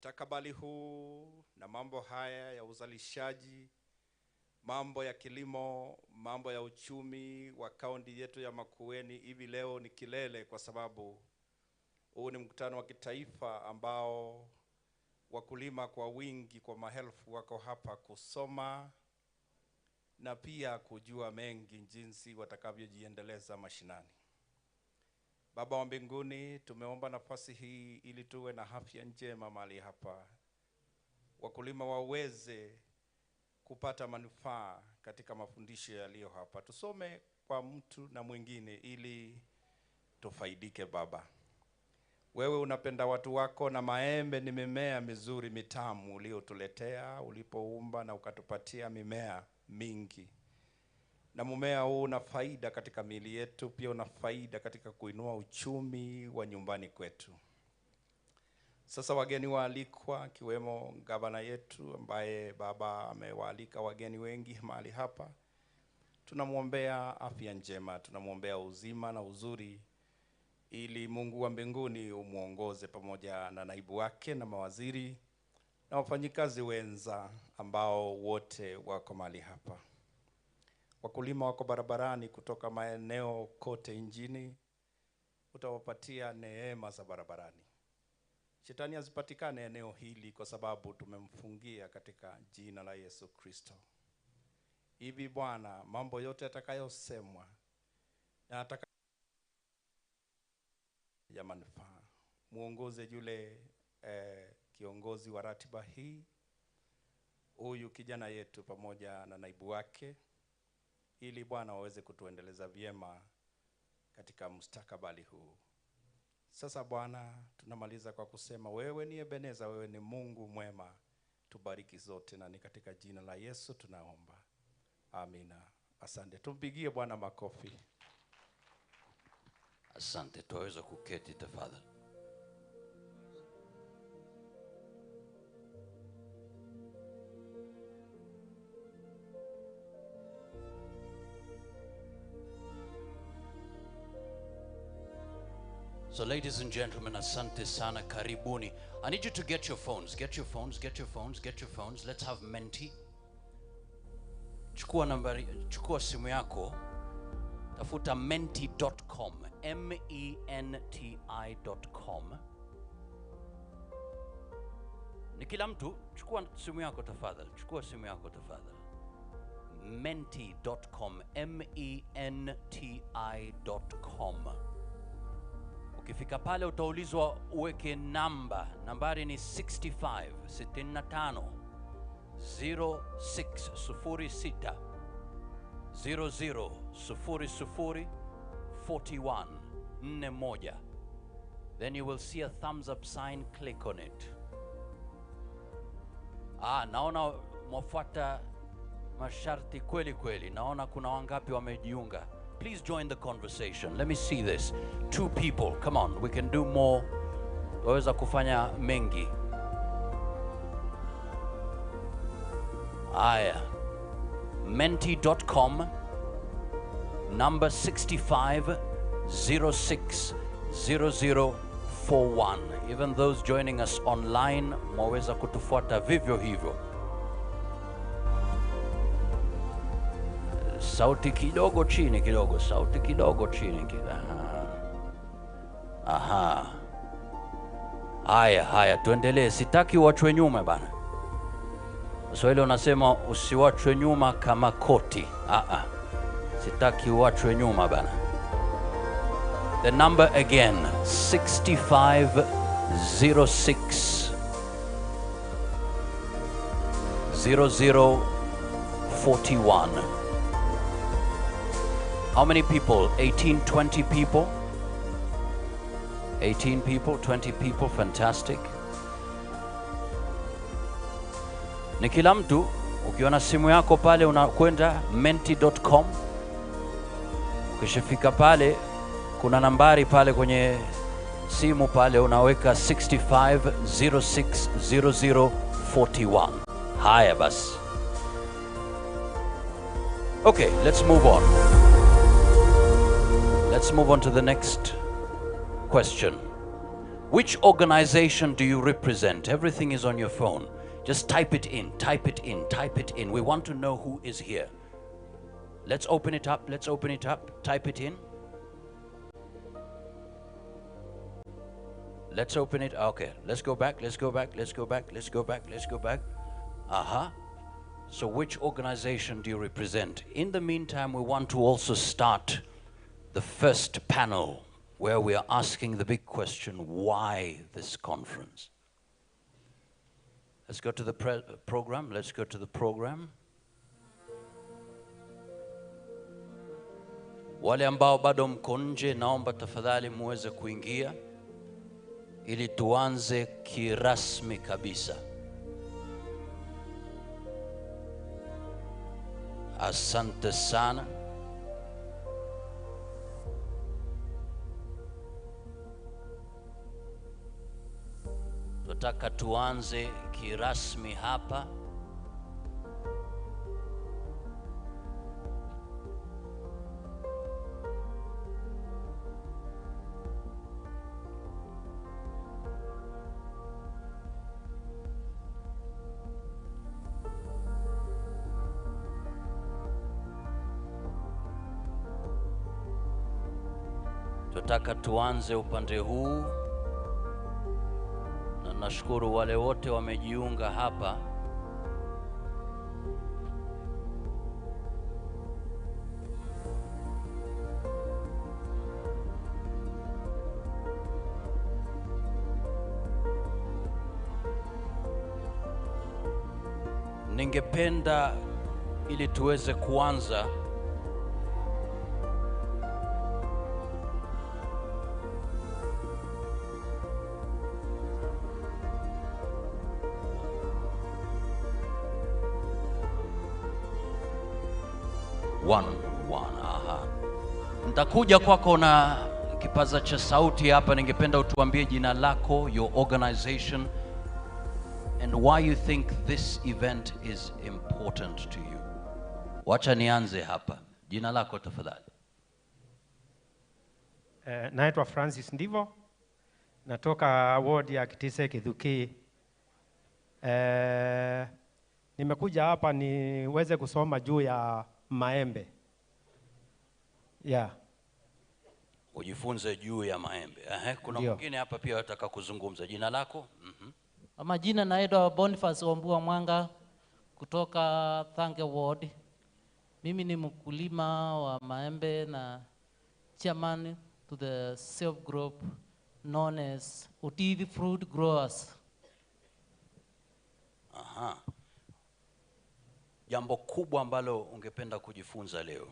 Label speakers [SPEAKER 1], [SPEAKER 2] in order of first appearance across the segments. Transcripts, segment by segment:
[SPEAKER 1] mustakabali huu na mambo haya ya uzalishaji, mambo ya kilimo, mambo ya uchumi wa kaunti yetu ya Makueni, hivi leo ni kilele kwa sababu huu ni mkutano wa kitaifa ambao wakulima kwa wingi, kwa maelfu wako hapa kusoma na pia kujua mengi jinsi watakavyojiendeleza mashinani. Baba wa mbinguni, tumeomba nafasi hii ili tuwe na afya njema mahali hapa. Wakulima waweze kupata manufaa katika mafundisho yaliyo hapa. Tusome kwa mtu na mwingine ili tufaidike. Baba, wewe unapenda watu wako, na maembe ni mimea mizuri mitamu uliotuletea ulipoumba na ukatupatia mimea mingi. Na mmea huu una faida katika miili yetu, pia una faida katika kuinua uchumi wa nyumbani kwetu. Sasa wageni waalikwa, kiwemo gavana yetu ambaye Baba amewaalika wageni wengi mahali hapa, tunamuombea afya njema, tunamuombea uzima na uzuri, ili Mungu wa mbinguni umuongoze pamoja na naibu wake na mawaziri na wafanyikazi wenza ambao wote wako mahali hapa. Wakulima wako barabarani kutoka maeneo kote nchini, utawapatia neema za barabarani. Shetani asipatikane eneo hili kwa sababu tumemfungia katika jina la Yesu Kristo. Hivi Bwana, mambo yote yatakayosemwa na ya manufaa, muongoze yule kiongozi wa ratiba hii, huyu kijana yetu pamoja na naibu wake, ili Bwana waweze kutuendeleza vyema katika mustakabali huu. Sasa Bwana, tunamaliza kwa kusema wewe ni Ebeneza, wewe ni Mungu mwema. Tubariki zote, na ni katika jina la Yesu tunaomba. Amina. Asante. Tumpigie Bwana makofi.
[SPEAKER 2] Asante. Tuweza kuketi tafadhali. So ladies and gentlemen, asante sana, karibuni. I need you to get your phones. Get your phones, get your phones, get your phones. Let's have Menti. Chukua simu yako. Tafuta menti.com. menti.com. Ni kila mtu, chukua simu yako tafadhali. Chukua simu yako tafadhali. Menti.com. menti.com. Ukifika pale utaulizwa uweke nambari ni 65 06 00 00 41 41. Then you will see a thumbs up sign, click on it. Naona mwafuata masharti kweli kweli. Naona kuna wangapi wamejiunga. Please join the conversation. Let me see this. 2 people. Come on, we can do more. Waweza kufanya mengi. Aya. Menti.com. Number 65 06 0041. Even those joining us online, mwaweza kutufuata vivyo hivyo. Sauti kidogo chini kidogo, sauti kidogo chini kidogo. Aha. Haya, tuendelee. Sitaki uachwe nyuma bana. Swahili unasema usiwachwe nyuma kama koti. Sitaki uachwe nyuma bana. The number again, 65 06 0041. How many people? 18, 20 people? 18 people, 20 people, fantastic. Ni kila mtu, ukiona simu yako pale unakwenda menti.com. Ukishafika pale, kuna nambari pale kwenye simu pale, unaweka 65 06 0041. Haya basi. Okay, let's move on. Let's move on to the next question. Which organization do you represent? Everything is on your phone. Just type it in, type it in, type it in. We want to know who is here. Let's open it up, let's open it up. Type it in. Let's open it. Okay, let's go back, let's go back, let's go back, let's go back, let's go back. So which organization do you represent? In the meantime, we want to also start the first panel where we are asking the big question, why this conference? Let's go to the program. Let's go to the program. Wale ambao bado mko nje, naomba tafadhali muweze kuingia ili tuanze kirasmi kabisa. Asante sana. Tutaka tuanze kirasmi hapa. Tutaka tuanze upande huu. Na nashukuru wale wote wamejiunga hapa. Ningependa ili tuweze kuanza one. Aha. Nitakuja kwako na kipaza cha sauti hapa. Ningependa utuambie jina lako, your organization, and why you think this event is important to you. Wacha nianze hapa. Jina lako tafadhali.
[SPEAKER 3] Naitwa Francis Ndivo. Natoka ward ya Kitise Kithuki. Nimekuja hapa niweze kusoma juu ya maembe.
[SPEAKER 2] Ujifunze juu ya maembe. Kuna mwingine hapa pia anataka kuzungumza. Jina lako?
[SPEAKER 4] Majina naitwa Boniface Wambua Mwanga kutoka Thanke Ward. Mimi ni mkulima wa maembe na chairman to the self group known as WOTE Fruit Growers.
[SPEAKER 2] Jambo kubwa ambalo ungependa kujifunza leo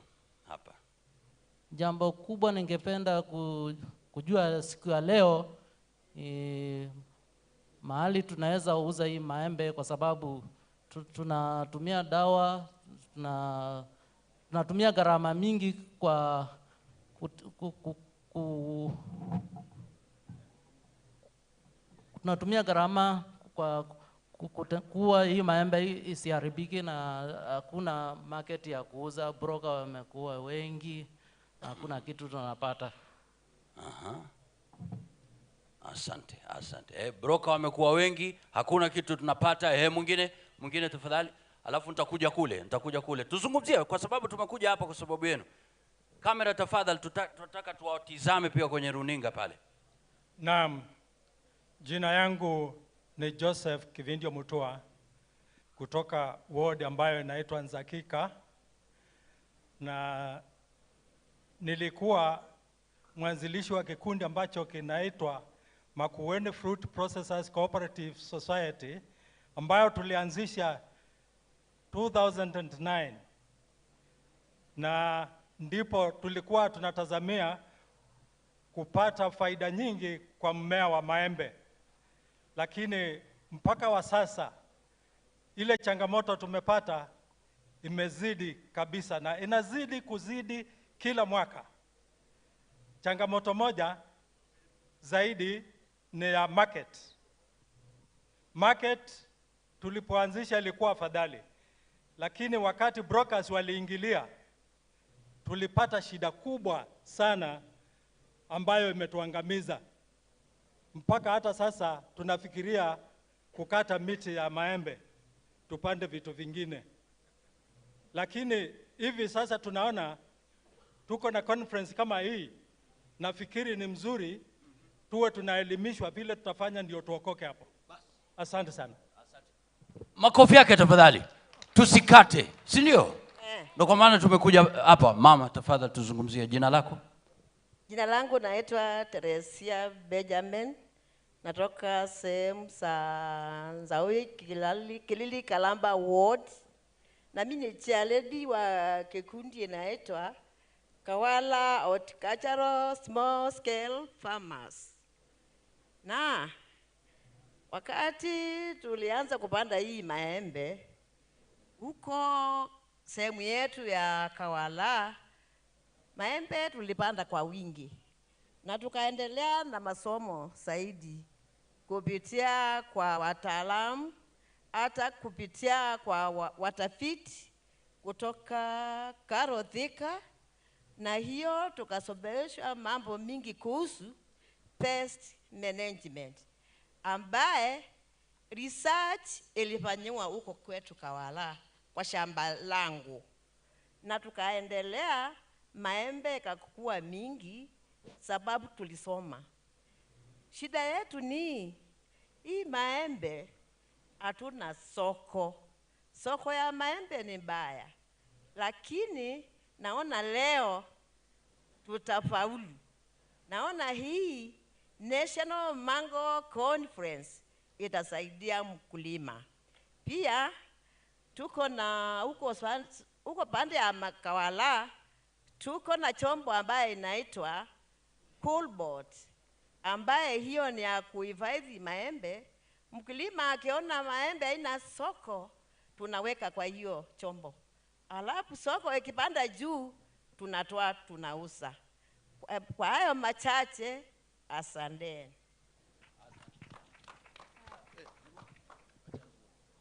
[SPEAKER 2] hapa?
[SPEAKER 4] Jambo kubwa ningependa kujua siku ya leo mahali tunaweza uza hii maembe, kwa sababu tunatumia dawa, tunatumia gharama mingi kwa tunatumia gharama kwa kuwa hii maembe isiharibiki, na hakuna market ya kuuza. Broker wamekuwa wengi, hakuna kitu tunapata.
[SPEAKER 2] Asante. Broker wamekuwa wengi, hakuna kitu tunapata. Mwingine tafadhali. Alafu nitakuja kule. Tuzungumzie kwa sababu tumekuja hapa kwa sababu yenu. Kamera tafadhali, tunataka tuwatizame pia kwenye runinga pale.
[SPEAKER 5] Naam. Jina yangu ni Joseph Kivindio Mutua kutoka ward ambayo inaitwa Nzakika, na nilikuwa mwanzilishi wa kikundi ambacho kinaitwa Makueni Fruit Processors Cooperative Society, ambayo tulianzisha 2009, na ndipo tulikuwa tunatazamia kupata faida nyingi kwa mmea wa maembe. Lakini mpaka wa sasa ile changamoto tumepata imezidi kabisa, na inazidi kuzidi kila mwaka. Changamoto moja zaidi ni ya market. Tulipoanzisha ilikuwa afadhali, lakini wakati brokers waliingilia tulipata shida kubwa sana ambayo imetuangamiza. mpaka hata sasa tunafikiria kukata miti ya maembe, tupande vitu vingine. Lakini hivi sasa tunaona tuko na conference kama hii, nafikiri ni mzuri tuwe tunaelimishwa vile tutafanya ndio tuokoke hapo. Asante sana.
[SPEAKER 2] Makofi yake tafadhali. Tusikate, si ndio? Ndio kwa maana tumekuja hapa. Mama, tafadhali tuzungumzie jina lako.
[SPEAKER 6] Jina langu naitwa Teresia Benjamin. Natoka sehemu za Nzawi Kilili Kalamba Ward. Na mimi ni chairlady wa kikundi inaitwa Kwale Horticultural Small Scale Farmers. Na wakati tulianza kupanda hii maembe huko sehemu yetu ya Kwale, maembe tulipanda kwa wingi na tukaendelea na masomo zaidi kupitia kwa wataalamu, hata kupitia kwa watafiti kutoka Karothika, na hiyo tukasomeshwa mambo mingi kuhusu pest management, ambaye research ilifanywa huko kwetu Kwale kwa shamba langu, na tukaendelea maembe kakukua mingi sababu tulisoma. Shida yetu ni hii maembe hatuna soko. Soko ya maembe ni mbaya, lakini naona leo tutafaulu. Naona hii National Mango Conference itasaidia mkulima. Pia tuko na huko pande ya Kwale tuko na chombo ambaye inaitwa Coolboard, ambaye hiyo ni ya kuhifadhi maembe. Mkulima akiona maembe haina soko, tunaweka kwa hiyo chombo. Alafu soko ikipanda juu, tunatoa tunauza. Kwa hayo machache, asante.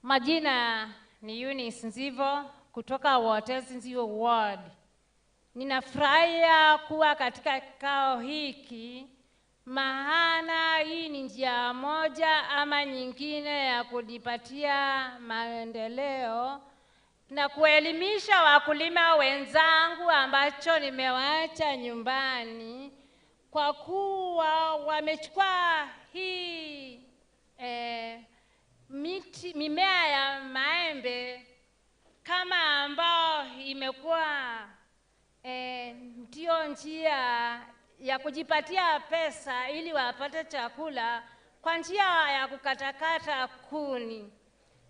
[SPEAKER 7] Majina ni Eunice Nzivo kutoka WOTE Ward. Ninafurahia kuwa katika kikao hiki, maana hii ni njia moja ama nyingine ya kujipatia maendeleo na kuelimisha wakulima wenzangu ambacho nimewaacha nyumbani, kwa kuwa wamechukua hii mimea ya maembe kama ambao imekuwa ndio njia ya kujipatia pesa ili wapate chakula kwa njia ya kukatakata kuni.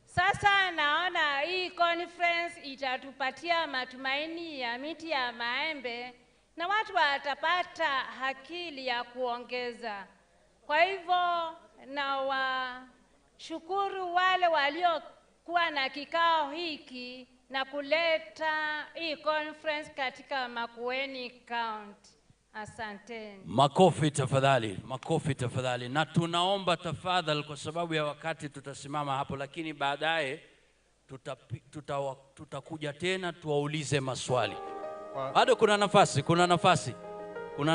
[SPEAKER 7] Sasa naona hii conference itatupatia matumaini ya miti ya maembe na watu watapata akili ya kuongeza. Kwa hivyo na washukuru wale waliokuwa na kikao hiki na kuleta hii conference katika Makueni County. Asanteni.
[SPEAKER 2] Makofi tafadhali, makofi tafadhali. Na tunaomba tafadhali, kwa sababu ya wakati tutasimama hapo, lakini baadaye tutakuja tena tuwaulize maswali. Bado kuna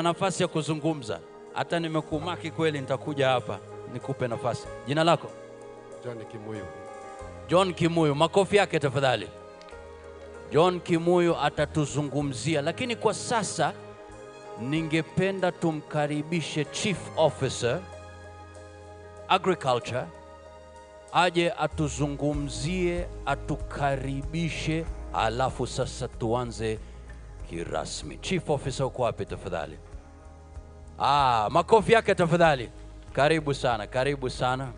[SPEAKER 2] nafasi ya kuzungumza. Hata nimekumaki kweli, nitakuja hapa nikupe nafasi. Jina lako?
[SPEAKER 8] John Kimuyu.
[SPEAKER 2] John Kimuyu, makofi yake tafadhali. John Kimuyu atatuzungumzia, lakini kwa sasa ningependa tumkaribishe Chief Officer Agriculture aje atuzungumzie, atukaribishe, alafu sasa tuanze kirasmi. Chief Officer, uko wapi tafadhali? Makofi yake tafadhali. Karibu sana, karibu sana.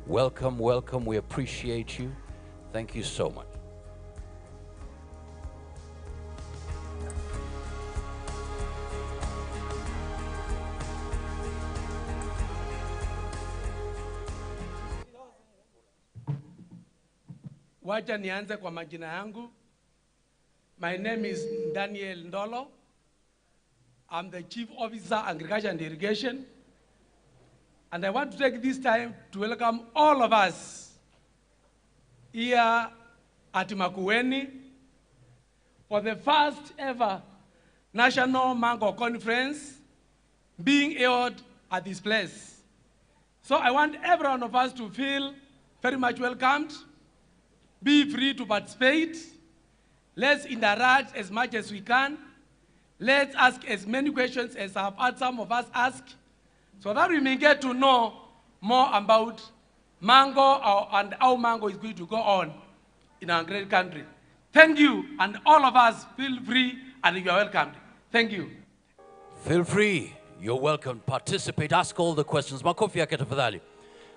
[SPEAKER 2] Welcome, welcome. We appreciate you. Thank you so much.
[SPEAKER 9] Wacha nianze kwa majina yangu. My name is Daniel Ndolo. I'm the Chief Officer, Agriculture and Irrigation. And I want to take this time to welcome all of us here at Makueni for the first ever National Mango Conference being held at this place. So I want every one of us to feel very much welcomed. Be free to participate. Let's interact as much as we can. Let's ask as many questions as I've had some of us ask, so that we may get to know more about mango and how mango is going to go on in our great country. Thank you, and all of us feel free and you are welcomed. Thank you.
[SPEAKER 2] Feel free. You're welcome. Participate. Ask all the questions. Makofi yake tafadhali.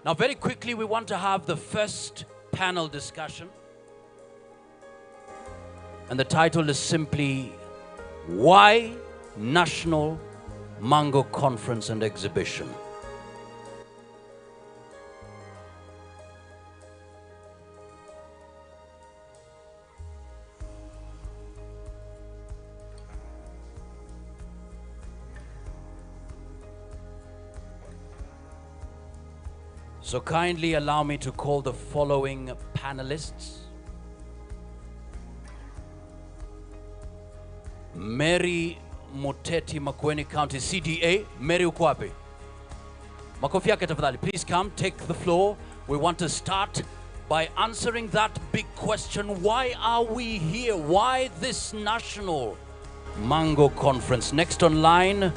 [SPEAKER 2] Now, very quickly, we want to have the first panel discussion. And the title is simply, Why National Mango Conference and Exhibition? So kindly allow me to call the following panelists. Mary Muteti, Makueni County CDA. Mary uko wapi? Makofi yake tafadhali. Please come, take the floor. We want to start by answering that big question, why are we here? Why this National Mango Conference? Next on line,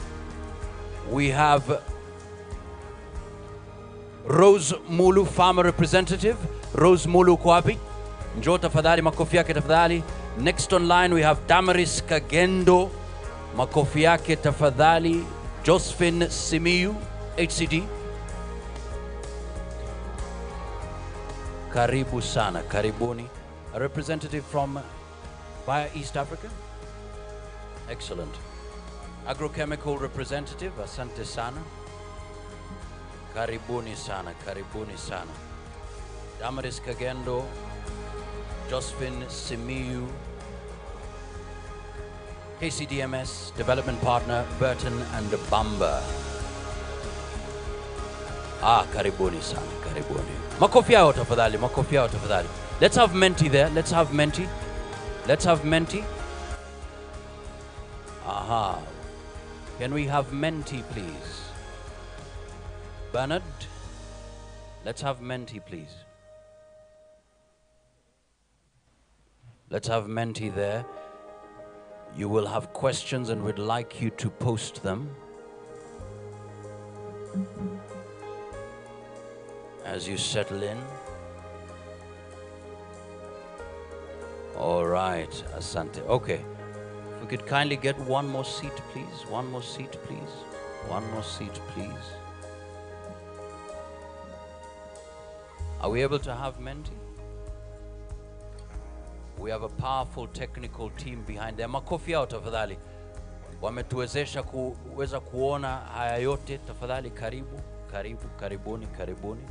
[SPEAKER 2] we have Rose Mulu, Farmer Representative. Rose Mulu uko wapi? Njoo tafadhali, makofi yake tafadhali. Next on line we have Damaris Kagendo, makofi yake tafadhali. Josephine Simiyu, HCD. Karibu sana, karibuni. A representative from via East Africa. Excellent. Agrochemical representative, asante sana. Karibuni sana, karibuni sana. Damaris Kagendo, Josephine Simiyu, KCDMS Development Partner, Burton and Bamba. Karibuni sana, karibuni. Makofi yao tafadhali, makofi yao tafadhali. Let's have Menti there, let's have Menti. Let's have Menti. Aha. Can we have Menti, please? Bernard, let's have Menti, please. Let's have Menti there. You will have questions and we'd like you to post them as you settle in. All right, asante. Okay. If we could kindly get one more seat, please. One more seat, please. One more seat, please. Are we able to have Menti? We have a powerful technical team behind them. Makofi yao tafadhali. Wametuwezesha kuweza kuona haya yote. Tafadhali karibu, karibu, karibuni, karibuni.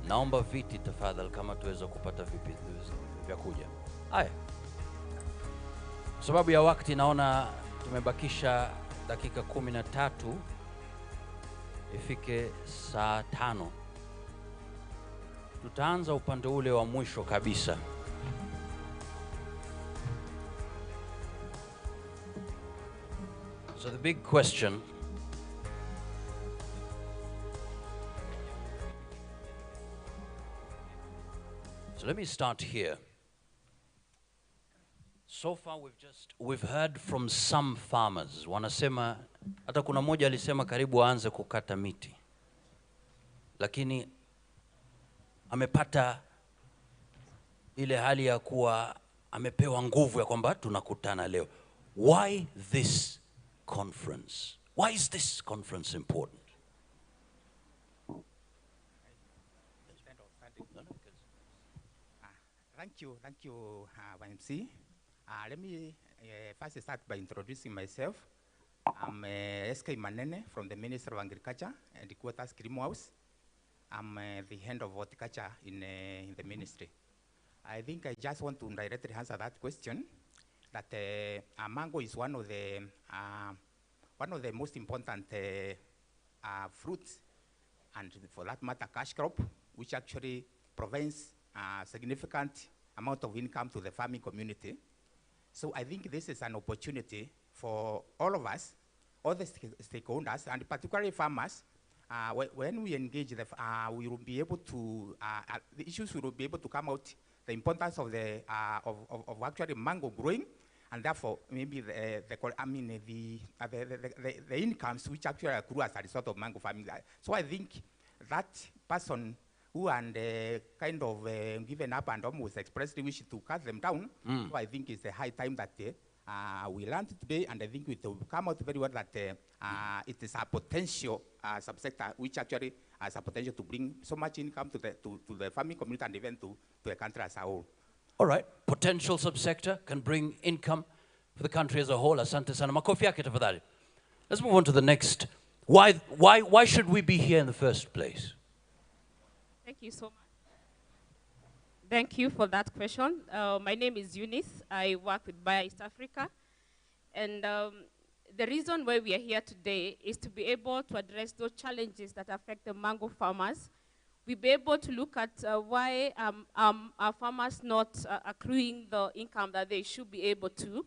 [SPEAKER 2] Naomba viti tafadhali kama tuweza kupata vipi vya kuja. Haya. Sababu ya wakati naona tumebakisha dakika 13 ifike saa 5. Tutaanza upande ule wa mwisho kabisa. So the big question, so let me start here. So far we've heard from some farmers. Wanasema, hata kuna mmoja alisema karibu aanze kukata miti. Lakini amepata ile hali ya kuwa amepewa nguvu ya kwamba tunakutana leo. Why this conference? Why is this conference important?
[SPEAKER 8] Thank you, YMC. Let me first start by introducing myself. I'm SK Manene from the Ministry of Agriculture and the Quotas Greenhouse. I'm the head of horticulture in the ministry. I think I just want to directly answer that question. That mango is one of the most important fruits, and for that matter, cash crop, which actually provides a significant amount of income to the farming community. So I think this is an opportunity for all of us, all the stakeholders, and particularly farmers, when we engage, we will be able to, the issues will be able to come out, the importance of the, of actually mango growing, and therefore maybe the incomes which actually accrue as a result of mango farming. So I think that person who kind of given up and almost expressed the wish to cut them down, so I think it's a high time that we learned today, and I think it will come out very well that it is a potential subsector which actually has a potential to bring so much income to the farming community and even to the country as a whole.
[SPEAKER 2] All right, potential subsector can bring income for the country as a whole. Asante sana. Makofi yake tafadhali. Let's move on to the next. Why should we be here in the first place?
[SPEAKER 10] Thank you so much. Thank you for that question. My name is Eunice. I work with Bayer East Africa. And the reason why we are here today is to be able to address those challenges that affect the mango farmers. We'll be able to look at why our farmers not accruing the income that they should be able to.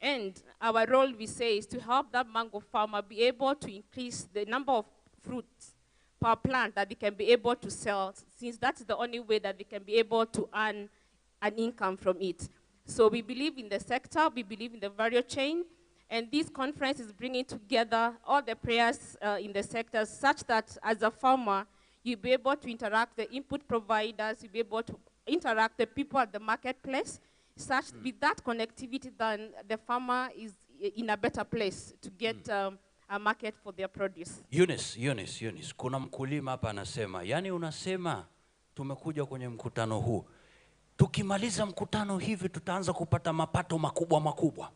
[SPEAKER 10] And our role, we say, is to help that mango farmer be able to increase the number of fruits per plant that they can be able to sell, since that's the only way that they can be able to earn an income from it. So we believe in the sector, we believe in the value chain, and this conference is bringing together all the players in the sector such that as a farmer, you'll be able to interact the input providers, you'll be able to interact the people at the marketplace, such with that connectivity, then the farmer is in a better place to get a market for their produce.
[SPEAKER 2] Eunice, kuna mkulima hapa anasema, yani unasema tumekuja kwenye mkutano huu, tukimaliza mkutano hivi tutaanza kupata mapato makubwa.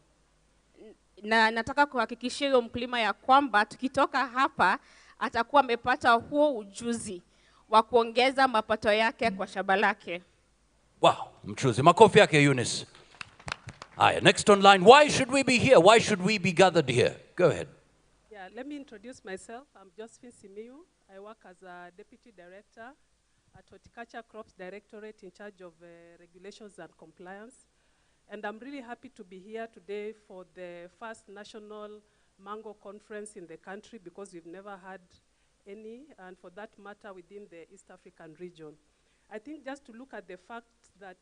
[SPEAKER 10] Na nataka kuhakikishia huyo mkulima ya kwamba tukitoka hapa atakuwa amepata huo ujuzi wa kuongeza mapato yake kwa shamba lake.
[SPEAKER 2] Wow, mchuzi. Makofi yake Eunice. Aya, next online. Why should we be here? Why should we be gathered here? Go ahead.
[SPEAKER 11] Yeah, let me introduce myself. I'm Josephine Simiyu. I work as a Deputy Director at Horticulture Crops Directorate in charge of regulations and compliance. And I'm really happy to be here today for the first national mango conference in the country, because we've never had any, and for that matter within the East African region. I think just to look at the fact that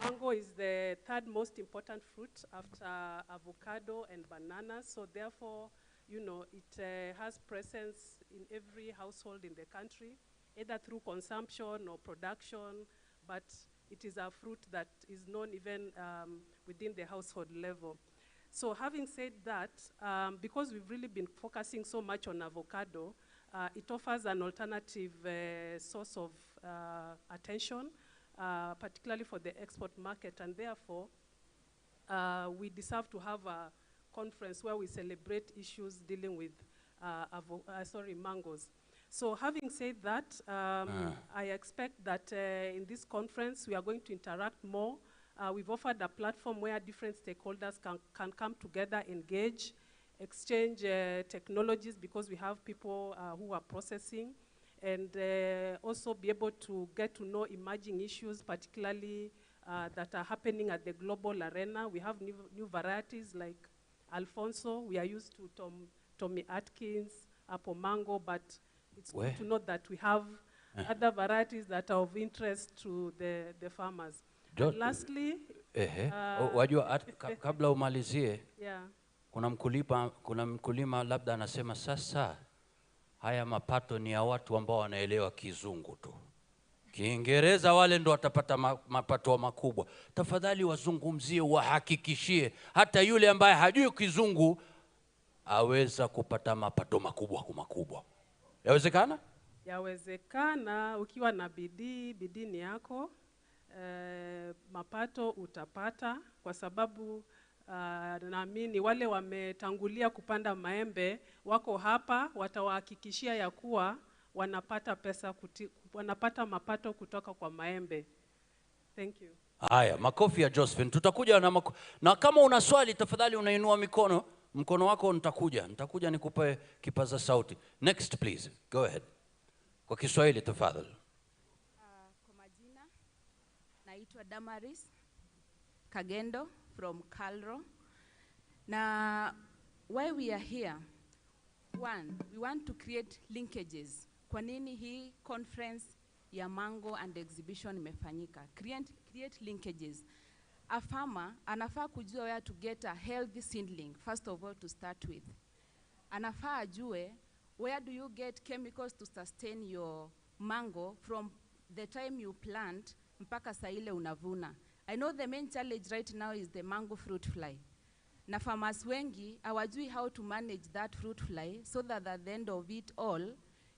[SPEAKER 11] mango is the third most important fruit after avocado and banana, so therefore, you know, it has presence in every household in the country, either through consumption or production, but it is a fruit that is known even within the household level. So having said that, because we've really been focusing so much on avocado, it offers an alternative source of attention, particularly for the export market, and therefore we deserve to have a conference where we celebrate issues dealing with mangoes. So having said that, I expect that in this conference we are going to interact more. We've offered a platform where different stakeholders can come together, engage, exchange technologies, because we have people who are processing, and also be able to get to know emerging issues, particularly that are happening at the global arena. We have new varieties like Alfonso. We are used to Tommy Atkins, Apple Mango, but it's good to note that we have other varieties that are of interest to the farmers. Lastly,
[SPEAKER 2] wajua kabla umalizie,
[SPEAKER 11] yeah.
[SPEAKER 2] kuna mkulima labda anasema sasa haya mapato ni ya watu ambao wanaelewa kizungu tu. Kiingereza wale ndo watapata mapato makubwa. Tafadhali wazungumzie, wahakikishie hata yule ambaye hajui kizungu aweza kupata mapato makubwa. Yawezekana?
[SPEAKER 11] Yawezekana ukiwa na bidii ni yako. Mapato utapata, kwa sababu naamini wale wametangulia kupanda maembe wako hapa, watawahakikishia ya kuwa wanapata mapato kutoka kwa maembe. Thank you.
[SPEAKER 2] Haya, makofi ya Josephine. Tutakuja na kama una swali tafadhali unainua mkono wako, nitakuja nikupe kipaza sauti. Next please, go ahead. Kwa Kiswahili tafadhali.
[SPEAKER 12] Kwa majina naitwa Damaris Kagendo from Kalro. Na why we are here, One, we want to create linkages. Kwa nini hii conference ya mango and exhibition imefanyika? Create linkages. A farmer anafaa kujua where to get a healthy seedling, first of all, to start with. Anafaa ajue where do you get chemicals to sustain your mango from the time you plant mpaka saa ile unavuna. I know the main challenge right now is the mango fruit fly. Na farmers wengi hawajui how to manage that fruit fly so that at the end of it all,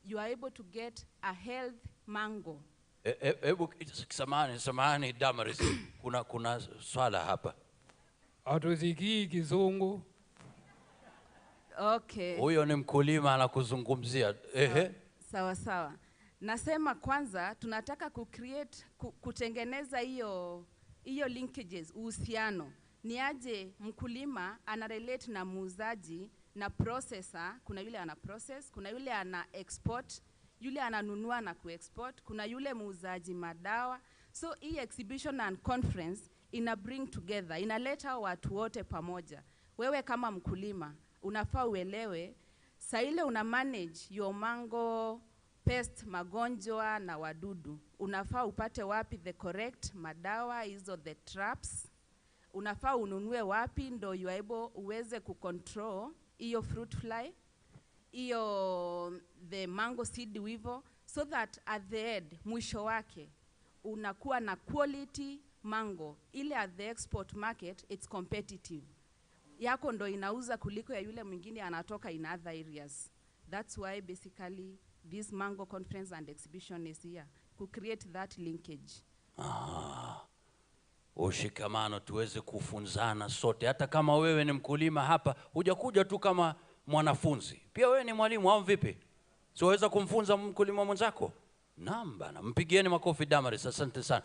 [SPEAKER 12] you are able to get a healthy mango.
[SPEAKER 2] Samahani Damaris, kuna swala hapa.
[SPEAKER 13] Hatusikii Kizungu.
[SPEAKER 12] Okay.
[SPEAKER 2] Huyo ni mkulima anakuzungumzia. Ehe.
[SPEAKER 12] Sawa sawa. Nasema kwanza tunataka kutengeneza hiyo linkages, uhusiano. Ni aje mkulima anarelate na muuzaji na processor, kuna yule ana process, kuna yule ana export, yule ananunua na kuexport, kuna yule muuzaji madawa. So hii exhibition and conference ina bring together, inaleta watu wote pamoja. Wewe kama mkulima unafaa uelewe saa ile una manage your mango pest, magonjwa na wadudu. Unafaa upate wapi the correct madawa, hizo the traps. Unafaa ununue wapi ndo you are able uweze kucontrol hiyo fruit fly, hiyo the mango seed weevil, so that at the end, mwisho wake, unakuwa na quality mango. Ile at the export market, it's competitive. Yako ndo inauza kuliko ya yule mwingine anatoka in other areas. That's why basically this mango conference and exhibition is here, to create that linkage.
[SPEAKER 2] Ushikamano tuweze kufunzana sote. Hata kama wewe ni mkulima hapa, hujakuja tu kama mwanafunzi. Pia wewe ni mwalimu au vipi? So waweza kumfunza mkulima mwenzako? Naam bana, mpigieni makofi Damaris, asante sana.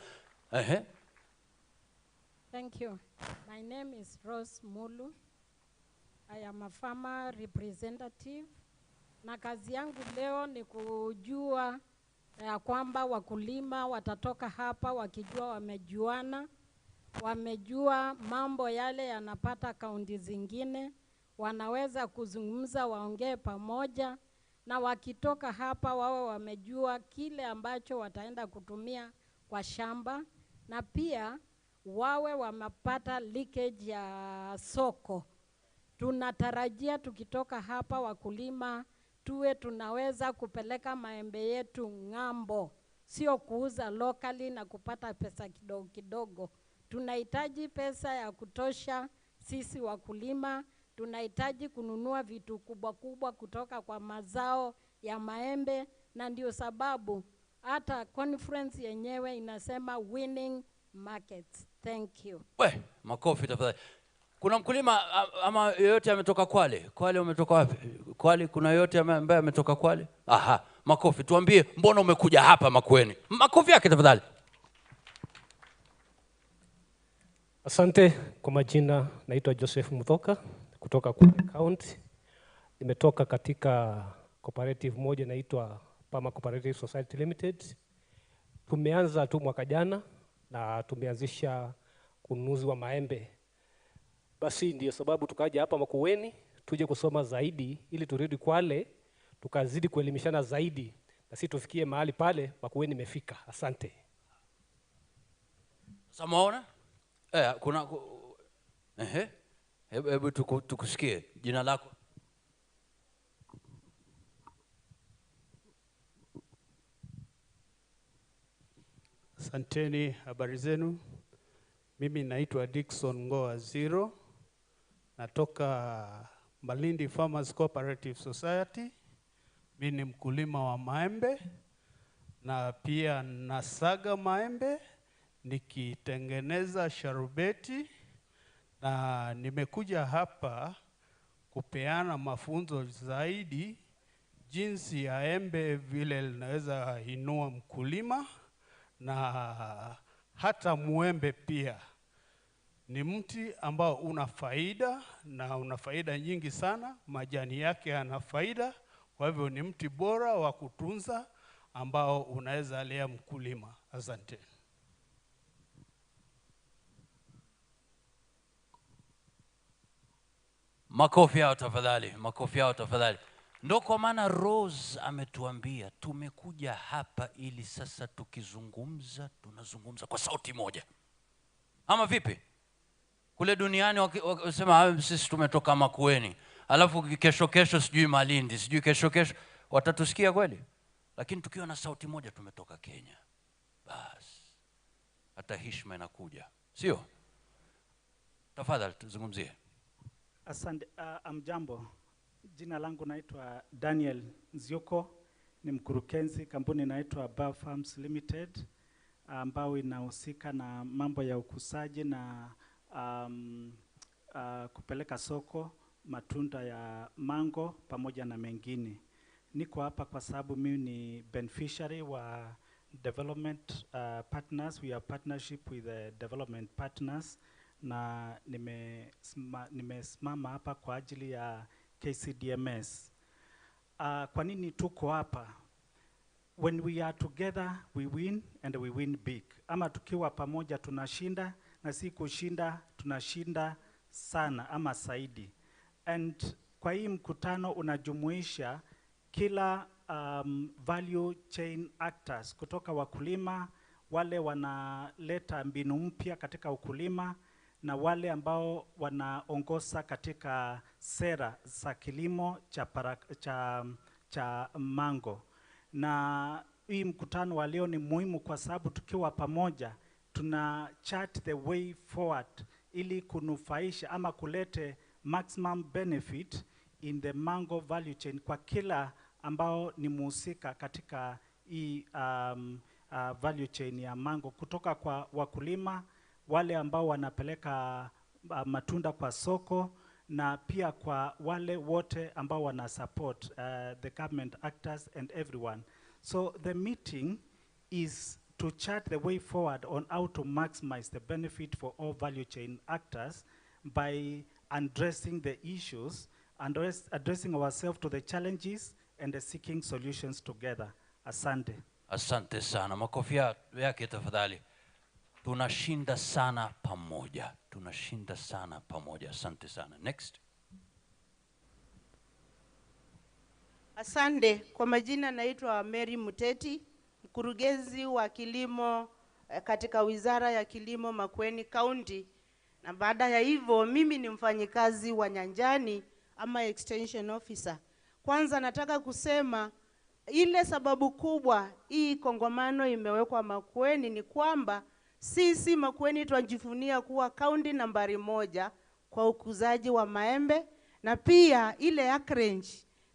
[SPEAKER 14] Thank you. My name is Rose Mulu. I am a farmer representative. Na kazi yangu leo ni kujua ya kwamba wakulima watatoka hapa wakijua wamejuana, wamejua mambo yale yanapata kaunti zingine, wanaweza kuzungumza, waongee pamoja, na wakitoka hapa wawe wamejua kile ambacho wataenda kutumia kwa shamba, na pia wawe wamepata leakage ya soko. Tunatarajia tukitoka hapa wakulima tuwe tunaweza kupeleka maembe yetu ng'ambo, sio kuuza locally na kupata pesa kidogo kidogo. Tunahitaji pesa ya kutosha sisi wakulima, tunahitaji kununua vitu kubwa kubwa kutoka kwa mazao ya maembe, na ndio sababu hata conference yenyewe inasema winning markets. Thank you.
[SPEAKER 2] Makofi tafadhali. Kuna mkulima ama yoyote ametoka Kwale? Kwale umetoka wapi? Kwale kuna yoyote ambaye ametoka Kwale? Aha, makofi. Tuambie mbona umekuja hapa Makueni? Makofi yake tafadhali.
[SPEAKER 15] Asante. Kwa majina naitwa Joseph Muthoka kutoka Kwale County. Nimetoka katika cooperative moja inaitwa Pama Cooperative Society Limited. Tumeanza tu mwaka jana na tumeanzisha ununuzi wa maembe. Basi ndio sababu tukaja hapa Makueni tuje kusoma zaidi ili turudi Kwale tukazidi kuelimishana zaidi na sisi tufikie mahali pale Makueni imefika. Asante.
[SPEAKER 2] Samaona? Kuna hebu tukusikie jina lako.
[SPEAKER 16] Asanteni, habari zenu. Mimi naitwa Dickson Ngoa Zero. Natoka Malindi Farmers Cooperative Society. Mimi ni mkulima wa maembe na pia nasaga maembe nikitengeneza sharubeti, na nimekuja hapa kupeana mafunzo zaidi jinsi ya embe vile linaweza inua mkulima, na hata muembe pia ni mti ambao una faida na una faida nyingi sana. Majani yake yana faida, kwa hivyo ni mti bora wa kutunza ambao unaweza lea mkulima. Asante.
[SPEAKER 2] Makofi yao tafadhali, makofi yao tafadhali. Ndo kwa maana Rose ametuambia tumekuja hapa ili sasa tukizungumza tunazungumza kwa sauti moja. Ama vipi? Kule duniani wakisema sisi tumetoka Makueni, alafu kesho sijui Malindi, sijui kesho watatusikia kweli? Lakini tukiwa na sauti moja tumetoka Kenya, basi hata heshima inakuja, sio? Tafadhali tuzungumzie.
[SPEAKER 17] Asante. Amjambo, jina langu naitwa Daniel Nzioko, ni mkurugenzi kampuni inaitwa Bar Farms Limited ambao inahusika na mambo ya ukusaji na kupeleka soko matunda ya mango pamoja na mengine. Niko hapa kwa sababu mimi ni beneficiary wa development partners. We have partnership with the development partners, na nimesimama hapa kwa ajili ya KCDMS. Kwa nini tuko hapa? When we are together we win, and we win big. Ama tukiwa pamoja tunashinda, na si kushinda, tunashinda sana ama zaidi. And kwa hii mkutano unajumuisha kila value chain actors, kutoka wakulima, wale wanaleta mbinu mpya katika ukulima, na wale ambao wanaongoza katika sera za kilimo cha mango. Na hii mkutano wa leo ni muhimu kwa sababu tukiwa pamoja tuna chart the way forward ili kunufaisha ama kulete maximum benefit in the mango value chain kwa kila ambao ni muhusika katika hii value chain ya mango, kutoka kwa wakulima, wale ambao wanapeleka matunda kwa soko, na pia kwa wale wote ambao wana support the government actors and everyone. So the meeting is to chart the way forward on how to maximize the benefit for all value chain actors by addressing the issues, addressing ourselves to the challenges, and seeking solutions together. Asante.
[SPEAKER 2] Asante sana. Makofi yake tafadhali. Tunashinda sana pamoja. Tunashinda sana pamoja. Asante sana. Next.
[SPEAKER 18] Asante. Kwa majina naitwa Mary Muteti, mkurugenzi wa kilimo katika Wizara ya Kilimo Makueni County. Na baada ya hivyo mimi ni mfanyikazi wa nyanjani ama extension officer. Kwanza nataka kusema ile sababu kubwa hii kongamano imewekwa Makueni ni kwamba sisi Makueni tunajivunia kuwa kaunti nambari 1 kwa ukuzaji wa maembe, na pia ile acreage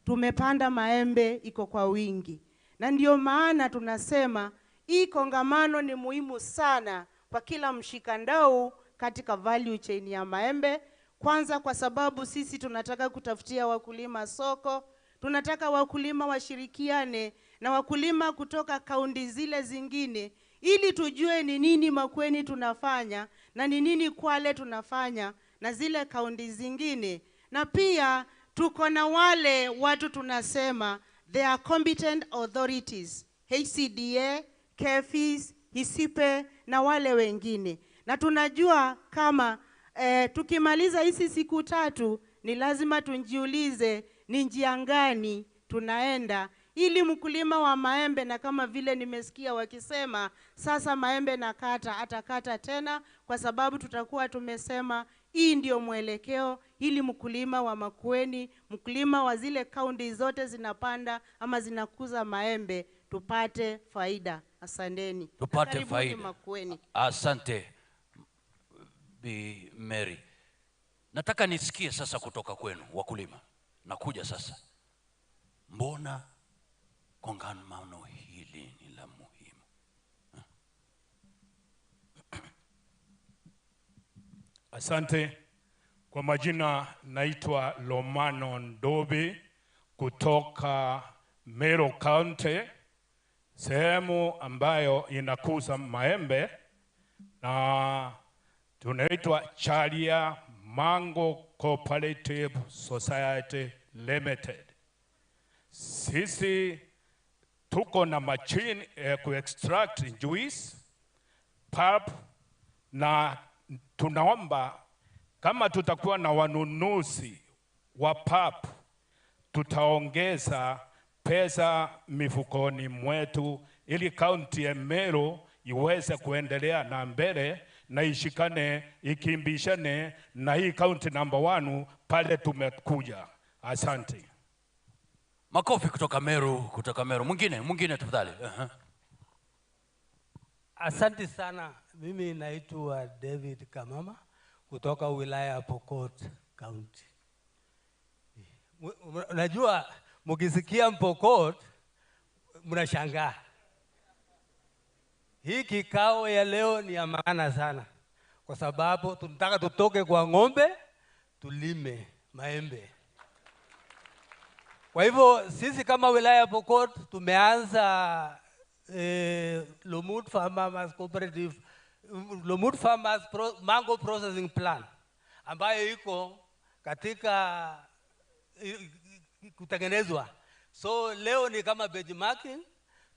[SPEAKER 18] tumepanda maembe iko kwa wingi. Na ndio maana tunasema hii kongamano ni muhimu sana kwa kila mshikandau katika value chain ya maembe. Kwanza kwa sababu sisi tunataka kutafutia wakulima soko, tunataka wakulima washirikiane na wakulima kutoka kaunti zile zingine, ili tujue ni nini Makueni tunafanya na ni nini Kwale tunafanya na zile kaunti zingine. Na pia tuko na wale watu tunasema they are competent authorities, HCDA, KEFIS, HISIPE na wale wengine. Na tunajua kama tukimaliza hizi siku 3 ni lazima tunjiulize ni njia gani tunaenda ili mkulima wa maembe, na kama vile nimesikia wakisema sasa maembe atakata tena, kwa sababu tutakuwa tumesema hii ndio mwelekeo, ili mkulima wa Makueni, mkulima wa zile kaunti zote zinapanda ama zinakuza maembe tupate faida. Asanteni.
[SPEAKER 2] Tupate faida.
[SPEAKER 18] Makueni.
[SPEAKER 2] Asante Bi Mary. Nataka nisikie sasa kutoka kwenu wakulima. Nakuja sasa. Mbona kongamano hili ni la muhimu?
[SPEAKER 19] Asante. Kwa majina naitwa Lomano Ndobe kutoka Meru County, sehemu ambayo inakuza maembe, na tunaitwa Chalia Mango Cooperative Society Limited. Sisi tuko na machine ku-extract juice, pulp, na tunaomba kama tutakuwa na wanunuzi wa pulp tutaongeza pesa mifukoni mwetu ili kaunti ya Meru iweze kuendelea na mbele na ishikane, ikimbishane na hii kaunti number 1 pale tumekuja. Asante.
[SPEAKER 2] Makofi kutoka Meru, kutoka Meru. Mwingine tafadhali.
[SPEAKER 20] Asante sana. Mimi naitwa David Kamama kutoka wilaya ya Pokot County. Unajua mkisikia Pokot mnashangaa. Hii kikao ya leo ni ya maana sana kwa sababu tunataka tutoke kwa ng'ombe tulime maembe. Kwa hivyo sisi kama wilaya ya Pokot tumeanza Lomut Farmers Cooperative, Lomut Farmers Mango Processing Plan ambayo iko katika kutengenezwa. So leo ni kama benchmarking.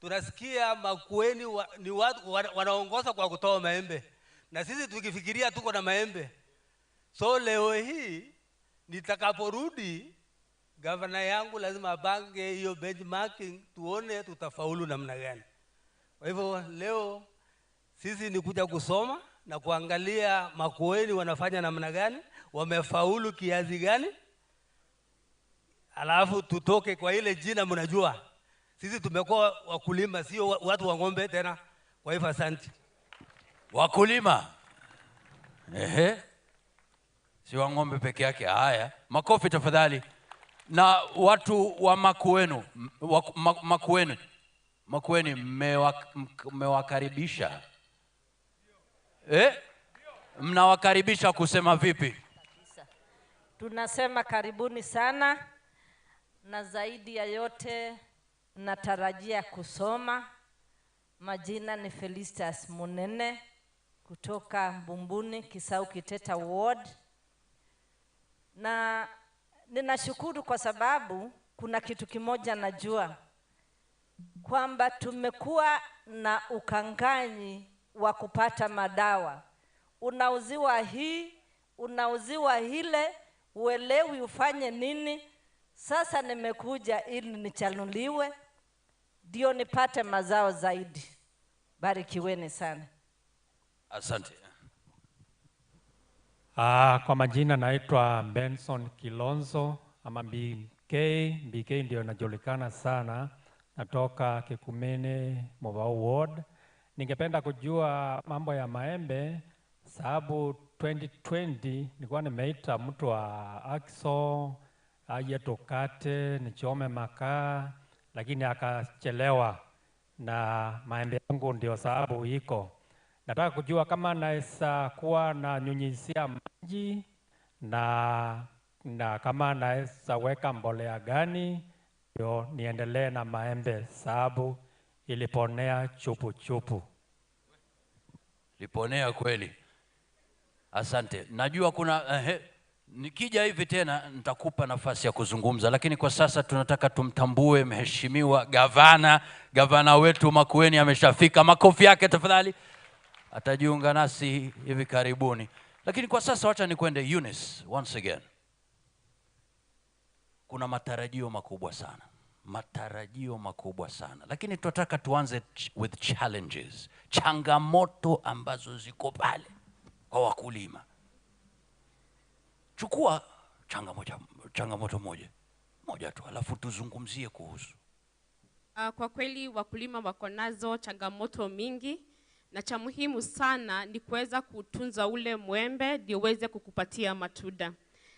[SPEAKER 20] Tunasikia Makueni ni watu wanaongoza kwa kutoa maembe. Na sisi tukifikiria tuko na maembe. So leo hii nitakaporudi gavana yangu lazima abange hiyo benchmarking tuone tutafaulu namna gani. Kwa hivyo leo sisi ni kuja kusoma na kuangalia Makueni wanafanya namna gani, wamefaulu kiasi gani. Alafu tutoke kwa ile jina mnajua. Sisi tumekuwa wakulima, sio watu wa ng'ombe tena. Kwa hivyo asante.
[SPEAKER 2] Wakulima. Si wa ng'ombe peke yake. Haya, makofi tafadhali. Na watu wa Makueni mmewakaribisha. Mnawakaribisha kusema vipi?
[SPEAKER 21] Tunasema karibuni sana, na zaidi ya yote natarajia kusoma. Majina ni Felicitas Munene kutoka Mbumbuni, Kisau Kiteta Ward. Na ninashukuru kwa sababu kuna kitu kimoja najua, kwamba tumekuwa na ukanganyi wa kupata madawa. Unauziwa hii, unauziwa hile, uelewi ufanye nini. Sasa nimekuja ili nichanuliwe ndio nipate mazao zaidi. Barikiweni sana.
[SPEAKER 2] Asante.
[SPEAKER 3] Kwa majina naitwa Benson Kilonzo ama BK. BK ndio najulikana sana. Natoka Kikumene Mobile Ward. Ningependa kujua mambo ya maembe sababu 2020 nilikuwa nimeita mtu wa Axo aje tukate nichome makaa, lakini akachelewa na maembe yangu ndio sababu iko. Nataka kujua kama naweza kuwa na nyunyizia maji na kama naweza weka mbolea gani ndio niendelee na maembe sababu iliponea chupu.
[SPEAKER 2] Liponea kweli. Asante. Najua kuna nikija hivi tena nitakupa nafasi ya kuzungumza, lakini kwa sasa tunataka tumtambue mheshimiwa gavana wetu Makueni ameshafika. Makofi yake tafadhali. Atajiunga nasi hivi karibuni. Lakini kwa sasa wacha nikwende Eunice once again. Kuna matarajio makubwa sana. Lakini tunataka tuanze with challenges. Changamoto ambazo ziko pale kwa wakulima. Chukua changamoto moja tu, alafu tuzungumzie kuhusu.
[SPEAKER 10] Kwa kweli wakulima wako nazo changamoto mingi, na cha muhimu sana ni kuweza kutunza ule mwembe ndio uweze kukupatia matunda.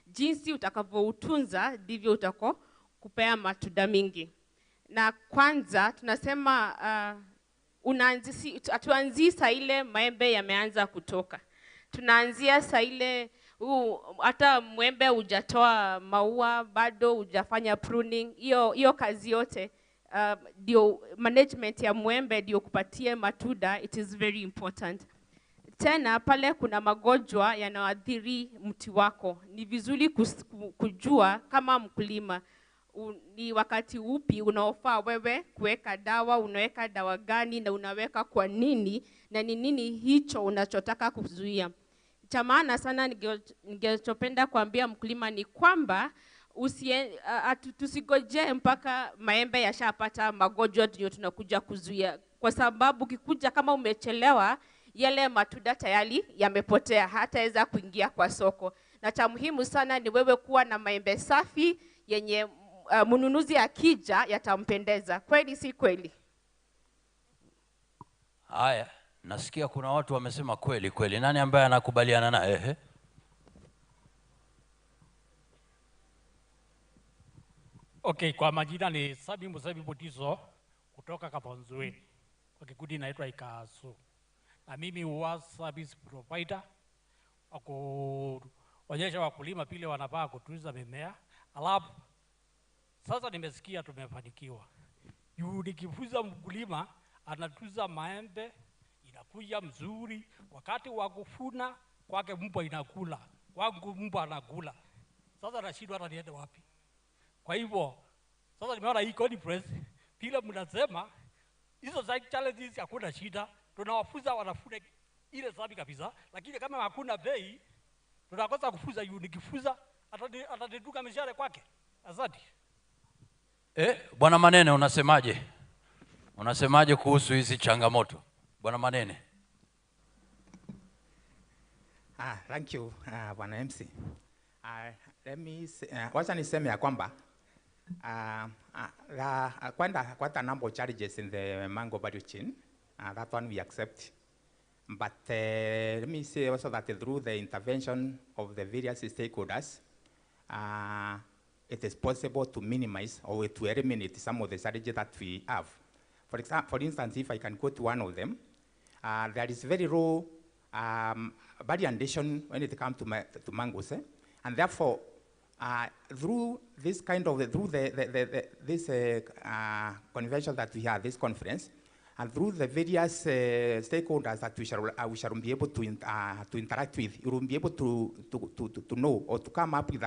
[SPEAKER 10] Jinsi utakavyoutunza ndivyo utako kupea matunda mingi. Na kwanza tunasema atuanzi saa ile maembe yameanza kutoka. Tunaanzia saa ile hata mwembe hujatoa maua, bado hujafanya pruning. Hiyo kazi yote ndio management ya mwembe ndio kupatie matunda. It is very important. Tena pale kuna magonjwa yanayoathiri mti wako. Ni vizuri kujua kama mkulima ni wakati upi unaofaa wewe kuweka dawa, unaweka dawa gani na unaweka kwa nini, na ni nini hicho unachotaka kuzuia. Cha maana sana ningechopenda kuambia mkulima ni kwamba tusigojee mpaka maembe yashapata magonjwa ndio tunakuja kuzuia, kwa sababu ukikuja kama umechelewa, yale matunda tayari yamepotea, hataweza kuingia kwa soko. Na cha muhimu sana ni wewe kuwa na maembe safi yenye mnunuzi akija yatampendeza. Kweli si kweli?
[SPEAKER 2] Haya, nasikia kuna watu wamesema kweli kweli. Nani ambaye anakubaliana na ehe?
[SPEAKER 1] Okay, kwa majina ni Sabi Musabi Botizo kutoka Kaponzweni. Kwa kikundi naitwa Ikasu. Na mimi huwa service provider wa kuonyesha wakulima pile wanafaa kutunza mimea. Alafu sasa nimesikia tumefanikiwa. Nikifunza mkulima anatunza maembe inakuja mzuri, wakati wa kuvuna kwake mbwa inakula, wangu mbwa anakula. Sasa nashindwa hata niende wapi. Kwa hivyo sasa nimeona hii conference pile mnasema hizo challenges hakuna shida, tunawafunza wanafuna ile sabi kabisa, lakini kama hakuna bei tunakosa kufunza. Nikifunza atadeduka mishahara kwake. Asante.
[SPEAKER 2] Bwana Manene, unasemaje? Unasemaje kuhusu hizi changamoto? Bwana Manene.
[SPEAKER 8] Thank you, Bwana MC. Let me say, wacha niseme ya kwamba quite a number of challenges in the mango value chain. That one we accept. But let me say also that through the intervention of the various stakeholders, it is possible to minimize or to eliminate some of the challenges that we have. For instance, if I can go to one of them, there is very low value addition when it comes to mangoes, and therefore, through this kind of this convention that we have, this conference, and through the various stakeholders that we shall be able to interact with, you will be able to know or to come up with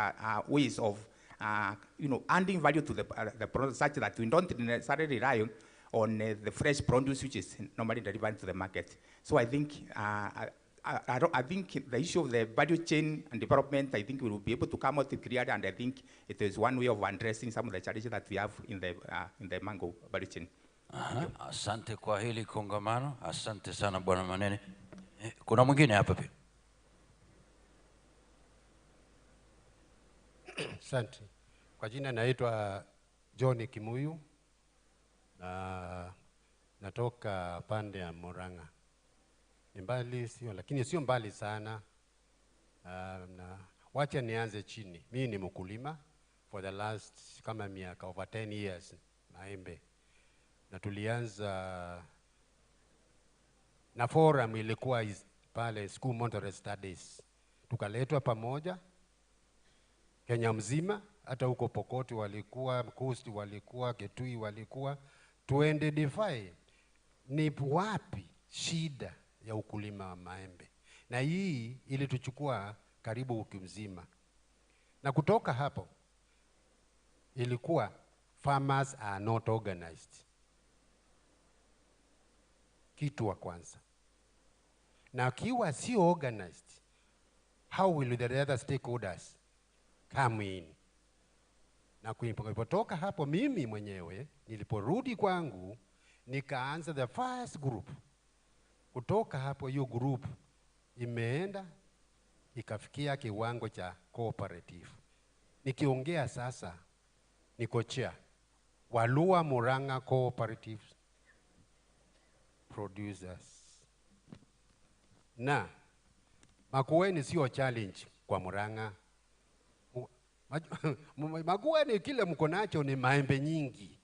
[SPEAKER 8] ways of adding value to the product, such that we don't necessarily rely on the fresh produce which is normally delivered to the market. So I think I think the issue of the value chain and development, I think we will be able to come out clearly, and I think it is one way of addressing some of the challenges that we have in the mango value chain.
[SPEAKER 2] Asante kwa hili kongamano. Asante sana Bwana Manene. Kuna mwingine hapa pia.
[SPEAKER 22] Asante. Kwa jina naitwa John Kimuyu na natoka pande ya Murang'a. Ni mbali sio, lakini sio mbali sana. Na wacha nianze chini. Mimi ni mkulima for the last kama miaka over 10 years maembe. Na tulianza na forum ilikuwa pale School Monterey Studies. Tukaletwa pamoja Kenya mzima, hata huko Pokoti walikuwa, Coast walikuwa, Kitui walikuwa, tuendedify ni wapi shida ya ukulima wa maembe. Na hii ili tuchukua karibu wiki mzima. Na kutoka hapo ilikuwa farmers are not organized. Kitu wa kwanza. Na kiwa si organized, how will the other stakeholders come in? Na kuipotoka hapo mimi mwenyewe, niliporudi kwangu, nikaanza the first group. Kutoka hapo hiyo group imeenda, ikafikia kiwango cha cooperative. Nikiongea sasa, niko chair Walua Murang'a Cooperative Producers. Na Makueni sio challenge kwa Murang'a. Makueni kile mko nacho ni maembe nyingi.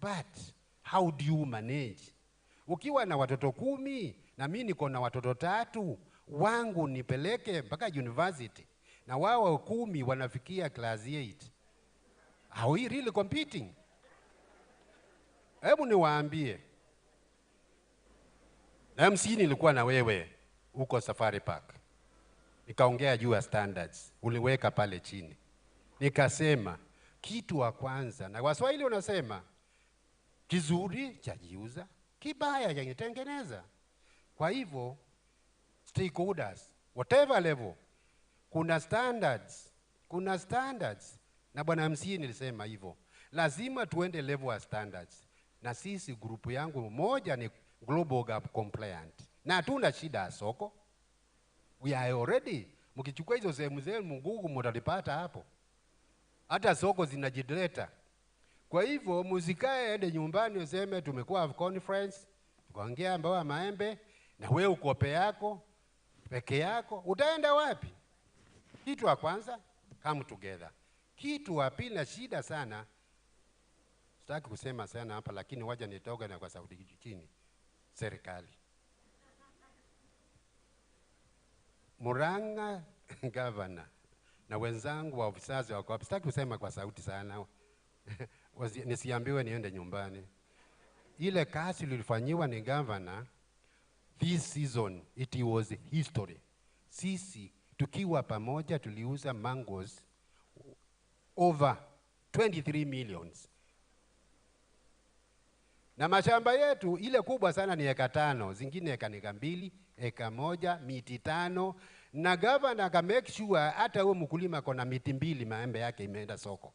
[SPEAKER 22] But how do you manage? Ukiwa na watoto 10 na mimi niko na watoto 3, wangu nipeleke mpaka university na wao 10 wanafikia class 8. Are we really competing? Hebu niwaambie. Na MC nilikuwa na wewe huko Safari Park. Nikaongea juu ya standards, uliweka pale chini. Nikasema kitu wa kwanza, na Waswahili unasema kizuri chajiuza, kibaya chanitengeneza. Kwa hivyo stakeholders whatever level, kuna standards Kuna standards, na bwana MC nilisema hivyo, lazima tuende level wa standards. Na sisi grupu yangu moja ni Global Gap Compliant, na hatuna shida ya soko. We are already, mkichukua hizo sehemu zenu Google mtalipata hapo, hata soko zinajidleta. Kwa hivyo muzikae ende nyumbani useme tumekuwa conference, tukaongea mambo ya maembe, na wewe uko peke yako, utaenda wapi? Kitu wa kwanza, come together. Kitu wa pili, na shida sana, sitaki kusema sana hapa, lakini waja nitoga na kwa sauti chini, serikali. Murang'a governor na wenzangu wa ofisasi wako hapa, sitaki kusema kwa sauti sana, nisiambiwe niende nyumbani. Ile kazi ilifanyiwa ni governor, this season it was history. Sisi tukiwa pamoja tuliuza mangoes over 23 millions. Na mashamba yetu ile kubwa sana ni eka 5, zingine eka 2, eka 1, miti 5, na governor aka make sure hata huo mkulima kona miti 2 maembe yake imeenda soko.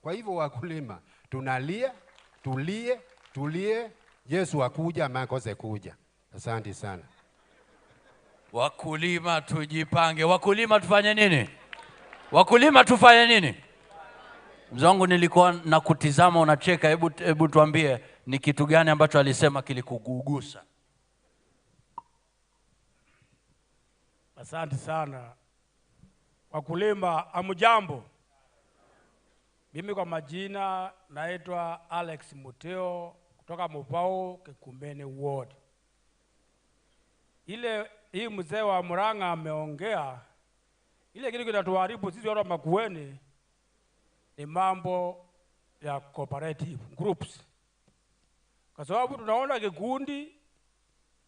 [SPEAKER 22] Kwa hivyo wakulima, tunalia, tulie, Yesu akuja makose kuja. Asante sana.
[SPEAKER 2] Wakulima tujipange. Wakulima tufanye nini? Wakulima tufanye nini? Mzangu nilikuwa nakutizama unacheka, hebu tuambie ni kitu gani ambacho alisema kilikugugusa?
[SPEAKER 1] Asante sana. Wakulima amujambo. Mimi kwa majina naitwa Alex Muteo kutoka Mupao Kikumbene Ward. Hii mzee wa Murang'a ameongea, ile kitu kinatuharibu sisi watu wa Makueni ni mambo ya cooperative groups. Kwa sababu tunaona kikundi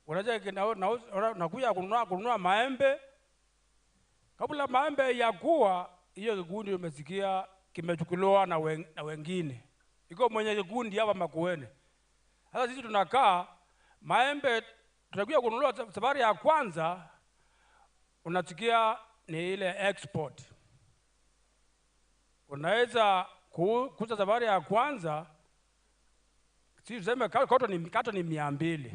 [SPEAKER 1] unakuja kununua maembe, kabla maembe ya kuwa hiyo kikundi umesikia kimechukuliwa na wengine. Iko mwenye kikundi hapa Makueni. Sasa sisi tunakaa maembe tunakuja kununua safari ya kwanza, unasikia ni ile export. Unaweza kuuza safari ya kwanza, si tuseme kato ni 200.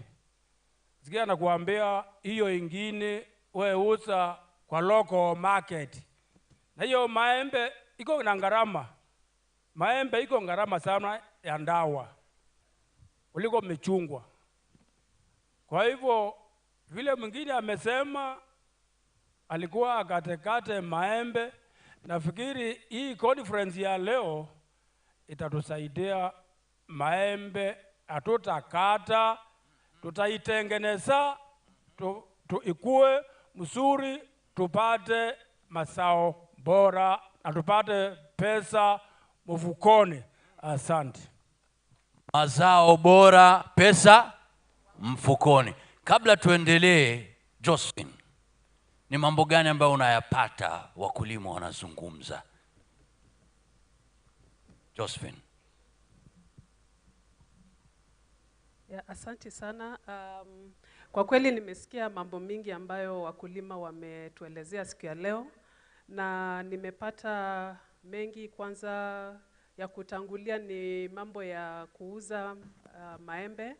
[SPEAKER 1] Sikia nakuambia hiyo ingine wewe uza kwa local market. Na hiyo maembe iko na gharama. Maembe iko gharama sana ya ndawa kuliko michungwa. Kwa hivyo vile mwingine amesema alikuwa akatekate maembe, nafikiri hii conference ya leo itatusaidia. Maembe hatutakata, tutaitengeneza ikue mzuri, tupate mazao bora na tupate pesa mfukoni. Asante.
[SPEAKER 2] Mazao bora, pesa mfukoni. Kabla tuendelee, Josephine, ni mambo gani ambayo unayapata wakulima wanazungumza? Josephine.
[SPEAKER 11] Asante sana. Kwa kweli nimesikia mambo mingi ambayo wakulima wametuelezea siku ya leo, na nimepata mengi. Kwanza ya kutangulia ni mambo ya kuuza maembe,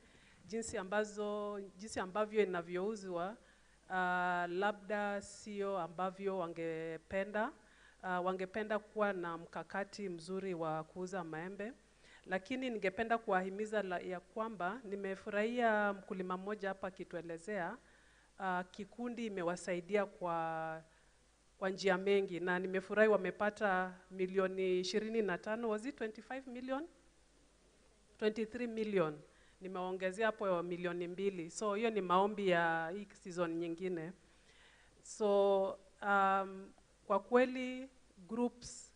[SPEAKER 11] jinsi ambavyo inavyouzwa labda sio ambavyo wangependa. Wangependa kuwa na mkakati mzuri wa kuuza maembe. Lakini ningependa kuwahimiza ya kwamba nimefurahia mkulima mmoja hapa akituelezea kikundi imewasaidia kwa njia mengi, na nimefurahi wamepata milioni 25, was it 25 million? 23 million. Nimeongezea hapo milioni 2. So hiyo ni maombi ya hii season nyingine. So kwa kweli groups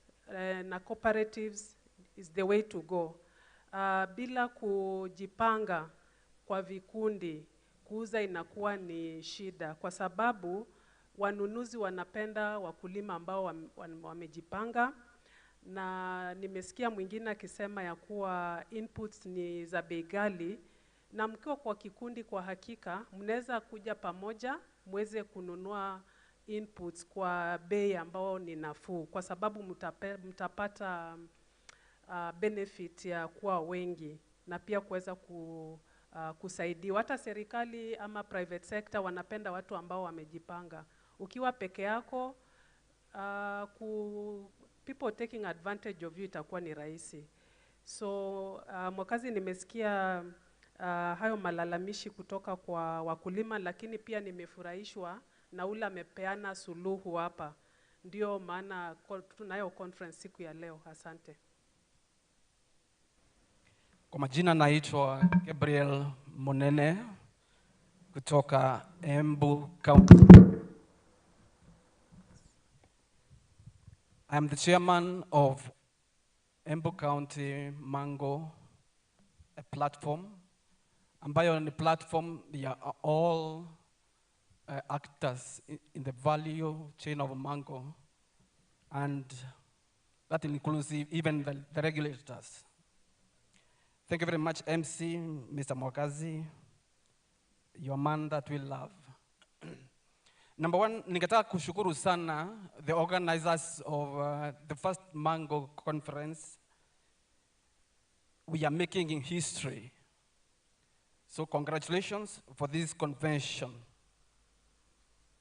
[SPEAKER 11] na cooperatives is the way to go. Bila kujipanga kwa vikundi, kuuza inakuwa ni shida, kwa sababu wanunuzi wanapenda wakulima ambao wamejipanga. Na nimesikia mwingine akisema ya kuwa inputs ni za bei ghali, na mkiwa kwa kikundi kwa hakika mnaweza kuja pamoja muweze kununua inputs kwa bei ambao ni nafuu, kwa sababu mtapata benefit ya kuwa wengi na pia kuweza kusaidiwa. Hata serikali ama private sector wanapenda watu ambao wamejipanga. Ukiwa peke yako, people taking advantage of you itakuwa ni rahisi. So mwakazi nimesikia hayo malalamishi kutoka kwa wakulima, lakini pia nimefurahishwa na ule amepeana suluhu hapa. Ndio maana tunayo conference siku ya leo. Asante.
[SPEAKER 4] Kwa majina naitwa Gabriel Monene kutoka Embu County. I'm the chairman of Embu County Mango, a platform ambayo ni platform ya all actors in the value chain of mango, and that includes even the regulators. Thank you very much, MC, Mr. Mwakazi. You're a man that we love. Number one, ningetaka kushukuru sana the organizers of the first Mango Conference. We are making history. So congratulations for this convention.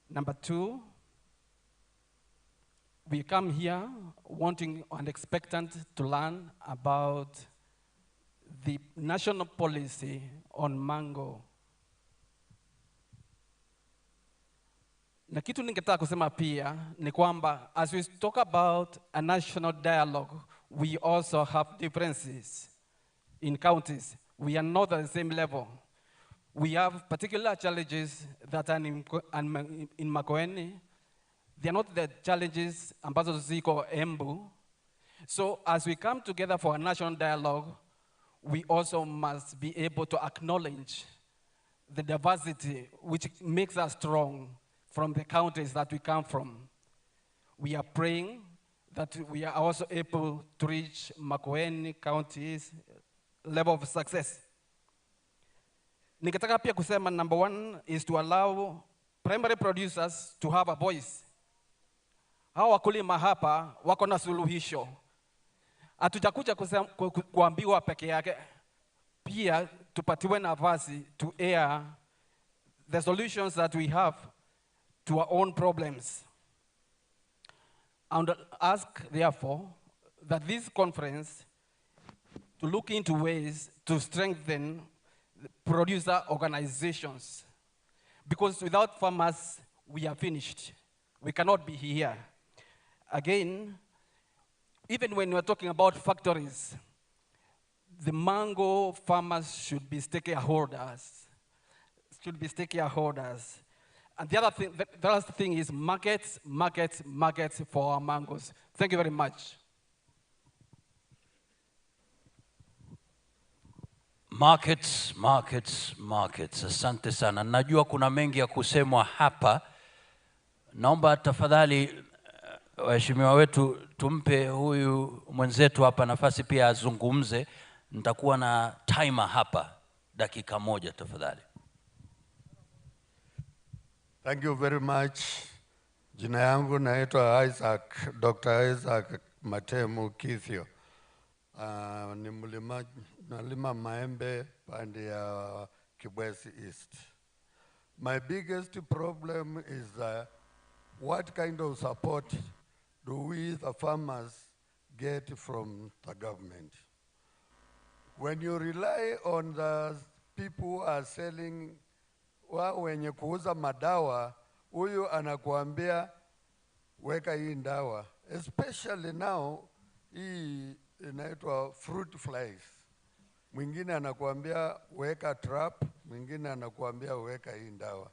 [SPEAKER 4] Number two, we come here wanting and expectant to learn about the national policy on mango. Na kitu ningetaka kusema pia ni kwamba as we talk about a national dialogue, we also have differences in counties. We are not at the same level. We have particular challenges that are in Makueni. They are not the challenges ambazo ziko Embu. So as we come together for a national dialogue, we also must be able to acknowledge the diversity which makes us strong from the counties that we come from. We are praying that we are also able to reach Makueni County's level of success. Ningetaka pia kusema number one is to allow primary producers to have a voice. Hawa wakulima hapa wako na suluhisho. Hatujakuja kuambiwa peke yake, pia tupatiwe nafasi to air the solutions that we have to our own problems. I would ask, therefore, that this conference to look into ways to strengthen the producer organizations, because without farmers, we are finished. We cannot be here. Again, even when we're talking about factories, the mango farmers should be stakeholders. And the other thing is markets for our mangoes. Thank you very much.
[SPEAKER 2] Markets. Asante sana. Najua kuna mengi ya kusemwa hapa. Naomba tafadhali waheshimiwa wetu tumpe huyu mwenzetu hapa nafasi pia azungumze. Nitakuwa na timer hapa dakika moja tafadhali.
[SPEAKER 5] Thank you very much. Jina yangu naitwa Dr. Isaac Matemu Kithio. Ni nalima maembe pande ya Kibwezi East. My biggest problem is what kind of support do we, the farmers, get from the government? When you rely on the people who are selling, wenye kuuza madawa, huyu anakuambia weka hii ndawa. Especially now, hii inaitwa fruit flies. Mwingine anakuambia weka trap, mwingine anakuambia weka hii ndawa.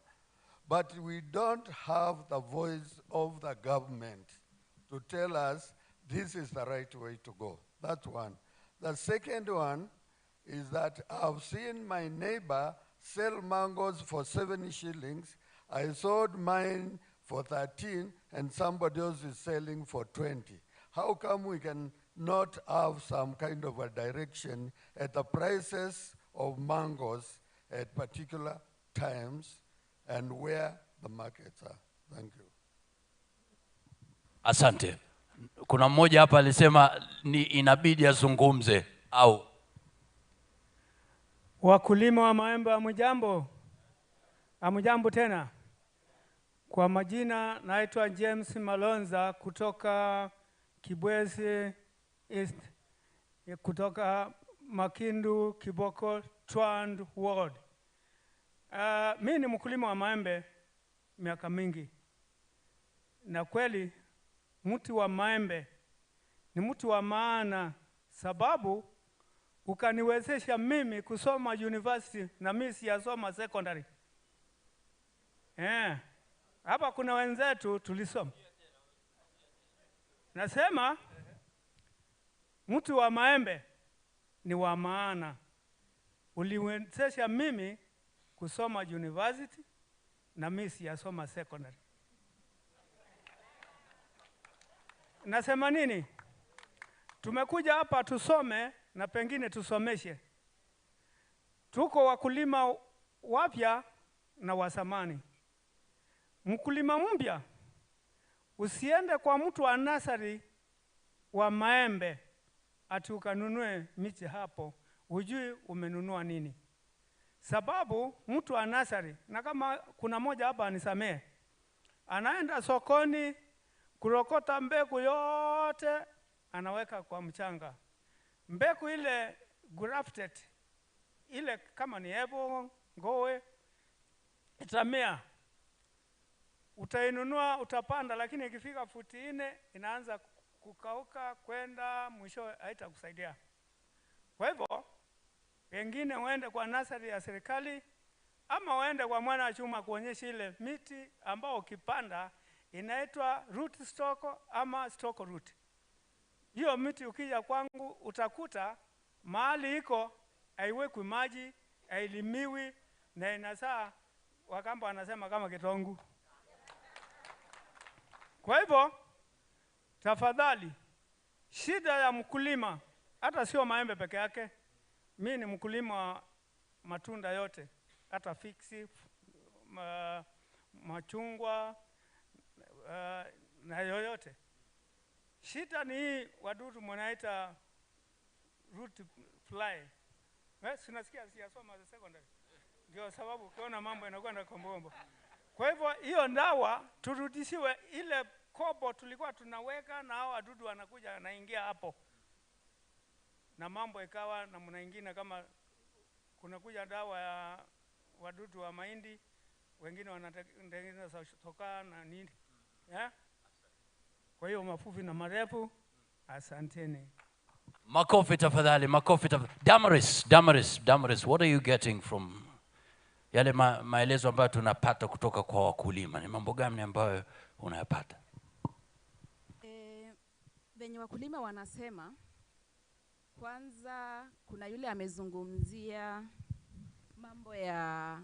[SPEAKER 5] But we don't have the voice of the government to tell us this is the right way to go. That's one. The second one is that I've seen my neighbor sell mangoes for 7 shillings. I sold mine for 13 and somebody else is selling for 20. How come we can not have some kind of a direction at the prices of mangoes at particular times and where the markets are? Thank you.
[SPEAKER 2] Asante. Kuna mmoja hapa alisema ni inabidi azungumze au
[SPEAKER 6] wakulima wa maembe hamujambo? Hamujambo tena? Kwa majina naitwa James Malonza kutoka Kibwezi East, kutoka Makindu, Kiboko, Twand Ward. Mimi ni mkulima wa maembe miaka mingi. Na kweli mti wa maembe ni mti wa maana, sababu ukaniwezesha mimi kusoma university na mimi siyasoma secondary. Hapa kuna wenzetu tulisoma. Nasema mti wa maembe ni wa maana. Uliwezesha mimi kusoma university na mimi siyasoma secondary. Nasema nini? Tumekuja hapa tusome na pengine tusomeshe. Tuko wakulima wapya na wasamani. Mkulima mpya usiende kwa mtu wa nasari wa maembe ati ukanunue miti hapo, hujui umenunua nini. Sababu mtu wa nasari, na kama kuna moja hapa anisamee, anaenda sokoni kurokota mbegu yote anaweka kwa mchanga. Mbegu ile grafted, ile kama ni ebo, ngowe, itamea. Utainunua, utapanda, lakini ikifika futi 4 inaanza kukauka kwenda mwisho haitakusaidia. Kwa hivyo, wengine uende kwa nasari ya serikali ama uende kwa mwana chuma kuonyesha ile miti ambao ukipanda inaitwa rootstock ama stock root. Hiyo miti ukija kwangu utakuta mahali iko haiwekwi maji, hailimiwi na inasaa Wakamba wanasema kama kitongu. Kwa hivyo tafadhali, shida ya mkulima hata sio maembe peke yake. Mimi ni mkulima matunda yote, hata fiksi, machungwa na yoyote. Shida ni hii wadudu mnaita root fly. Sinasikia siyasoma secondary. Ndio sababu ukiona mambo inakwenda kombo. Kwa hivyo hiyo ndawa turudishiwe ile kobo tulikuwa tunaweka na hao wadudu wanakuja wanaingia hapo. Na mambo ikawa na mna nyingine kama kuna kuja dawa ya wadudu wa mahindi, wengine wanatengeneza soka na nini. Kwa hiyo mafupi na marefu, asanteni.
[SPEAKER 2] Makofi tafadhali, makofi tafadhali. Damaris, what are you getting from yale maelezo ambayo tunapata kutoka kwa wakulima? Ni mambo gani ambayo unayapata?
[SPEAKER 12] Venye wakulima wanasema, kwanza kuna yule amezungumzia mambo ya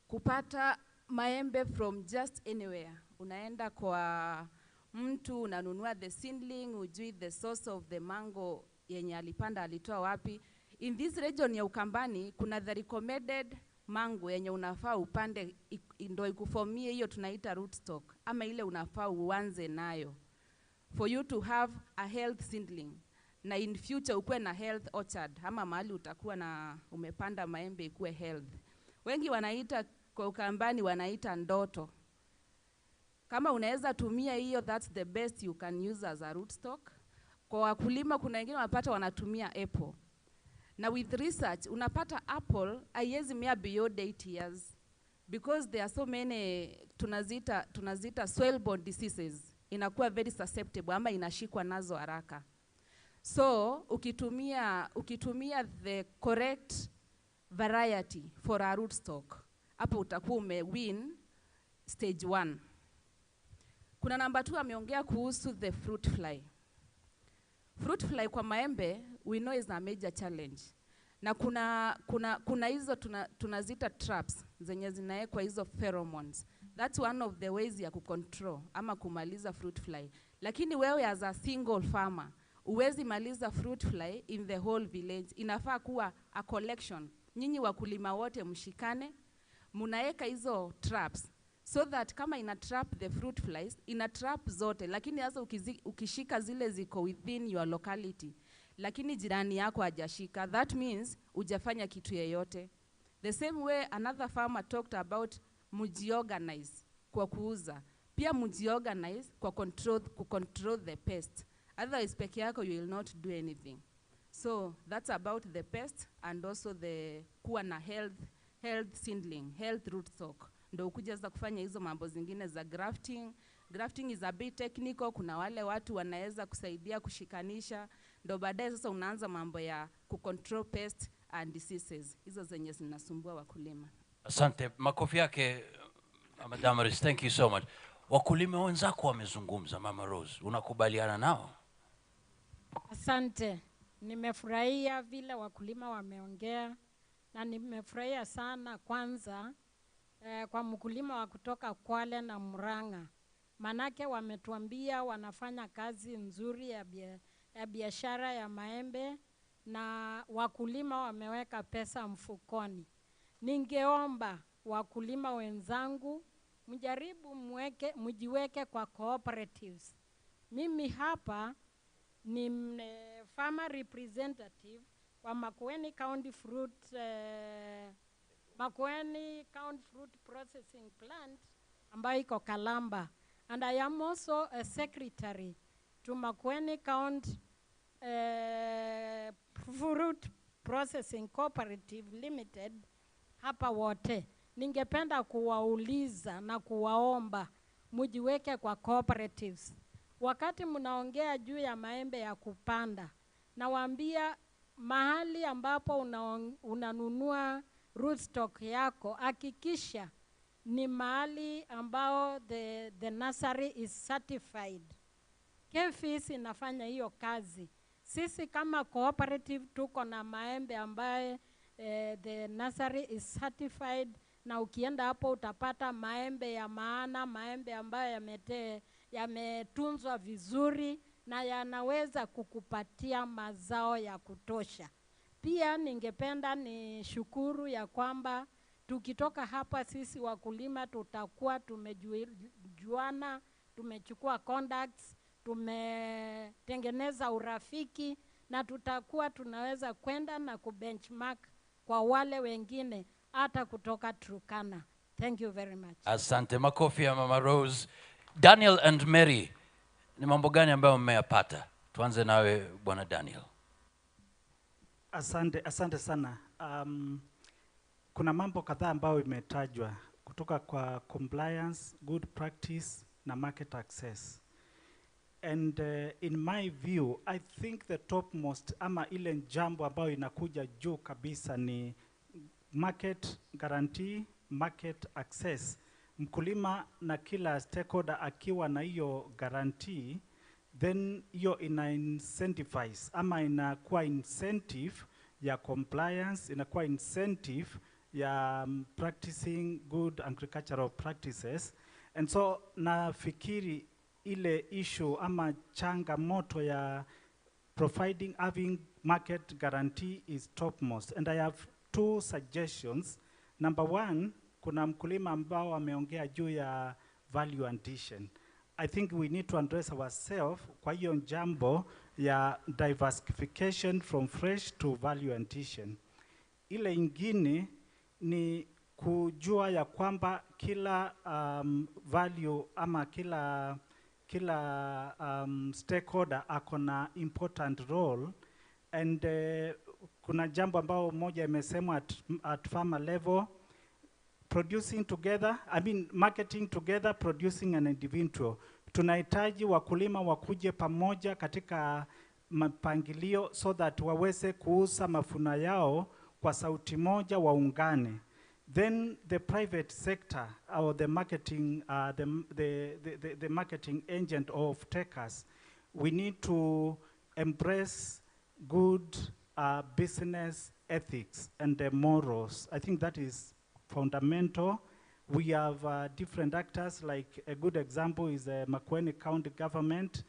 [SPEAKER 12] kupata maembe from just anywhere. Unaenda kwa mtu unanunua the seedling, ujui the source of the mango yenye alipanda alitoa wapi. In this region ya Ukambani kuna the recommended mango yenye unafaa upande ndio ikufomie, hiyo tunaita rootstock, ama ile unafaa uanze nayo for you to have a health seedling, na in future ukue na health orchard, ama mahali utakuwa na umepanda maembe ikue health. Wengi wanaita kwa Ukambani wanaita ndoto. Kama unaweza tumia hiyo, that's the best you can use as a rootstock. Kwa wakulima kuna wengine wanapata wanatumia apple. Na with research unapata apple haiwezi mea beyond 8 years because there are so many tunazita soil-borne diseases, inakuwa very susceptible ama inashikwa nazo haraka. So ukitumia the correct variety for a rootstock, hapo utakuwa umewin stage 1. Kuna namba 2 ameongea kuhusu the fruit fly. Fruit fly kwa maembe we know is a major challenge. Na kuna hizo tunazita traps zenye zinaekwa hizo pheromones. That's one of the ways ya kucontrol ama kumaliza fruit fly. Lakini wewe as a single farmer uwezi maliza fruit fly in the whole village. Inafaa kuwa a collection. Nyinyi wakulima wote mshikane, munaeka hizo traps so that kama ina trap the fruit flies, ina trap zote, lakini sasa ukishika zile ziko within your locality, lakini jirani yako hajashika, that means hujafanya kitu yeyote. The same way another farmer talked about mujiorganize kwa kuuza. Pia mujiorganize kwa control the pest. Otherwise peke yako you will not do anything. So that's about the pest and also the kuwa na health seedling, health rootstock. Ndo ukuja za kufanya hizo mambo zingine za grafting. Grafting is a bit technical, kuna wale watu wanaweza kusaidia kushikanisha. Ndo baadaye sasa unaanza mambo ya kucontrol pest and diseases. Hizo zenye zinasumbua wakulima.
[SPEAKER 2] Asante, makofi yake Madam Aris, thank you so much. Wakulima wenzako wamezungumza, Mama Rose, unakubaliana nao?
[SPEAKER 14] Asante, nimefurahia vile wakulima wameongea na nimefurahia sana kwanza kwa mkulima wa kutoka Kwale na Murang'a. Manake wametuambia wanafanya kazi nzuri ya biashara ya maembe na wakulima wameweka pesa mfukoni. Ningeomba wakulima wenzangu mjaribu mjiweke kwa cooperatives. Mimi hapa ni farmer representative wa Makueni County Fruit Processing Plant ambayo iko Kalamba, and I am also a secretary to Makueni County Fruit Processing Cooperative Limited hapa WOTE. Ningependa kuwauliza na kuwaomba mujiweke kwa cooperatives. Wakati mnaongea juu ya maembe ya kupanda, nawaambia mahali ambapo unanunua rootstock yako, hakikisha ni mahali ambao the nursery is certified. KFIS inafanya hiyo kazi. Sisi kama cooperative tuko na maembe ambaye the nursery is certified, na ukienda hapo utapata maembe ya maana, maembe ambayo yametunzwa vizuri na yanaweza kukupatia mazao ya kutosha. Pia ningependa ni shukuru ya kwamba tukitoka hapa sisi wakulima tutakuwa tumejuana, tumechukua contacts, tumetengeneza urafiki na tutakuwa tunaweza kwenda na kubenchmark kwa wale wengine hata kutoka Turkana. Thank you very much.
[SPEAKER 2] Asante, makofi ya Mama Rose. Daniel and Mary, ni mambo gani ambayo mmeyapata? Tuanze nawe Bwana Daniel.
[SPEAKER 17] Asante sana. Kuna mambo kadhaa ambayo imetajwa kutoka kwa compliance, good practice na market access. And in my view, I think the topmost ama ile jambo ambayo inakuja juu kabisa ni market guarantee, market access. Mkulima na kila stakeholder akiwa na hiyo guarantee, then hiyo ina incentivize ama inakuwa incentive ya compliance, inakuwa incentive ya practicing good agricultural practices. And so nafikiri ile issue ama changamoto ya having market guarantee is topmost. And I have two suggestions. Number one, kuna mkulima ambao ameongea juu ya value addition. I think we need to address ourselves kwa hiyo jambo ya diversification from fresh to value addition. Ile ingine ni kujua ya kwamba kila value ama kila stakeholder akona important role, and kuna jambo ambao moja imesema at farmer level, producing together, marketing together, producing an individual. Tunahitaji wakulima wakuje pamoja katika mapangilio so that waweze kuuza mafuno yao kwa sauti moja, waungane. Then the private sector or the marketing, the marketing agent of takers, we need to embrace good business ethics and the morals. I think that is fundamental. We have different actors, like a good example is the Makueni County government.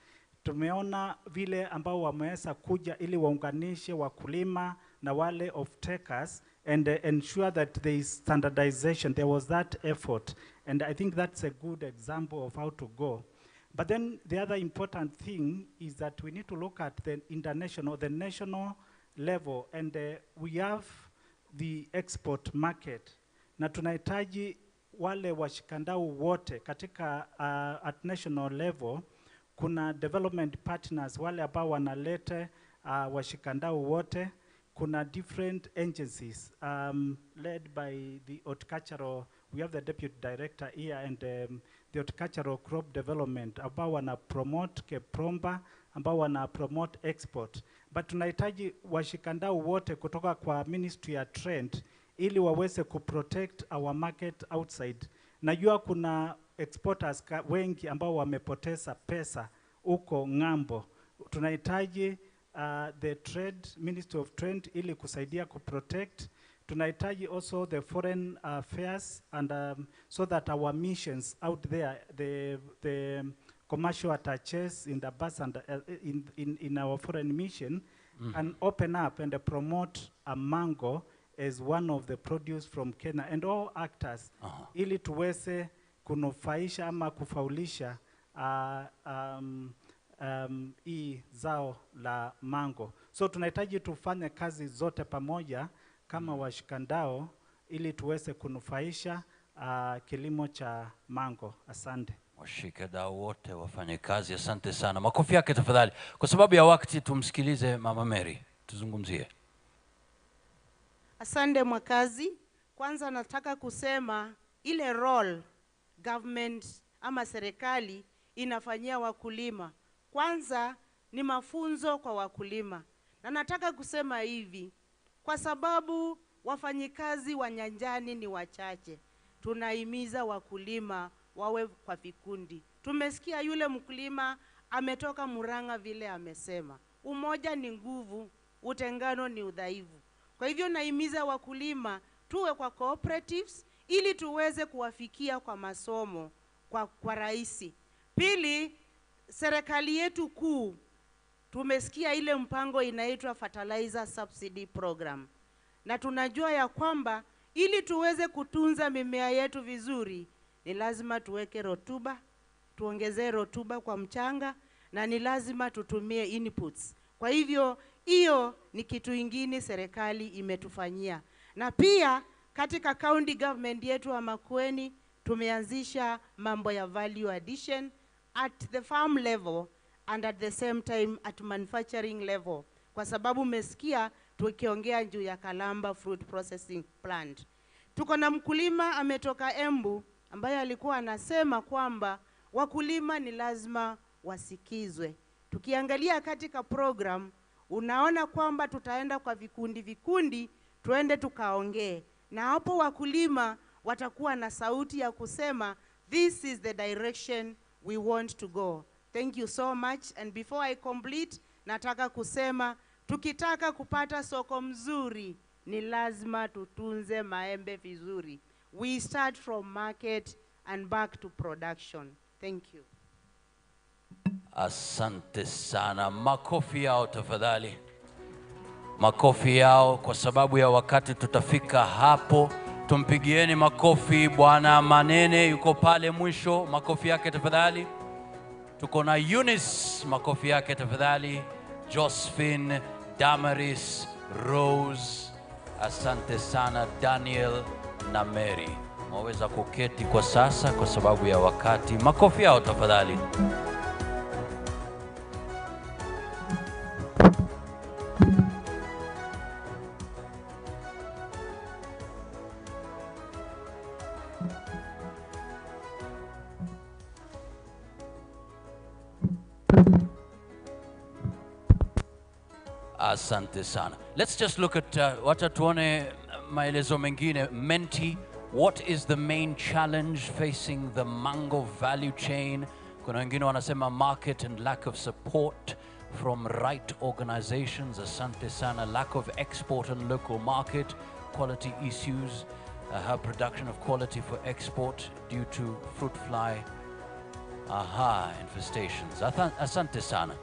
[SPEAKER 17] Tumeona vile ambao wameweza kuja ili waunganishe wakulima na wale of takers, and ensure that there is standardization. There was that effort, and I think that's a good example of how to go. But then the other important thing is that we need to look at the international, the national level, and we have the export market. Na tunahitaji wale washikandau wote katika at national level, kuna development partners wale ambao wanalete washikandau wote. Kuna different agencies led by the horticultural, we have the deputy director here, and the horticultural crop development ambao wana promote kepromba, ambao wana promote export. But tunahitaji washikandau wote kutoka kwa Ministry ya Trade ili waweze kuprotect our market outside. Najua kuna exporters wengi ambao wamepoteza pesa uko ng'ambo. Tunahitaji the trade, Ministry of Trade ili kusaidia kuprotect. Tunahitaji also the foreign affairs, and so that our missions out there, the commercial attaches in the bus and in our foreign mission, and open up and promote a mango as one of the produce from Kenya, and all actors ili tuweze kunufaisha ama kufaulisha hii zao la mango. So tunahitaji tufanye kazi zote pamoja kama washikandao ili tuweze kunufaisha kilimo cha mango. Asante.
[SPEAKER 2] Washikadau wote wafanye kazi. Asante sana. Makofi yake tafadhali. Kwa sababu ya wakati tumsikilize Mama Mary. Tuzungumzie.
[SPEAKER 18] Asante mwakazi. Kwanza nataka kusema ile role government ama serikali inafanyia wakulima. Kwanza ni mafunzo kwa wakulima. Na nataka kusema hivi, kwa sababu wafanyikazi wa nyanjani ni wachache, tunahimiza wakulima wawe kwa vikundi. Tumesikia yule mkulima ametoka Murang'a vile amesema, umoja ni nguvu, utengano ni udhaifu. Kwa hivyo nahimiza wakulima tuwe kwa cooperatives ili tuweze kuwafikia kwa masomo kwa rahisi. Pili, serikali yetu kuu tumesikia ile mpango inaitwa Fertilizer Subsidy Program. Na tunajua ya kwamba ili tuweze kutunza mimea yetu vizuri, ni lazima tuweke rotuba, tuongezee rotuba kwa mchanga, na ni lazima tutumie inputs. Kwa hivyo, hiyo ni kitu ingine serikali imetufanyia. Na pia katika county government yetu wa Makueni, tumeanzisha mambo ya value addition at the farm level and at the same time at manufacturing level. Kwa sababu umesikia tukiongea juu ya Kalamba Fruit Processing Plant. Tuko na mkulima ametoka Embu ambaye alikuwa anasema kwamba wakulima ni lazima wasikizwe. Tukiangalia katika program, unaona kwamba tutaenda kwa vikundi, tuende tukaongee. Na hapo wakulima watakuwa na sauti ya kusema, this is the direction we want to go. Thank you so much. And before I complete, nataka kusema, tukitaka kupata soko mzuri, ni lazima tutunze maembe vizuri. We start from market and back to production. Thank you.
[SPEAKER 2] Asante sana. Makofi yao tafadhali. Makofi yao, kwa sababu ya wakati tutafika hapo. Tumpigieni makofi Bwana Manene, yuko pale mwisho. Makofi yake tafadhali. Tuko na Eunice, makofi yake tafadhali. Josephine, Damaris, Rose. Asante sana Daniel na Mary. Mwaweza kuketi kwa sasa kwa sababu ya wakati. Makofi yao tafadhali. Asante sana. Let's just look at wacha tuone maelezo mengine. Menti, what is the main challenge facing the mango value chain? Kuna wengine wanasema market and lack of support from right organizations. Asante sana. Lack of export and local market, quality issues, her production of quality for export due to fruit fly infestations. Asante sana.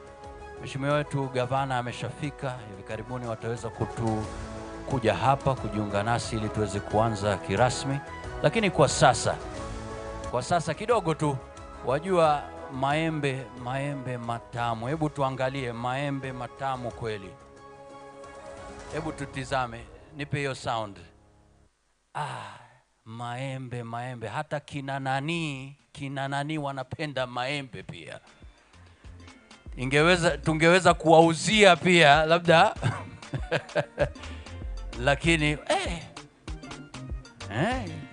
[SPEAKER 2] Mheshimiwa wetu gavana ameshafika, hivi karibuni wataweza kuja hapa kujiunga nasi ili tuweze kuanza kirasmi. Lakini kwa sasa kidogo tu, wajua maembe matamu. Hebu tuangalie maembe matamu kweli. Hebu tutizame, nipe hiyo sound. Maembe. Hata kina nani wanapenda maembe pia. Tungeweza kuwauzia pia labda. Lakini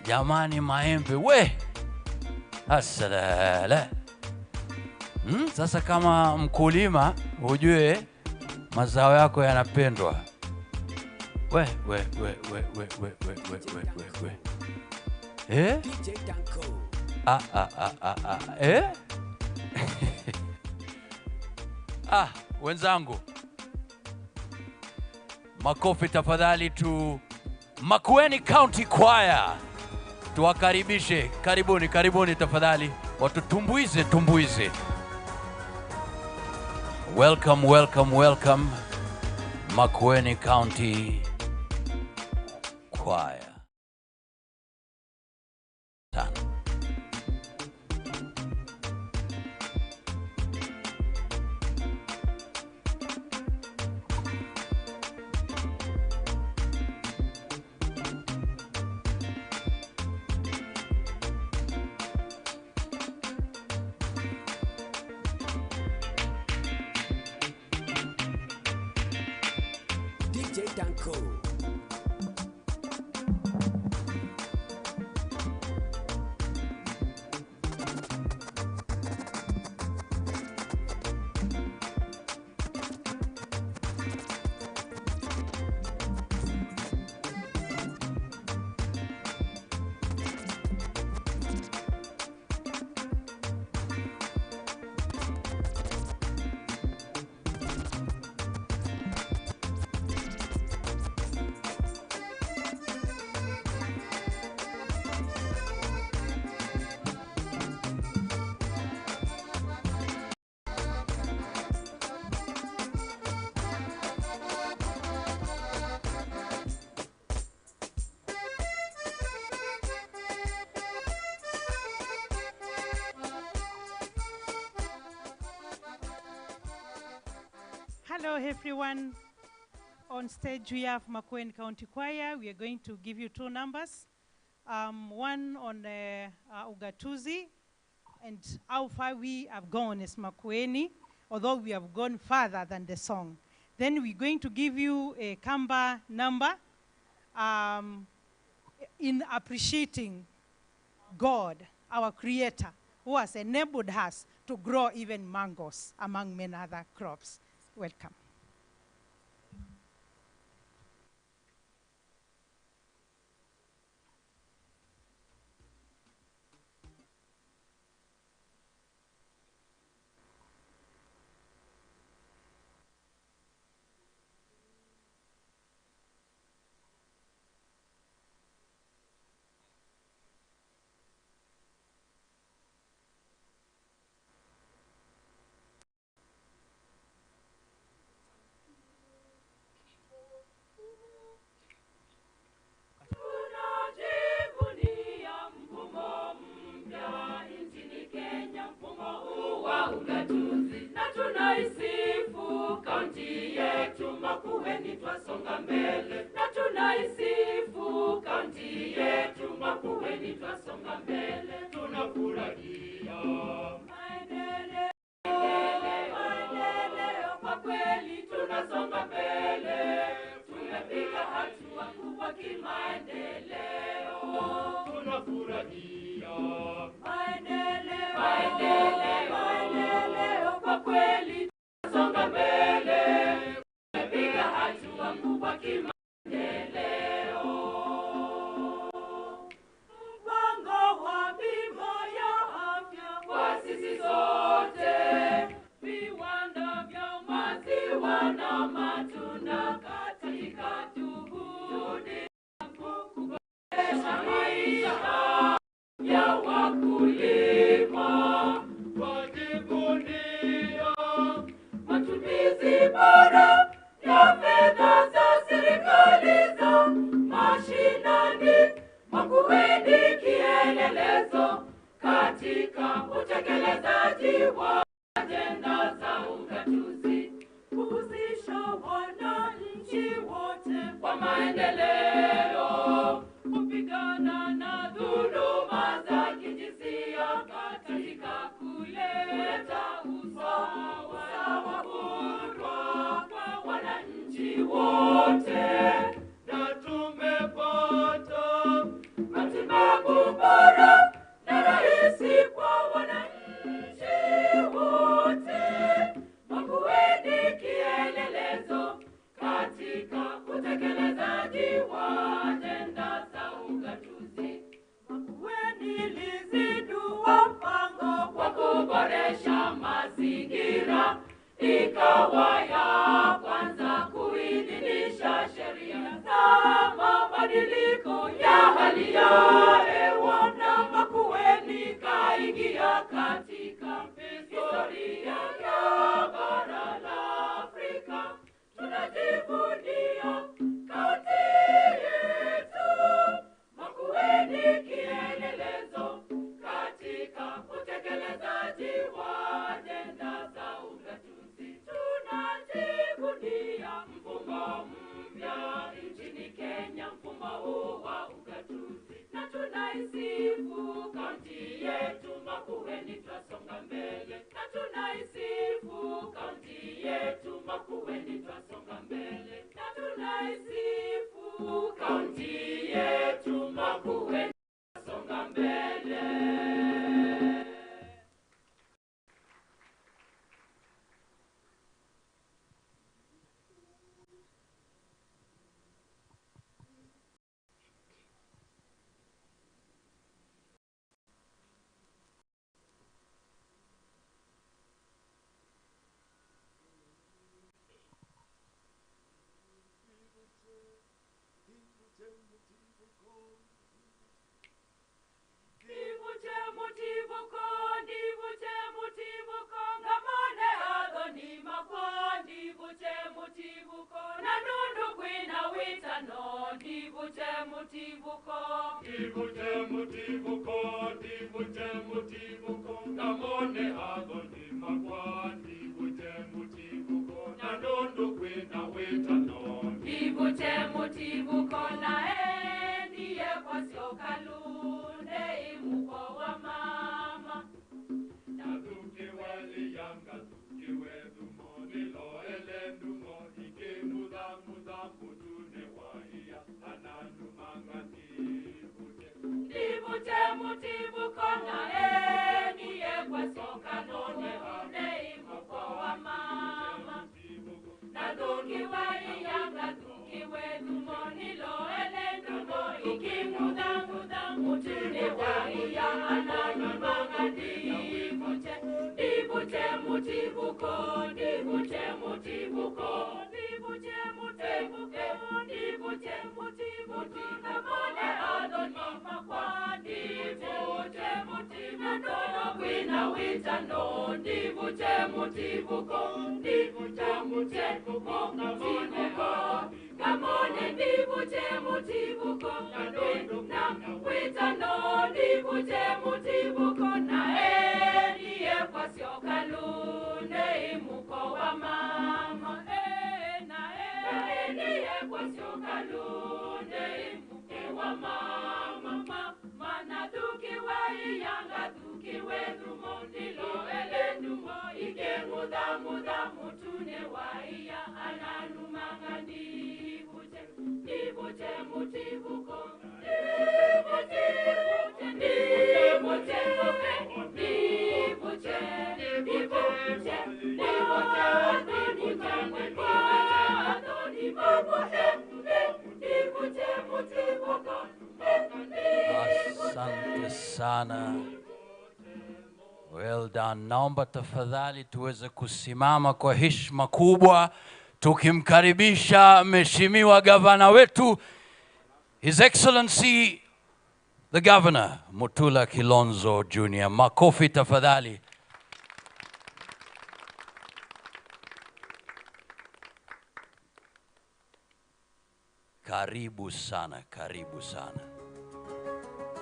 [SPEAKER 2] jamani, maembe we asalala. Sasa kama mkulima ujue mazao yako yanapendwa. We. Wenzangu, makofi tafadhali tu Makueni County Choir. Tuwakaribishe, karibuni tafadhali. Watutumbuize. Welcome Makueni County Choir.
[SPEAKER 7] Hello everyone. On stage we have Makueni County Choir. We are going to give you two numbers. One on Ugatuzi and how far we have gone as Makueni, although we have gone further than the song. Then we're going to give you a Kamba number in appreciating God, our Creator, who has enabled us to grow even mangoes among many other crops. Welcome.
[SPEAKER 9] Wajivunia kielelezo katika utekelezaji wa ajenda za ugatuzi, kuhusisha wananchi wote kwa maendeleo, kupigana na dhuluma za kijinsia katika kuleta usawa bora kwa wananchi wote, na tumepata matibabu bora na rahisi kwa wananchi wote. Makueni kielelezo katika utekelezaji wa ajenda za ugatuzi. Makueni lizindua mpango wa kuboresha mazingira, ikawa ya kwanza kuidhinisha sheria za mabadiliko ya hali ya hewa, na Makueni kaingia katika historia ya bara la Afrika. Tunajivunia kaunti yetu, Makueni kielelezo katika utekelezaji wa ajenda za ugatuzi. Tunajivunia mfumo mpya nchini Kenya, mfumo huu wa ugatuzi, na tunaisifu kaunti yetu Makueni, twasonga mbele, na tunaisifu kaunti yetu Makueni, twasonga mbele, na tunaisifu kaunti yetu Makueni, twasonga mbele.
[SPEAKER 2] Asante sana. Well done. Naomba tafadhali tuweze kusimama kwa heshima kubwa tukimkaribisha Mheshimiwa Gavana wetu, His Excellency the Governor Mutula Kilonzo Jr. Makofi tafadhali. Karibu sana, karibu sana.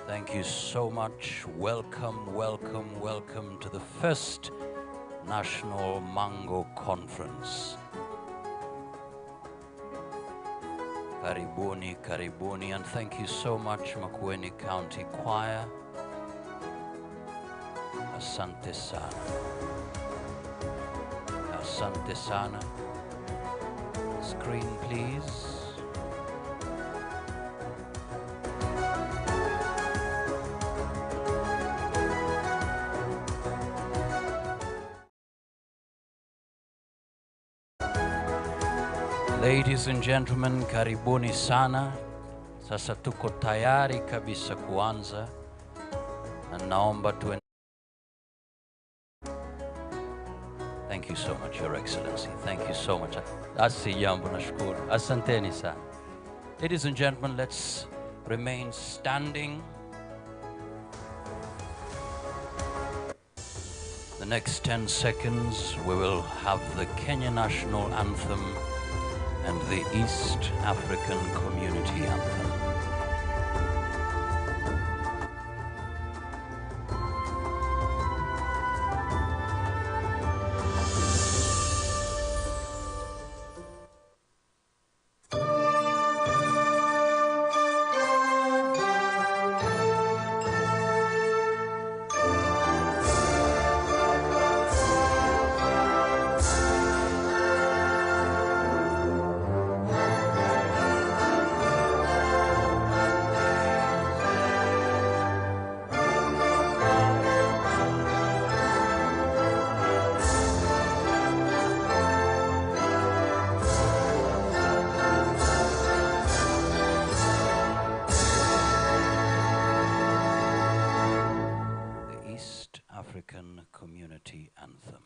[SPEAKER 2] Thank you so much. Welcome, welcome, welcome to the first National Mango Conference. Karibuni, karibuni, and thank you so much, Makueni County Choir. Asante sana. Asante sana. Screen, please. Ladies and gentlemen, karibuni sana. Sasa tuko tayari kabisa kuanza. Na naomba tuende. Thank you so much, Your Excellency. Thank you so much. Asi jambo nashukuru. Asanteni sana. Ladies and gentlemen, let's remain standing. The next 10 seconds, we will have the Kenya National Anthem and the East African Community Anthem. African Community Anthem.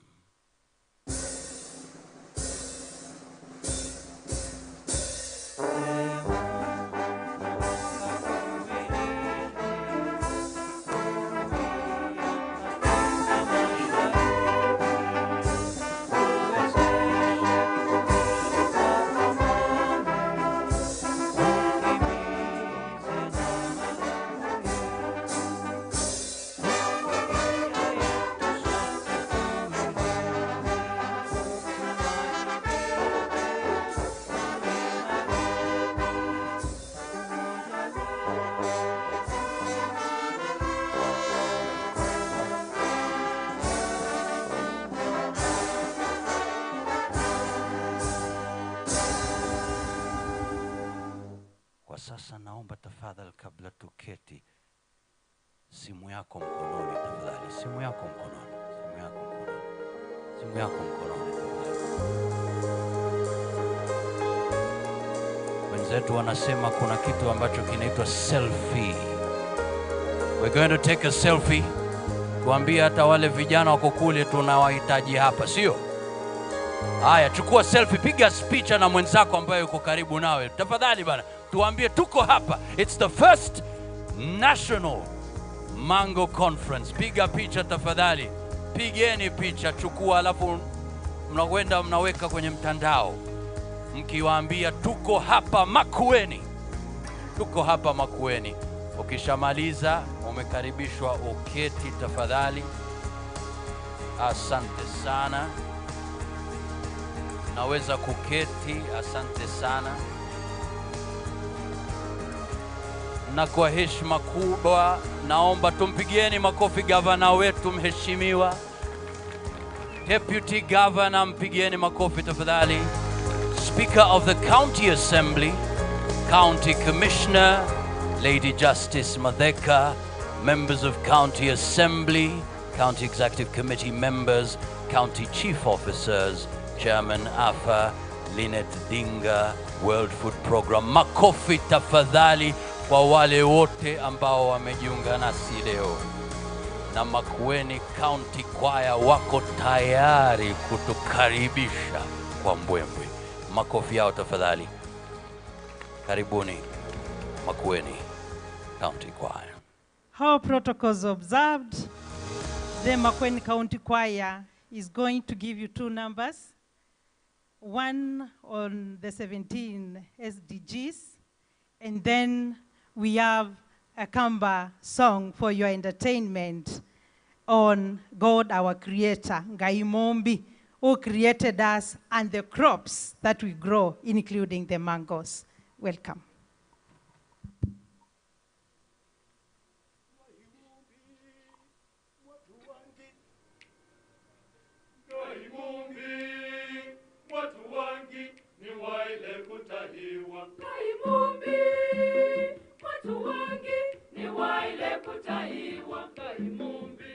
[SPEAKER 2] Kwa sasa naomba tafadhali kabla tuketi, simu yako mkononi tafadhali, simu yako mkononi, simu yako mkononi, simu yako mkononi tafadhali. Wenzetu wanasema kuna kitu ambacho kinaitwa selfie. We're going to take a selfie. Tuambie hata wale vijana wako kule tunawahitaji hapa, sio? Haya, chukua selfie, piga picha na mwenzako ambaye yuko karibu nawe. Tafadhali bana, tuambie tuko hapa. It's the first National Mango Conference. Piga picha tafadhali. Pigeni picha, chukua, alafu mnakwenda mnaweka kwenye mtandao. Mkiwaambia tuko hapa Makueni. Tuko hapa Makueni. Ukishamaliza, umekaribishwa uketi tafadhali. Asante sana. Naweza kuketi, asante sana. Na kwa heshima kubwa, naomba tumpigieni makofi gavana wetu mheshimiwa. Deputy Governor, mpigieni makofi tafadhali. Speaker of the County Assembly, County Commissioner, Lady Justice Madheka, members of County Assembly, County Executive Committee members, County Chief Officers, Chairman Afa, Lynette Dinga, World Food Program. Makofi tafadhali kwa wale wote ambao wamejiunga nasi leo. Na Makueni County Choir wako tayari kutukaribisha kwa mbwembwe. Makofi yao tafadhali. Karibuni Makueni County Choir.
[SPEAKER 7] How protocols observed, the Makueni County Choir is going to give you two numbers. One on the 17 SDGs, and then we have a Kamba song for your entertainment on God, our creator, Ngai Mombi, who created us and the crops that we grow, including the mangoes. Welcome.
[SPEAKER 9] Watu wangi ni waile kutahiwa. Kaimumbi, watu wangi ni waile kutahiwa. Kaimumbi,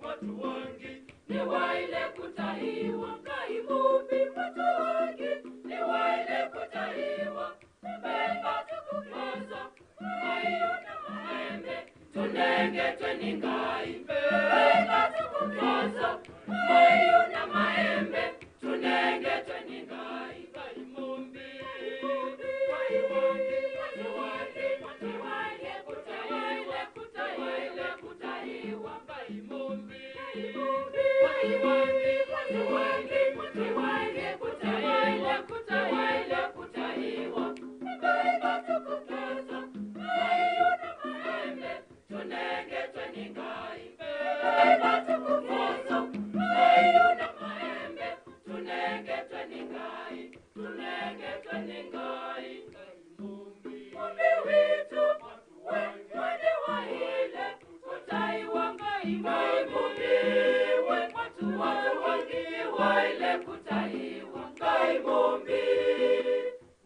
[SPEAKER 9] watu wangi ni waile kutahiwa. Kaimumbi, watu wangi ni waile kutahiwa. Mbemba tukukoza, mayo na maembe, tunenge tweningai. Mbemba tukukoza, mayo na maembe, tunenge tweningai. Kaimumbi, waiwangi, watuwangi, watuwaile kutahiwa, kutahiwa, kutahiwa. Kaimumbi, waiwangi, watuwangi, watuwaile kutahiwa, kutahiwa, kutahiwa. Mbemba tukukoza, mayo na maembe, tunenge tweningai. Mbemba tukukoza, mayo na maembe, tunenge tweningai, tunenge tweningai. Mumbi witu, wende waile, kutahiwa ngai. Mumbi we, watu wangi waile kutahiwa. Ngai mumbi,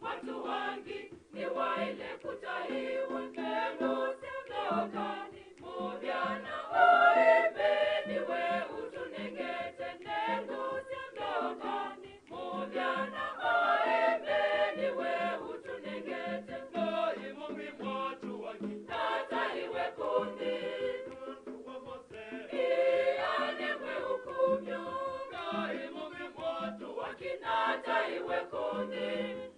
[SPEAKER 9] watu wangi ni waile kutahiwa. Neno siangaokani, mubyana oembe, niwe utunengete. Neno siangaokani, mubyana oembe, niwe utunengete. Ngai mumbi mwatu wangi, tata iwe kundi, ianengwe ukumyo. Ngai mumbi mwatu wangi, tata iwe kundi,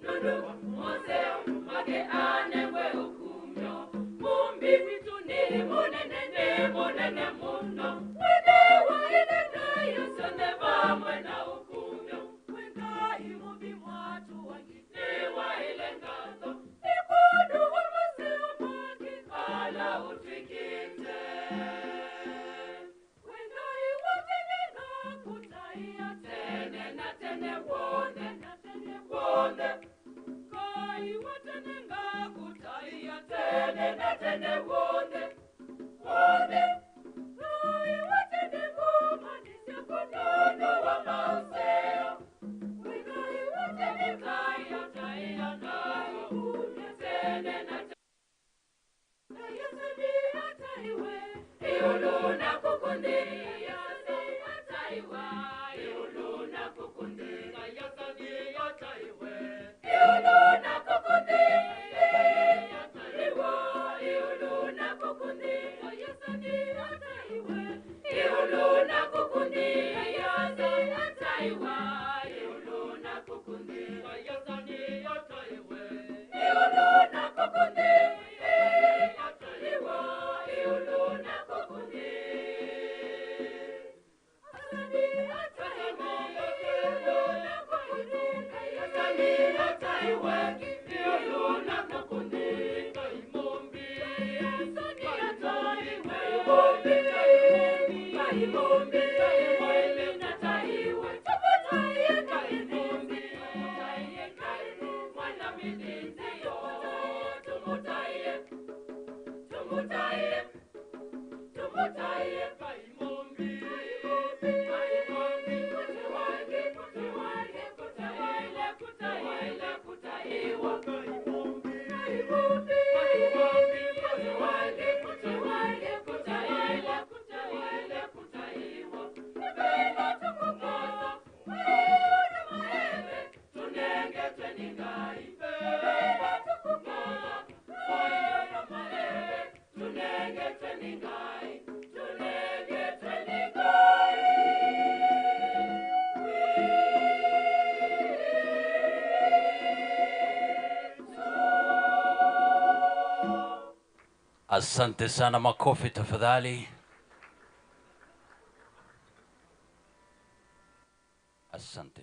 [SPEAKER 9] nundu moseo make anengwe ukumyo. Mumbi vitu ni munene muno. Wene waile nayo sone vamwe na ukumyo. Wengai mumbi mwatu wangi, ni waile ngazo. Ikudu wa maseo make, ala utwikite. Wengai watenena kutaia tene na tene wone, na tene wone. Kai watenenga kutaia tene na tene wone, wone. Kai watenenga manisya kunono wa mauseo. Wengai watenenga ya taia ngai kumya tene na tene. Yasani ataiwe, iuluna kukundi. Yasani ataiwa, iuluna kukundi. Yasani ataiwe, iuluna kukundi. Ataiwa, iuluna kukundi. Yasani ataiwe, iuluna kukundi. Yasani ataiwa, iuluna kukundi. Yasani ataiwe, iuluna kukundi. Ataiwa, iuluna kukundi. Asani ataiwe, iuluna kukundi. Asani ataiwe, iuluna kukundi. Kaimumbi, asani ataiwe, kaimumbi, kaimumbi, nataiwe. Tuputaye kaimumbi, tuputaye kaimumbi, mwana milinzi yo. Tumutaye, tumutaye, tumutaye kaimumbi. Kaimumbi, kutiwaye, kutiwaye, kutaile, kutaile, kutaiwa. Kaimumbi, kaimumbi, kaimumbi, kutiwaye, kutiwaye, kutaile, kutaile, kutaiwa. Mbele tukukoza, mayo na maembe, tunenge tweningai. Mbele tukukoza, mayo na maembe, tunenge tweningai, tunenge tweningai.
[SPEAKER 2] Asante sana, makofi tafadhali. Asante.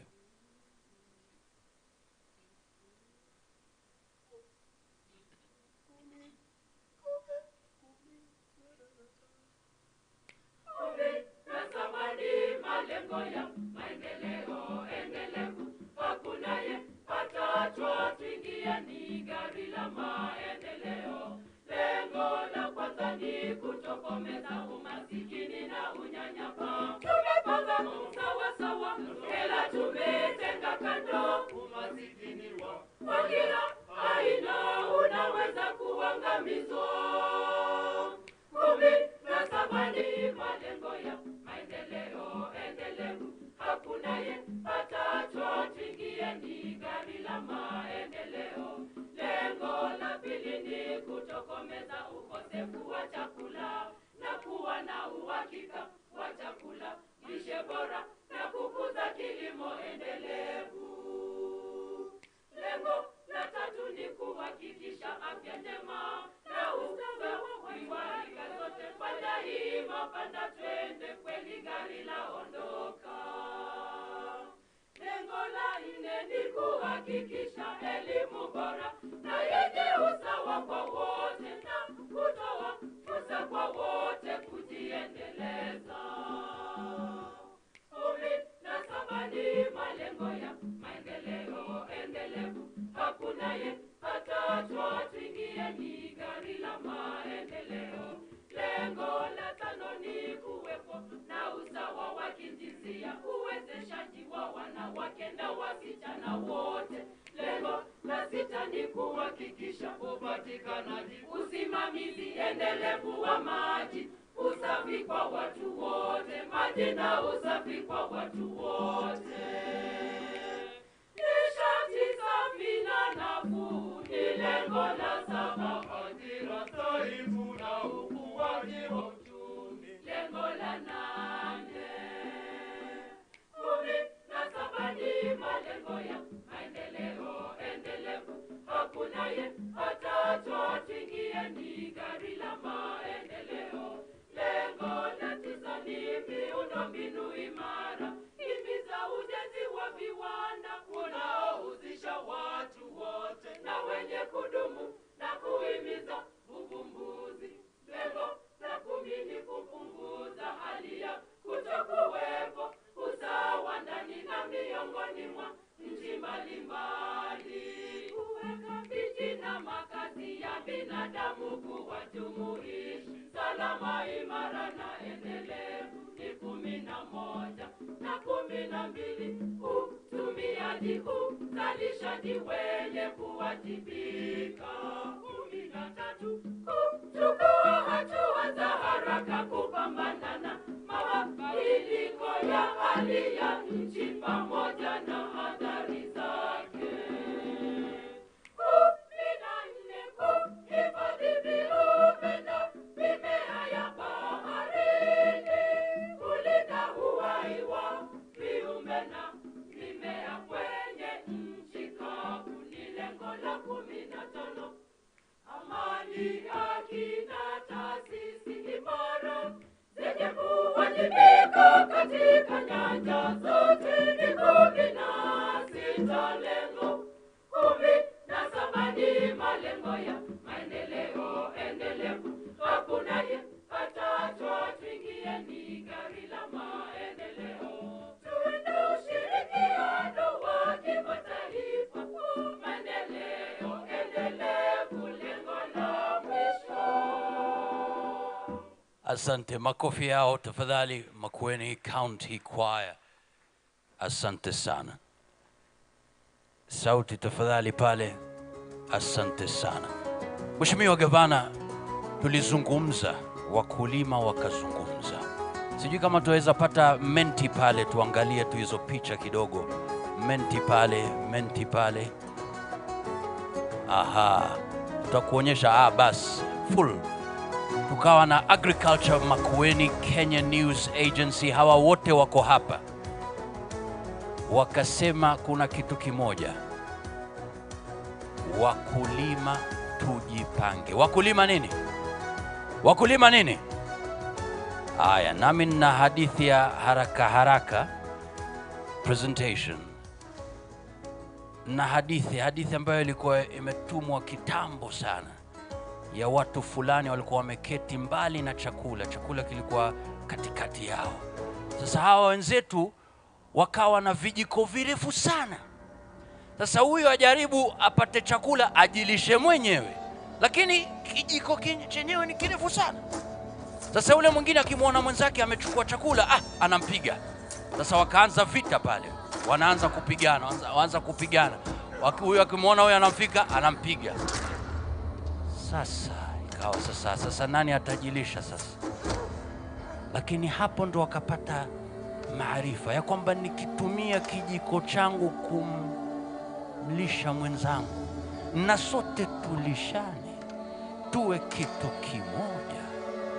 [SPEAKER 9] kutokomeza umasikini na unyanyapaa. Tumepanga sawasawa, ila tumetenga kando umasikini wa kila aina unaweza kuangamizwa. 17 ni malengo ya maendeleo endelevu. Hakuna yepatacho, tuingieni gari la maendeleo. Lengo la pili ni kutokomeza ukosefu wa chakula na kuwa na uhakika wa chakula, lishe bora na kukuza kilimo endelevu. Lengo la tatu ni kuhakikisha afya njema na usawa wa rika zote. Panda hima, panda twende, kweli gari laondoka. Lengo la 4 ni kuhakikisha elimu bora na yenye usawa kwa wote na kutoa fursa kwa wote kujiendeleza. 17 ni malengo ya maendeleo endelevu. Hakuna yepatacho, tuingieni gari la maendeleo. Lengo la 5 ni kuwepo na usawa wa kijinsia, uwezeshaji wa wanawake na wasichana wote. Lengo la 6 ni kuhakikisha upatikanaji, usimamizi endelevu wa maji, usafi kwa watu wote, maji na usafi kwa watu wote. Nishati safi na nafuu ni lengo la 7, ajira stahilifu na ukuaji wa uchumi. Lengo la 8, 17 ni malengo ya maendeleo endelevu. Hakuna yepatacho, tuingieni gari la maendeleo. Lengo la 9 ni miundombinu imara, himiza ujenzi wa viwanda unaohusisha watu wote na wenye kudumu na kuhimiza uvumbuzi. Lengo la 10 ni kupunguza hali ya kutokuwepo usawa ndani na miongoni mwa nchi mbalimbali. Kuweka miji na makazi ya binadamu kuwa jumuishi, salama, imara na endelevu ni 11. Na 12, utumiaji, uzalishaji wenye kuwajibika. 13, kuchukua hatua za haraka kupambana na mabadiliko ya hali ya nchi pamoja na athari zake. 14, kuhifadhi viumbe na mimea ya baharini, kulinda uhai wa viumbe na mimea kwenye nchi kavu ni lengo la 15. Amani, haki na taasisi imara zenye kuwajibika katika nyanja zote ni 16. Lengo 17 ni malengo ya maendeleo endelevu. Hakuna yepatacho, tuingieni gari la maendeleo. Tuende ushirikiano wa kimataifa kwa maendeleo endelevu, lengo la mwisho.
[SPEAKER 2] Asante, makofi yao tafadhali, Makueni County Choir. Asante sana. Sauti tafadhali pale. Asante sana. Mheshimiwa Gavana, tulizungumza, wakulima wakazungumza. Sijui kama tuweza pata menti pale, tuangalie tu hizo picha kidogo. Menti pale. Aha, tutakuonyesha bas full. Tukawa na Agriculture Makueni Kenya News Agency, hawa wote wako hapa. Wakasema kuna kitu kimoja, wakulima tujipange. Wakulima nini? Aya, nami na hadithi ya haraka presentation. Na hadithi ambayo ilikuwa imetumwa kitambo sana, ya watu fulani walikuwa wameketi mbali na chakula kilikuwa katikati yao. Sasa hawa wenzetu wakawa na vijiko virefu sana. Sasa huyu ajaribu apate chakula ajilishe mwenyewe, lakini kijiko chenyewe ni kirefu sana. Sasa yule mwingine akimwona mwenzake amechukua chakula, anampiga. Sasa wakaanza vita pale, wanaanza kupigana, huyu akimwona huyu anamfika, anampiga. Sasa ikawa sasa nani atajilisha sasa? Lakini hapo ndo wakapata maarifa ya kwamba nikitumia kijiko changu kumlisha mwenzangu, na sote tulishane, tuwe kitu kimoja,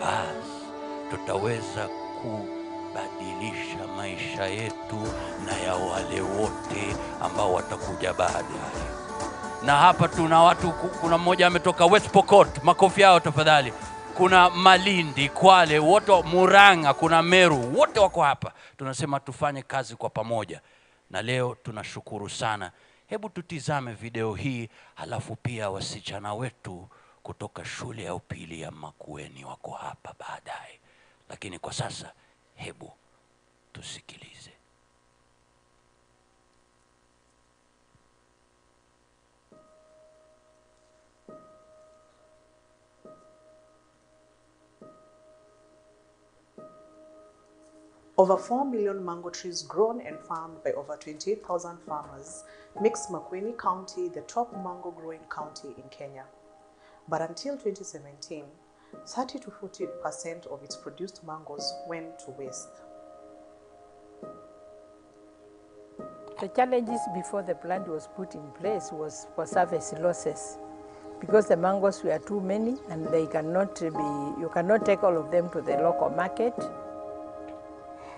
[SPEAKER 2] basi tutaweza kubadilisha maisha yetu na ya wale wote ambao watakuja baadaye. Na hapa tuna watu, kuna mmoja ametoka West Pokot, makofi yao tafadhali. Kuna Malindi, Kwale, wote, Murang'a, kuna Meru, wote wako hapa. Tunasema tufanye kazi kwa pamoja. Na leo tunashukuru sana. Hebu tutizame video hii, halafu pia wasichana wetu kutoka shule ya upili ya Makueni wako hapa baadaye. Lakini kwa sasa hebu tusikilize.
[SPEAKER 13] Over 4 million mango trees grown and farmed by over 28,000 farmers makes Makueni County the top mango growing county in Kenya. But until 2017, 30 to 40% of its produced mangoes went to waste.
[SPEAKER 15] The challenges before the plant was put in place was for harvest losses, because the mangoes were too many and you cannot take all of them to the local market.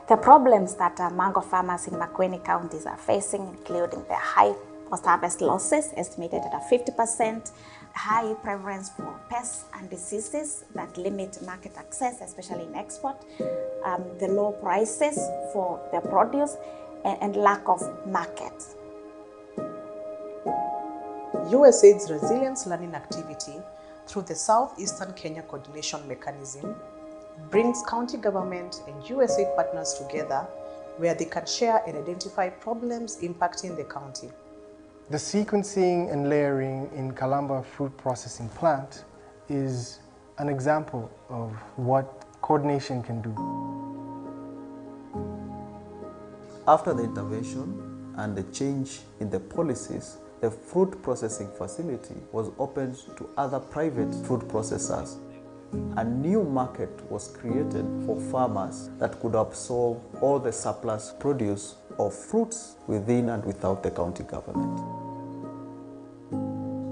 [SPEAKER 23] The problems that mango farmers in Makueni counties are facing, including the high post-harvest losses, estimated at 50%, high prevalence for pests and diseases that limit market access, especially in export, the low prices for the produce, and lack of markets.
[SPEAKER 13] USAID's Resilience Learning Activity through the Southeastern Kenya Coordination Mechanism brings county government and USAID partners together where they can share and identify problems impacting the county.
[SPEAKER 24] The sequencing and layering in Kalamba fruit processing plant is an example of what coordination can do.
[SPEAKER 25] After the intervention and the change in the policies, the fruit processing facility was opened to other private fruit processors. A new market was created for farmers that could absorb all the surplus produce of fruits within and without the county government.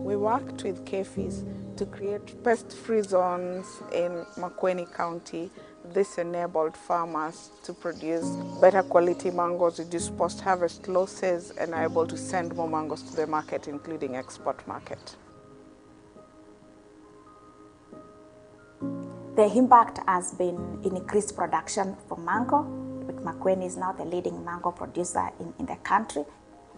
[SPEAKER 26] We worked with KFIS to create pest-free zones in Makueni County. This enabled farmers to produce better quality mangoes, reduce post-harvest losses, and are able to send more mangoes to the market, including export market.
[SPEAKER 23] The impact has been in increased production for mango. Makueni is now the leading mango producer in the country,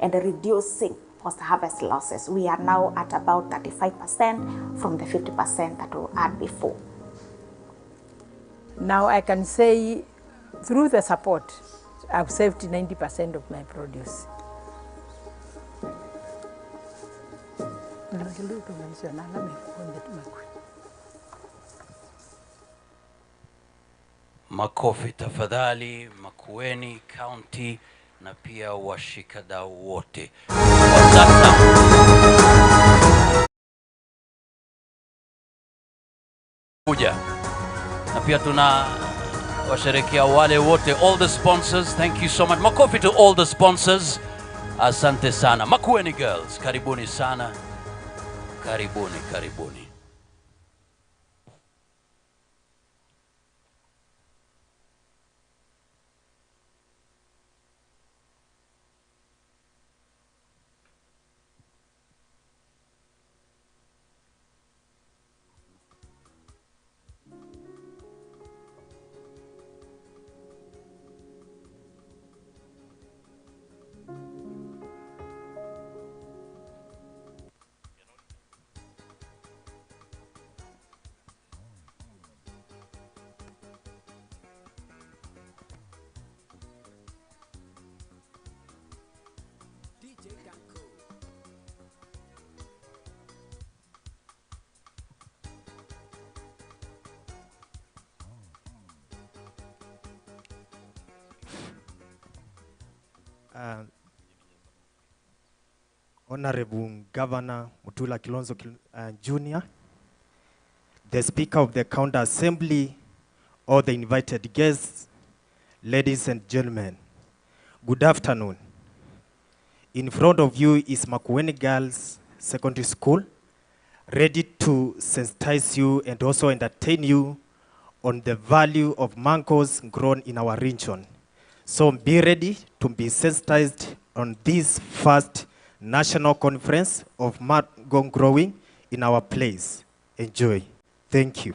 [SPEAKER 23] and reducing post-harvest losses. We are now at about 35% from the 50% that we had before.
[SPEAKER 15] Now I can say through the support, I've saved 90% of my produce.
[SPEAKER 2] Makofi tafadhali, Makueni County na pia washikadau wote. Kuja. Na pia tuna washerekea wale wote, all the sponsors, thank you so much. Makofi to all the sponsors. Asante sana. Makueni girls, karibuni sana. Karibuni, karibuni.
[SPEAKER 3] Honorable Governor Mutula Kilonzo Jr., the Speaker of the County Assembly, all the invited guests, ladies and gentlemen, good afternoon. In front of you is Makueni Girls Secondary School, ready to sensitize you and also entertain you on the value of mangoes grown in our region. So be ready to be sensitized on this first national conference of mango growing in our place. Enjoy. Thank you.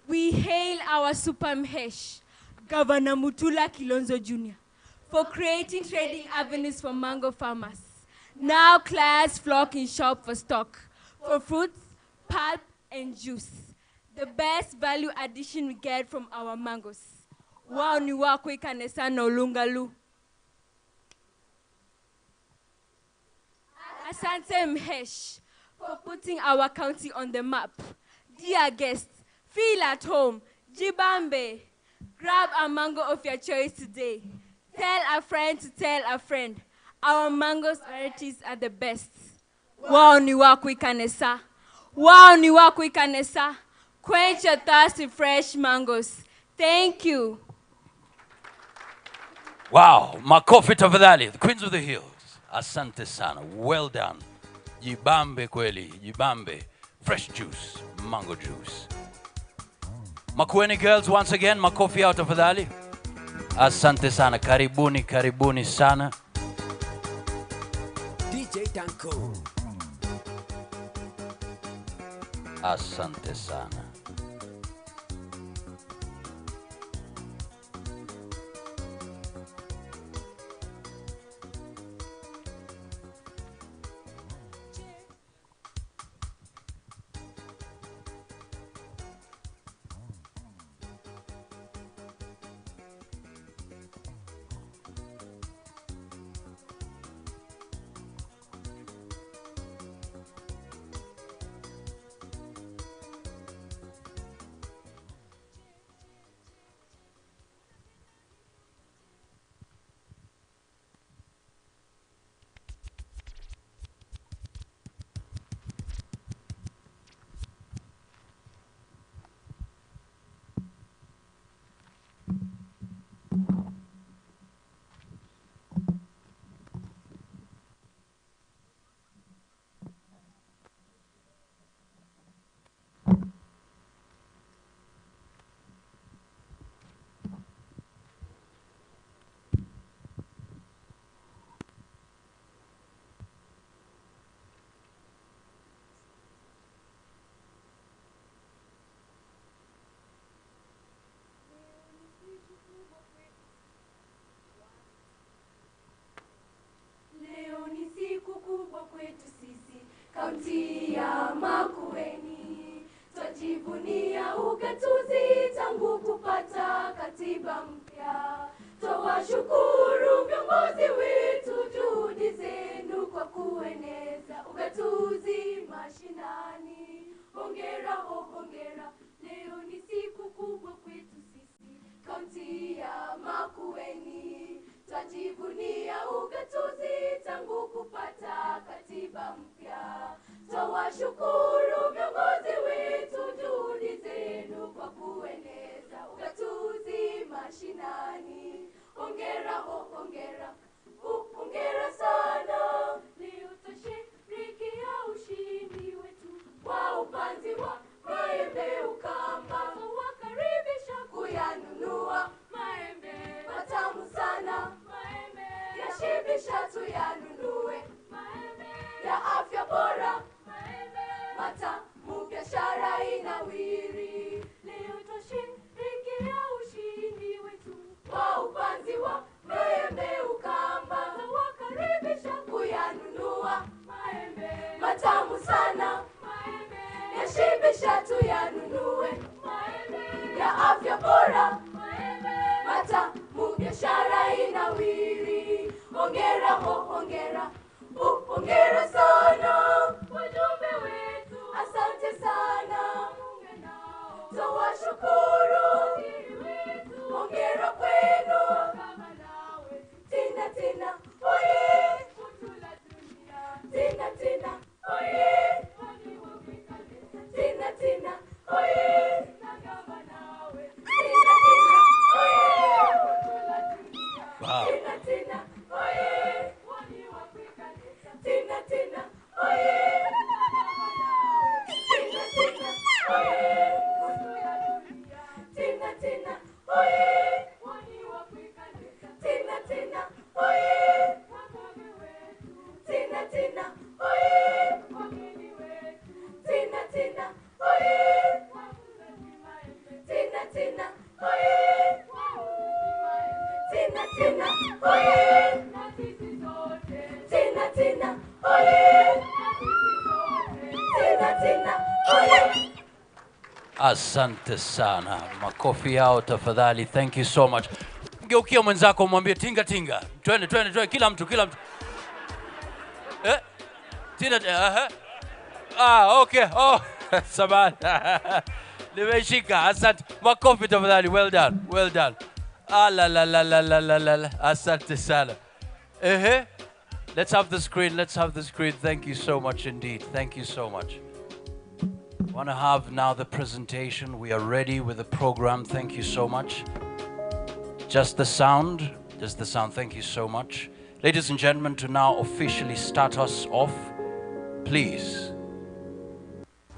[SPEAKER 10] We hail our Super Mhesh, Governor Mutula Kilonzo Jr., for creating trading avenues for mango farmers. Now clients flock in shop for stock, for fruits, pulp, and juice. The best value addition we get from our mangoes. Wow ni wako ikanesa no lungalu. Asante Mhesh for putting our county on the map. Dear guests, feel at home. Jibambe, grab a mango of your choice today. Tell a friend to tell a friend. Our mango varieties are the best. Wow ni wako ikanesa. Wow ni wako ikanesa. Quench your thirst with fresh mangoes. Thank you.
[SPEAKER 2] Wow, makofi tafadhali, the Queens of the Hills. Asante sana, well done. Jibambe kweli, jibambe. Fresh juice, mango juice. Makueni girls, once again, makofi out tafadhali. Asante sana, karibuni, karibuni sana.
[SPEAKER 16] DJ Tanko.
[SPEAKER 2] Asante sana.
[SPEAKER 10] Kaunti ya Makueni twajivunia ugatuzi tangu kupata katiba mpya. Twawashukuru viongozi wetu juhudi zenu kwa kueneza ugatuzi mashinani. Hongera ho hongera, leo ni siku kubwa kwetu sisi kaunti ya Makueni. Twajivunia ugatuzi tangu kupata katiba mpya. Twawashukuru viongozi wetu juhudi zenu kwa kueneza ugatuzi mashinani. Hongera ho hongera, hongera sana. Leo twasherehekea ushindi wetu wa upanzi wa maembe
[SPEAKER 2] Asante sana. Makofi yao tafadhali. Thank you so much. Geukia mwenzako mwambie tinga tinga. Twende kila mtu. Tinga. Okay. Oh, samahani. Nimeshika. Asante. Makofi tafadhali. Well done. La. Asante sana. Let's have the screen. Thank you so much indeed. Thank you so much. Want to have now the presentation. We are ready with the program. Thank you so much. Just the sound. Thank you so much. Ladies and gentlemen, to now officially start us off, please.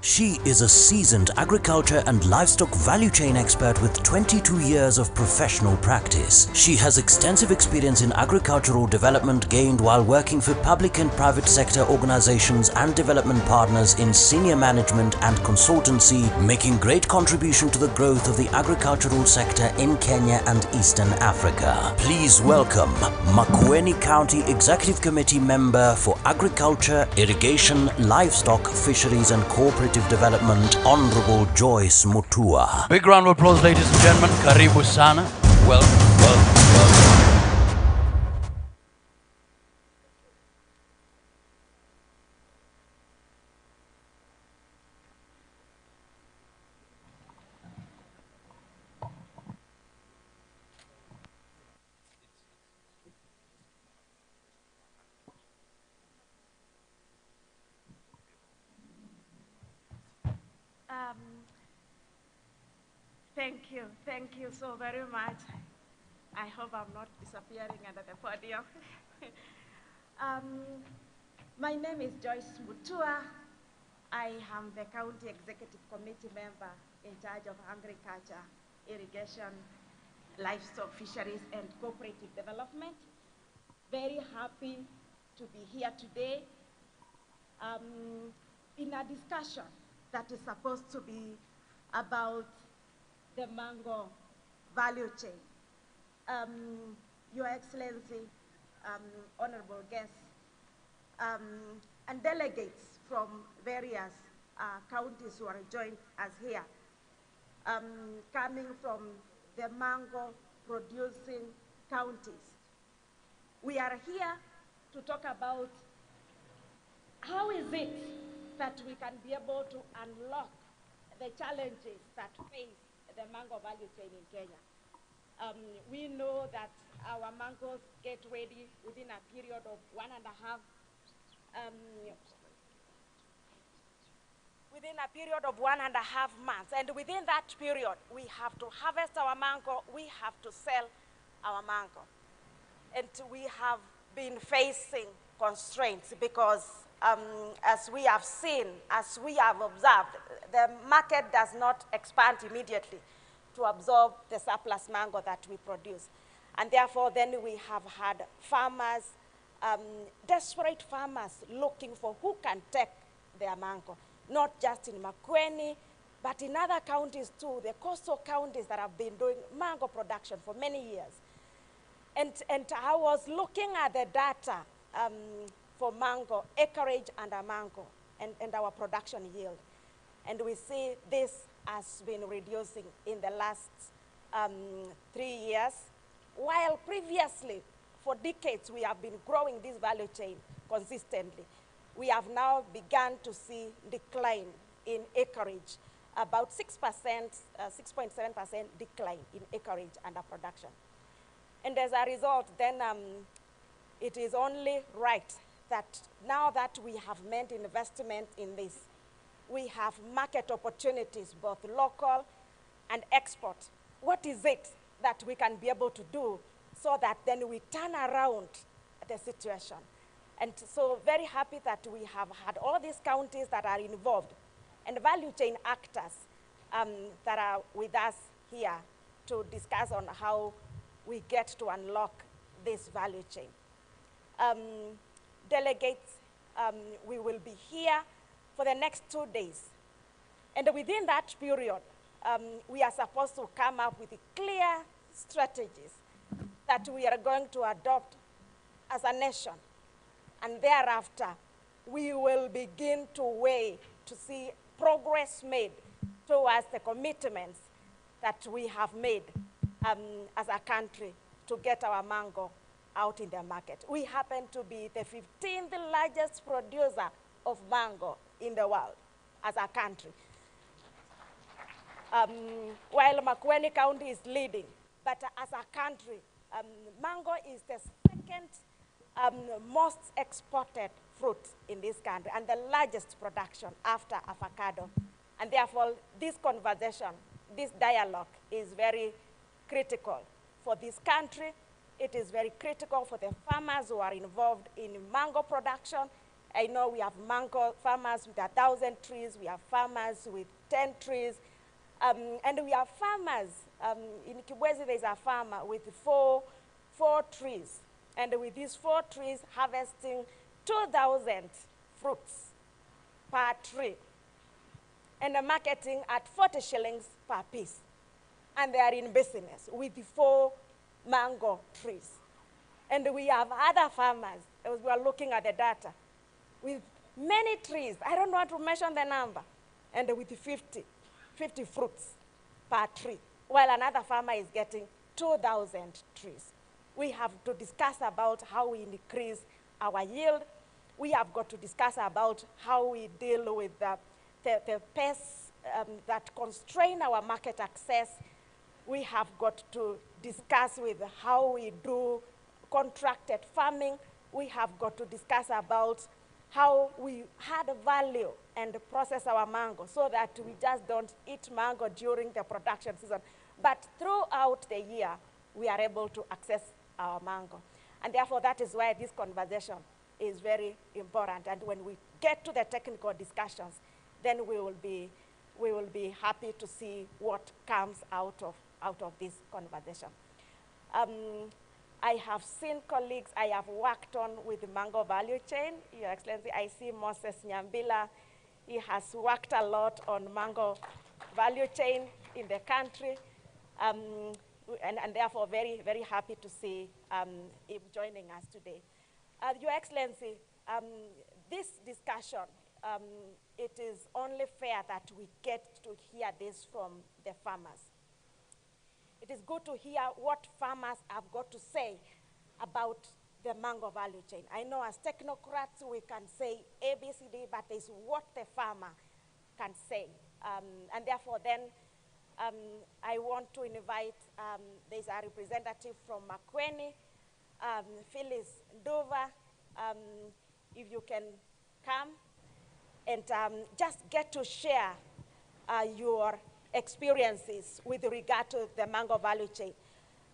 [SPEAKER 8] She is a seasoned agriculture and livestock value chain expert with 22 years of professional practice. She has extensive experience in agricultural development gained while working for public and private sector organizations and development partners in senior management and consultancy, making great contribution to the growth of the agricultural sector in Kenya and Eastern Africa. Please welcome Makueni County Executive Committee Member for Agriculture, Irrigation, Livestock, Fisheries and Cooperative Development, Honorable Joyce Mutua.
[SPEAKER 2] Big round of applause, ladies and gentlemen. Karibu sana. Welcome.
[SPEAKER 16] Thank you so very much. I hope I'm not disappearing under the podium. My name is Joyce Mutua. I am the County Executive Committee member in charge of agriculture, irrigation, livestock, fisheries, and cooperative development. Very happy to be here today in a discussion that is supposed to be about the mango value chain. Your Excellency, honorable guests, and delegates from various counties who are joined us here, coming from the mango producing counties. We are here to talk about how is it that we can be able to unlock the challenges that face the mango value chain in Kenya. We know that our mangoes get ready within a period of 1.5 months. And within that period, we have to harvest our mango, we have to sell our mango. And we have been facing constraints because as we have seen, as we have observed, the market does not expand immediately to absorb the surplus mango that we produce. And therefore, then we have had farmers, desperate farmers looking for who can take their mango, not just in Makueni, but in other counties too, the coastal counties that have been doing mango production for many years. And I was looking at the data for mango, acreage under mango, and our production yield. And we see this has been reducing in the last 3 years, while previously, for decades, we have been growing this value chain consistently. We have now begun to see decline in acreage, about 6%, 6.7% decline in acreage under production. And as a result, then it is only right that now that we have made investment in this, we have market opportunities, both local and export. What is it that we can be able to do so that then we turn around the situation? And so very happy that we have had all these counties that are involved and value chain actors that are with us here to discuss on how we get to unlock this value chain. Delegates, we will be here for the next 2 days. And within that period, we are supposed to come up with clear strategies that we are going to adopt as a nation. And thereafter, we will begin to weigh to see progress made towards the commitments that we have made as a country to get our mango out in the market. We happen to be the 15th largest producer of mango in the world as a country. While Makueni County is leading, but as a country, mango is the second most exported fruit in this country and the largest production after avocado. And therefore, this conversation, this dialogue is very critical for this country. It is very critical for the farmers who are involved in mango production. I know we have mango farmers with 1,000 trees. We have farmers with 10 trees. And we have farmers, in Kibwezi there's a farmer with four trees. And with these 4 trees harvesting 2,000 fruits per tree. And marketing at 40 shillings per piece. And they are in business with the 4 mango trees. And we have other farmers, as we are looking at the data, with many trees. I don't want to mention the number. And with 50 fruits per tree, while another farmer is getting 2,000 trees. We have to discuss about how we increase our yield. We have got to discuss about how we deal with the pests that constrain our market access. We have got to discuss with how we do contracted farming. We have got to discuss about how we add value and process our mango so that we just don't eat mango during the production season, but throughout the year, we are able to access our mango. And therefore, that is why this conversation is very important. And when we get to the technical discussions, then we will be happy to see what comes out of this conversation. I have seen colleagues I have worked on with the mango value chain. Your Excellency, I see Moses Nyambila. He has worked a lot on mango value chain in the country. And therefore very, very happy to see him joining us today. Your Excellency, this discussion, it is only fair that we get to hear this from the farmers. It is good to hear what farmers have got to say about the mango value chain. I know as technocrats we can say A, B, C, D, but it's what the farmer can say. And therefore then, I want to invite, there's a representative from Makueni, Phyllis Nduva, if you can come and just get to share your experiences with regard to the mango value chain.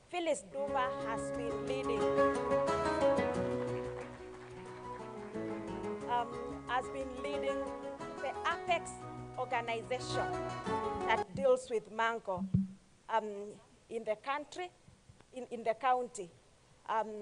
[SPEAKER 16] Phyllis Nduva has been leading, the Apex organization that deals with mango in the country, in the county. Other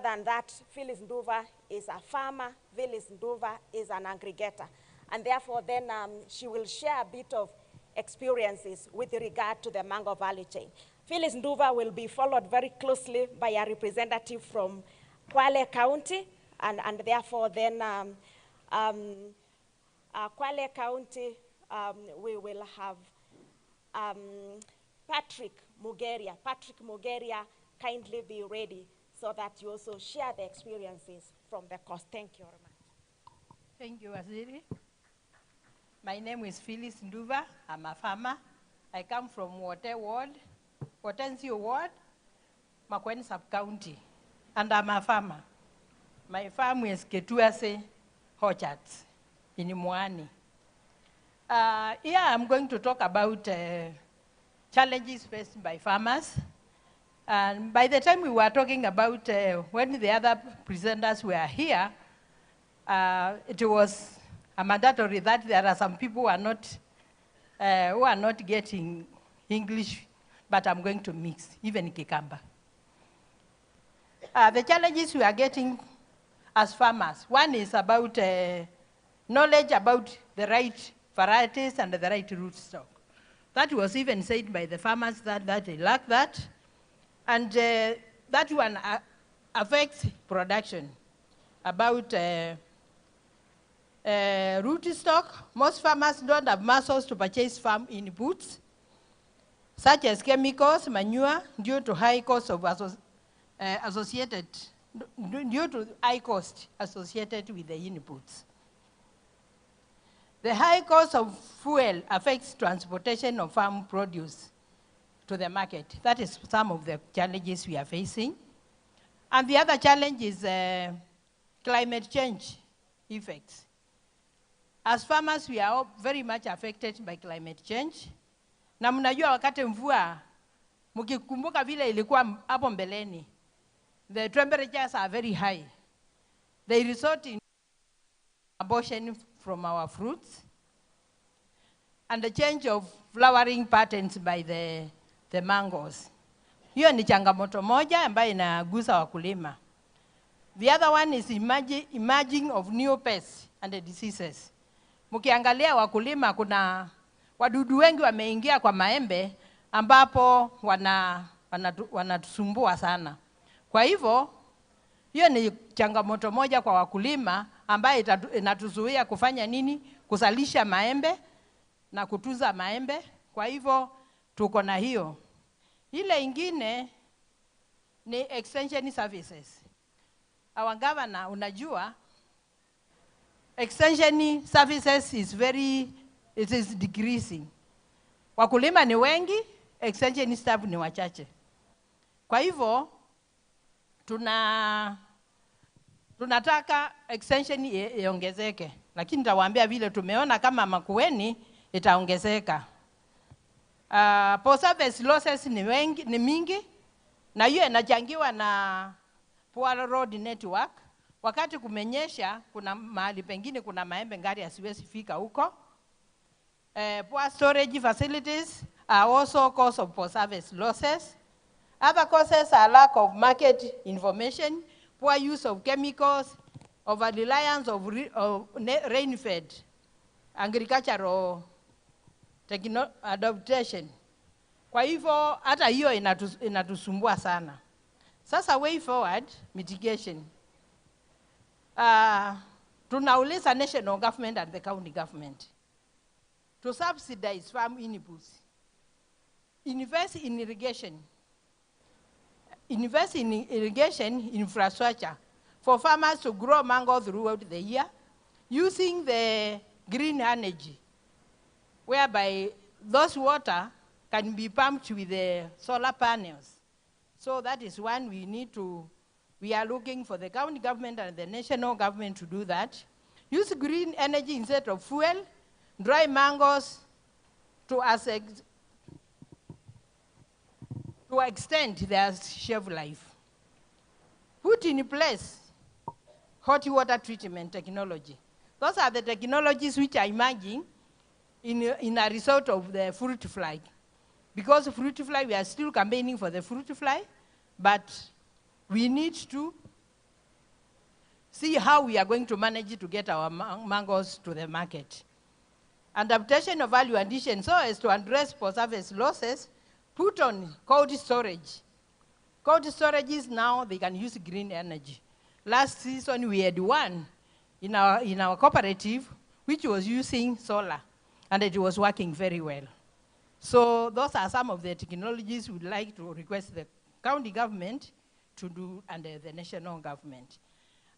[SPEAKER 16] than that, Phyllis Nduva is a farmer. Phyllis Nduva is an aggregator. And therefore, then she will share a bit of experiences with regard to the mango value chain. Phyllis Nduva will be followed very closely by a representative from Kwale County, and therefore then Kwale County, we will have Patrick Mugeria. Patrick Mugeria, kindly be ready so that you also share the experiences from the coast. Thank you very much.
[SPEAKER 15] Thank you, Waziri. My name is Phyllis Nduva. I'm a farmer. I come from WOTE Ward, Potencio Ward, Makueni Sub-County, and I'm a farmer. My farm is Ketuase Orchards in Imwani. Here I'm going to talk about challenges faced by farmers. And by the time we were talking about when the other presenters were here, it was mandatory that there are some people who are not getting English, but I'm going to mix, even Kikamba. The challenges we are getting as farmers, one is about knowledge about the right varieties and the right rootstock. That was even said by the farmers that they lack that. And that one affects production. About Rootstock, most farmers don't have muscles to purchase farm inputs, such as chemicals, manure, due to high cost of associated with the inputs. The high cost of fuel affects transportation of farm produce to the market. That is some of the challenges we are facing. And the other challenge is climate change effects. As farmers, we are all very much affected by climate change. Na mnajua wakati mvua, mkikumbuka vile ilikuwa hapo mbeleni, the temperatures are very high. They result in abortion from our fruits and the change of flowering patterns by the mangoes. Hiyo ni changamoto moja ambayo inagusa wakulima. The other one is emerging of new pests and diseases. Mkiangalia wakulima, kuna wadudu wengi wameingia kwa maembe ambapo wanatusumbua sana. Kwa hivyo, hiyo ni changamoto moja kwa wakulima ambayo inatuzuia kufanya nini? Kuzalisha maembe na kutunza maembe. Kwa hivyo, tuko na hiyo. Ile ingine ni extension services. Our governor, unajua, extension services it is decreasing. Wakulima ni wengi, extension staff ni wachache. Kwa hivyo, tunataka extension iongezeke. Lakini nitawaambia vile tumeona kama Makueni itaongezeka. Post-harvest losses ni mingi, na hiyo inachangiwa na poor road network. Wakati kumenyesha, kuna mahali pengine kuna maembe ngari asiwezi fika huko. Poor storage facilities are also cause of post-harvest losses. Other causes are lack of market information, poor use of chemicals, over-reliance of rain-fed agricultural adaptation. Kwa hivyo, hata hiyo inatusumbua sana. Sasa way forward, mitigation. Tunauliza national government and the county government to subsidize farm inputs, invest in irrigation infrastructure for farmers to grow mango throughout the year, using the green energy, whereby those water can be pumped with the solar panels. So that is one we are looking for the county government and the national government to do that. Use green energy instead of fuel, dry mangoes to extend their shelf life. Put in place hot water treatment technology. Those are the technologies which are emerging in a result of the fruit fly. Because fruit fly, we are still campaigning for the fruit fly, but we need to see how we are going to manage to get our mangoes to the market. Adaptation of value addition, so as to address post-harvest losses, put on cold storage. Cold storages now, they can use green energy. Last season, we had one in our cooperative, which was using solar, and it was working very well. So those are some of the technologies we'd like to request the county government to do under the national government.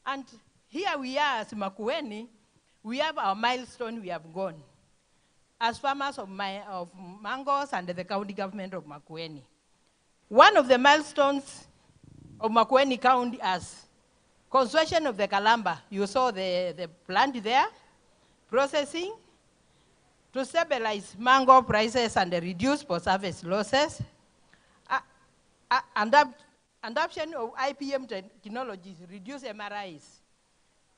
[SPEAKER 15] And here we are as Makueni, we have our milestone we have gone as farmers of mangoes under the county government of Makueni. One of the milestones of Makueni County as construction of the Kalamba. You saw the plant there, processing, to stabilize mango prices and reduce post-harvest losses. Adoption of IPM technologies, reduce MRIs.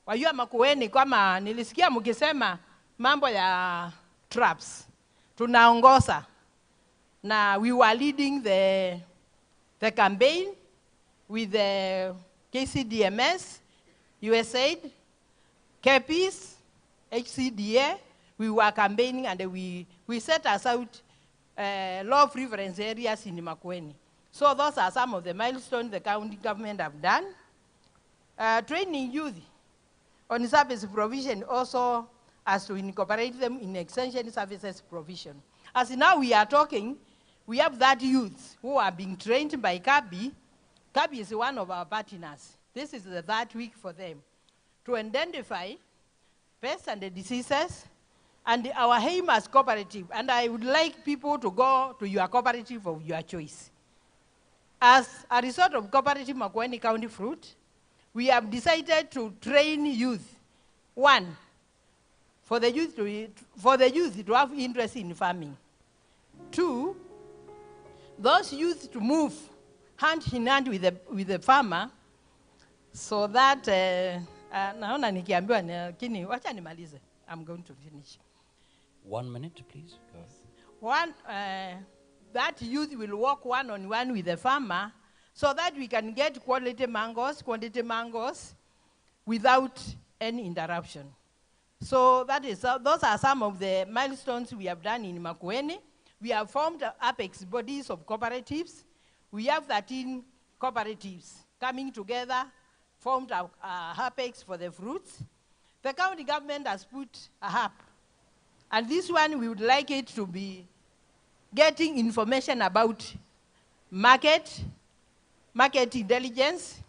[SPEAKER 15] Wajua Makueni, kama nilisikia mkisema mambo ya traps, tunaongoza. Na we were leading the campaign with the KCDMS, USAID, KPIS, HCDA. We were campaigning and we set aside low preference areas in Makueni. So those are some of the milestones the county government have done. Training youth. on service provision also as to incorporate them in extension services provision. As now we are talking, we have that youth who are being trained by CABI. CABI is one of our partners. This is the third week for them to identify pests and the diseases, and our aim as cooperative, and I would like people to go to your cooperative of your choice. As a result of Cooperative Makueni County Fruit, we have decided to train youth. One, for the youth to have interest in farming. Two, those youth to move hand in hand with the farmer, so that naona nikiambiwa lakini wacha nimalize. I'm going to finish.
[SPEAKER 2] 1 minute, please. Go ahead.
[SPEAKER 15] One, that youth will work one-on-one with the farmer so that we can get quality mangoes without any interruption. So that is, those are some of the milestones we have done in Makueni. We have formed apex bodies of cooperatives. We have 13 cooperatives coming together, formed a apex for the fruits. The county government has put a hub. And this one, we would like it to be getting information about market intelligence,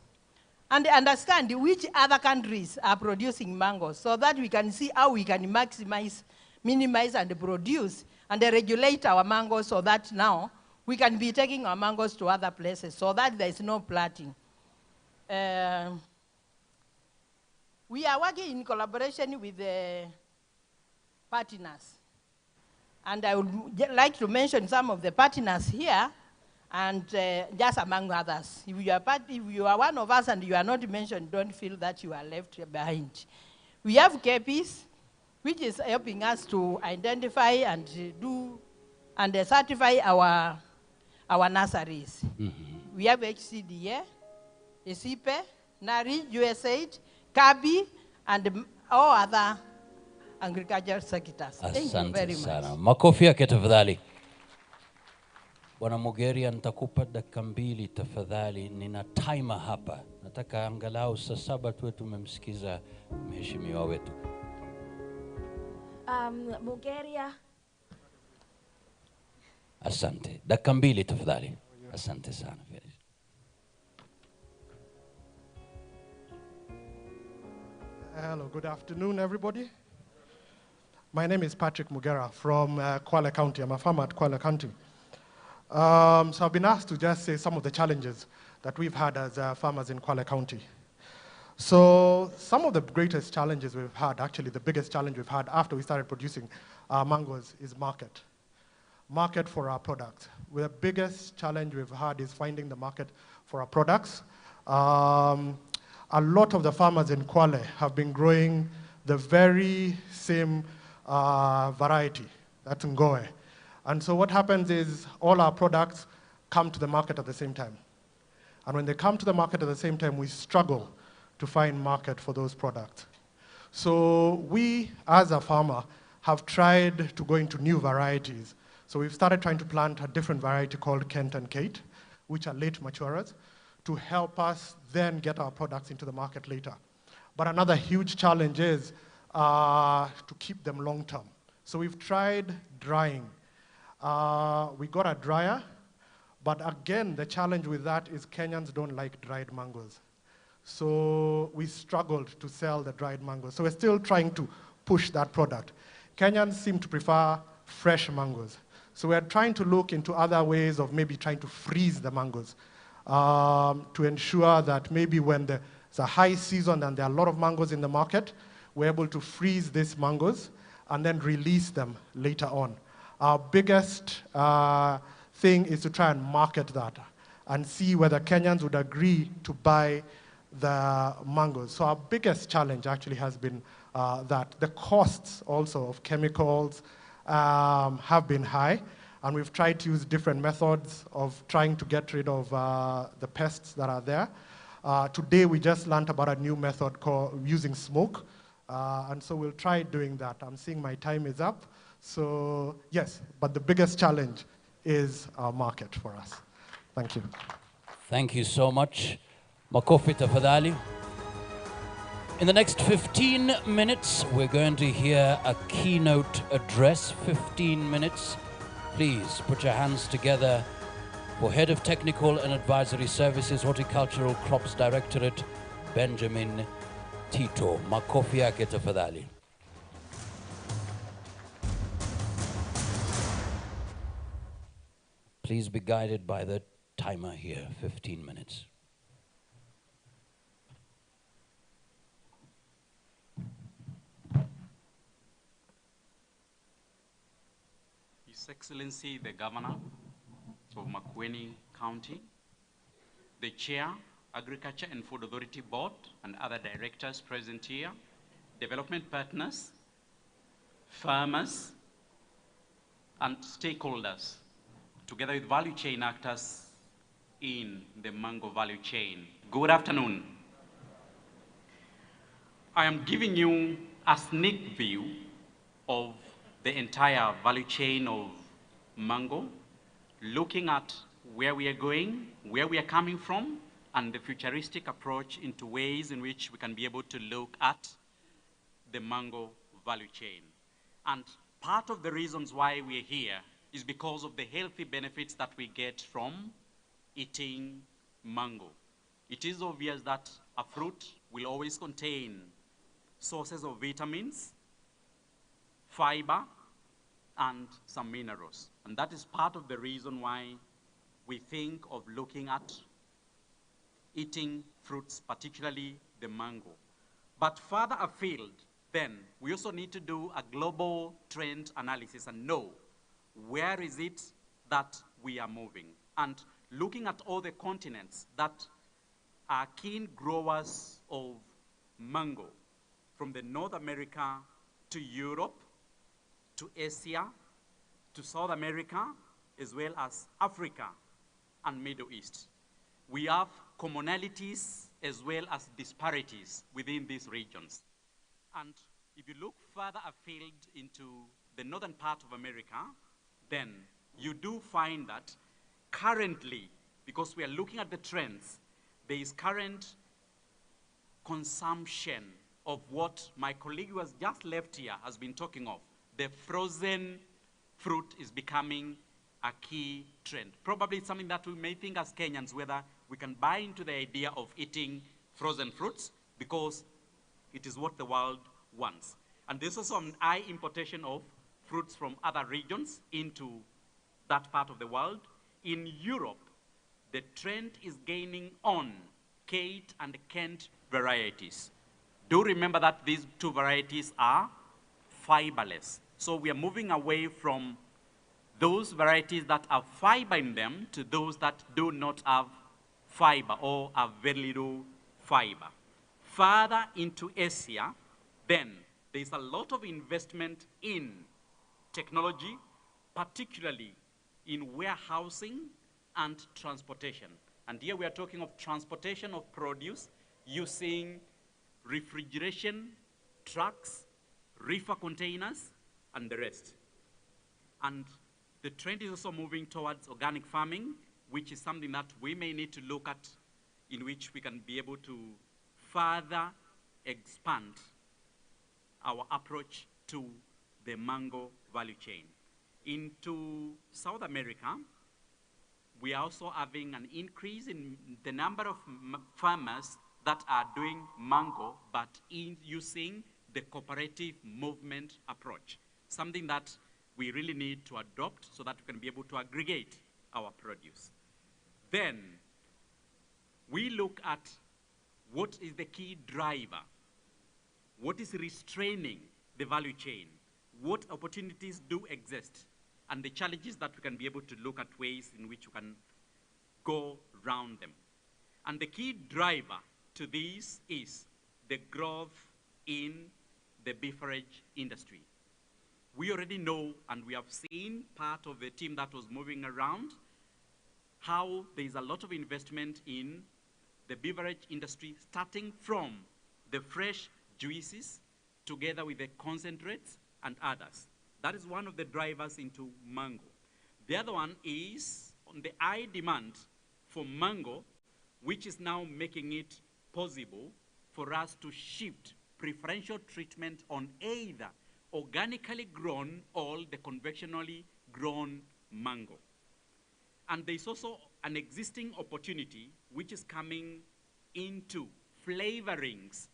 [SPEAKER 15] and understand which other countries are producing mangoes so that we can see how we can maximize, minimize, and produce and regulate our mangoes so that now we can be taking our mangoes to other places so that there is no planting. We are working in collaboration with the partners. And I would like to mention some of the partners here, and just among others. If you are one of us and you are not mentioned, don't feel that you are left behind. We have KPs, which is helping us to identify and do and certify our nurseries. Mm-hmm. We have HCDA, ESIPE, NARI, USAID, CABI, and all other agriculture sectors. Thank you very much.
[SPEAKER 2] Sana. Makofi yake tafadhali. Bwana Mugeria, nitakupa dakika 2 tafadhali. Nina timer hapa. Nataka angalau saa 7 tuwe tumemsikiza mheshimiwa wetu.
[SPEAKER 10] Mugeria.
[SPEAKER 2] Asante. Dakika 2 tafadhali. Asante sana.
[SPEAKER 1] Hello, good afternoon, everybody. My name is Patrick Mugera from Kwale County. I'm a farmer at Kwale County. So I've been asked to just say some of the challenges that we've had as farmers in Kwale County. So some of the greatest challenges we've had, actually the biggest challenge we've had after we started producing mangoes is market. Market for our products. The biggest challenge we've had is finding the market for our products. A lot of the farmers in Kwale have been growing the very same variety, that's Ngoe. And so what happens is all our products come to the market at the same time. And when they come to the market at the same time, we struggle to find market for those products. So we, as a farmer, have tried to go into new varieties. So we've started trying to plant a different variety called Kent and Kate, which are late maturers, to help us then get our products into the market later. But another huge challenge is to keep them long term. So we've tried drying. We got a dryer, but again, the challenge with that is Kenyans don't like dried mangoes. So we struggled to sell the dried mangoes. So we're still trying to push that product. Kenyans seem to prefer fresh mangoes. So we're trying to look into other ways of maybe trying to freeze the mangoes to ensure that maybe when there's a high season and there are a lot of mangoes in the market, we're able to freeze these mangoes and then release them later on. Our biggest thing is to try and market that and see whether Kenyans would agree to buy the mangoes. So our biggest challenge actually has been that. The costs also of chemicals have been high, and we've tried to use different methods of trying to get rid of the pests that are there. Today we just learned about a new method called using smoke, and so we'll try doing that. I'm seeing my time is up, so yes, but the biggest challenge is our market for us. Thank you.
[SPEAKER 2] Thank you so much. Makofi tafadhali. In the next 15 minutes, we're going to hear a keynote address. 15 minutes. Please put your hands together for Head of Technical and Advisory Services, Horticultural Crops Directorate, Benjamin Tito. Makofi yake tafadhali. Please be guided by the timer here, 15 minutes.
[SPEAKER 4] His Excellency the Governor of Makueni County, the Chair, Agriculture and Food Authority Board, and other directors present here, development partners, farmers, and stakeholders, together with value chain actors in the mango value chain. Good afternoon. I am giving you a sneak view of the entire value chain of mango, looking at where we are going, where we are coming from, and the futuristic approach into ways in which we can be able to look at the mango value chain. And part of the reasons why we are here is because of the healthy benefits that we get from eating mango. It is obvious that a fruit will always contain sources of vitamins, fiber, and some minerals. And that is part of the reason why we think of looking at eating fruits, particularly the mango. But further afield, then, we also need to do a global trend analysis and know where is it that we are moving. And looking at all the continents that are keen growers of mango, from the North America to Europe, to Asia, to South America, as well as Africa and Middle East. We have commonalities as well as disparities within these regions. And if you look further afield into the northern part of America, then you do find that currently, because we are looking at the trends, there is current consumption of what my colleague who has just left here has been talking of. The frozen fruit is becoming a key trend. Probably it's something that we may think as Kenyans, whether we can buy into the idea of eating frozen fruits because it is what the world wants. And there's also an high importation of fruits from other regions into that part of the world. In Europe, the trend is gaining on Kate and Kent varieties. Do remember that these two varieties are fiberless. So we are moving away from those varieties that have fiber in them to those that do not have fiber or have very little fiber. Further into Asia, then there's a lot of investment in technology, particularly in warehousing and transportation. And here we are talking of transportation of produce using refrigeration, trucks, reefer containers, and the rest. And the trend is also moving towards organic farming, which is something that we may need to look at, in which we can be able to further expand our approach to the mango value chain. Into South America, we are also having an increase in the number of farmers that are doing mango, but using the cooperative movement approach, something that we really need to adopt so that we can be able to aggregate our produce. Then we look at what is the key driver, what is restraining the value chain, what opportunities do exist, and the challenges that we can be able to look at ways in which we can go around them. And the key driver to this is the growth in the beverage industry. We already know, and we have seen part of the team that was moving around, how there's a lot of investment in the beverage industry, starting from the fresh juices together with the concentrates and others. That is one of the drivers into mango. The other one is on the high demand for mango, which is now making it possible for us to shift preferential treatment on either organically grown or the conventionally grown mango. And there's also an existing opportunity which is coming into flavorings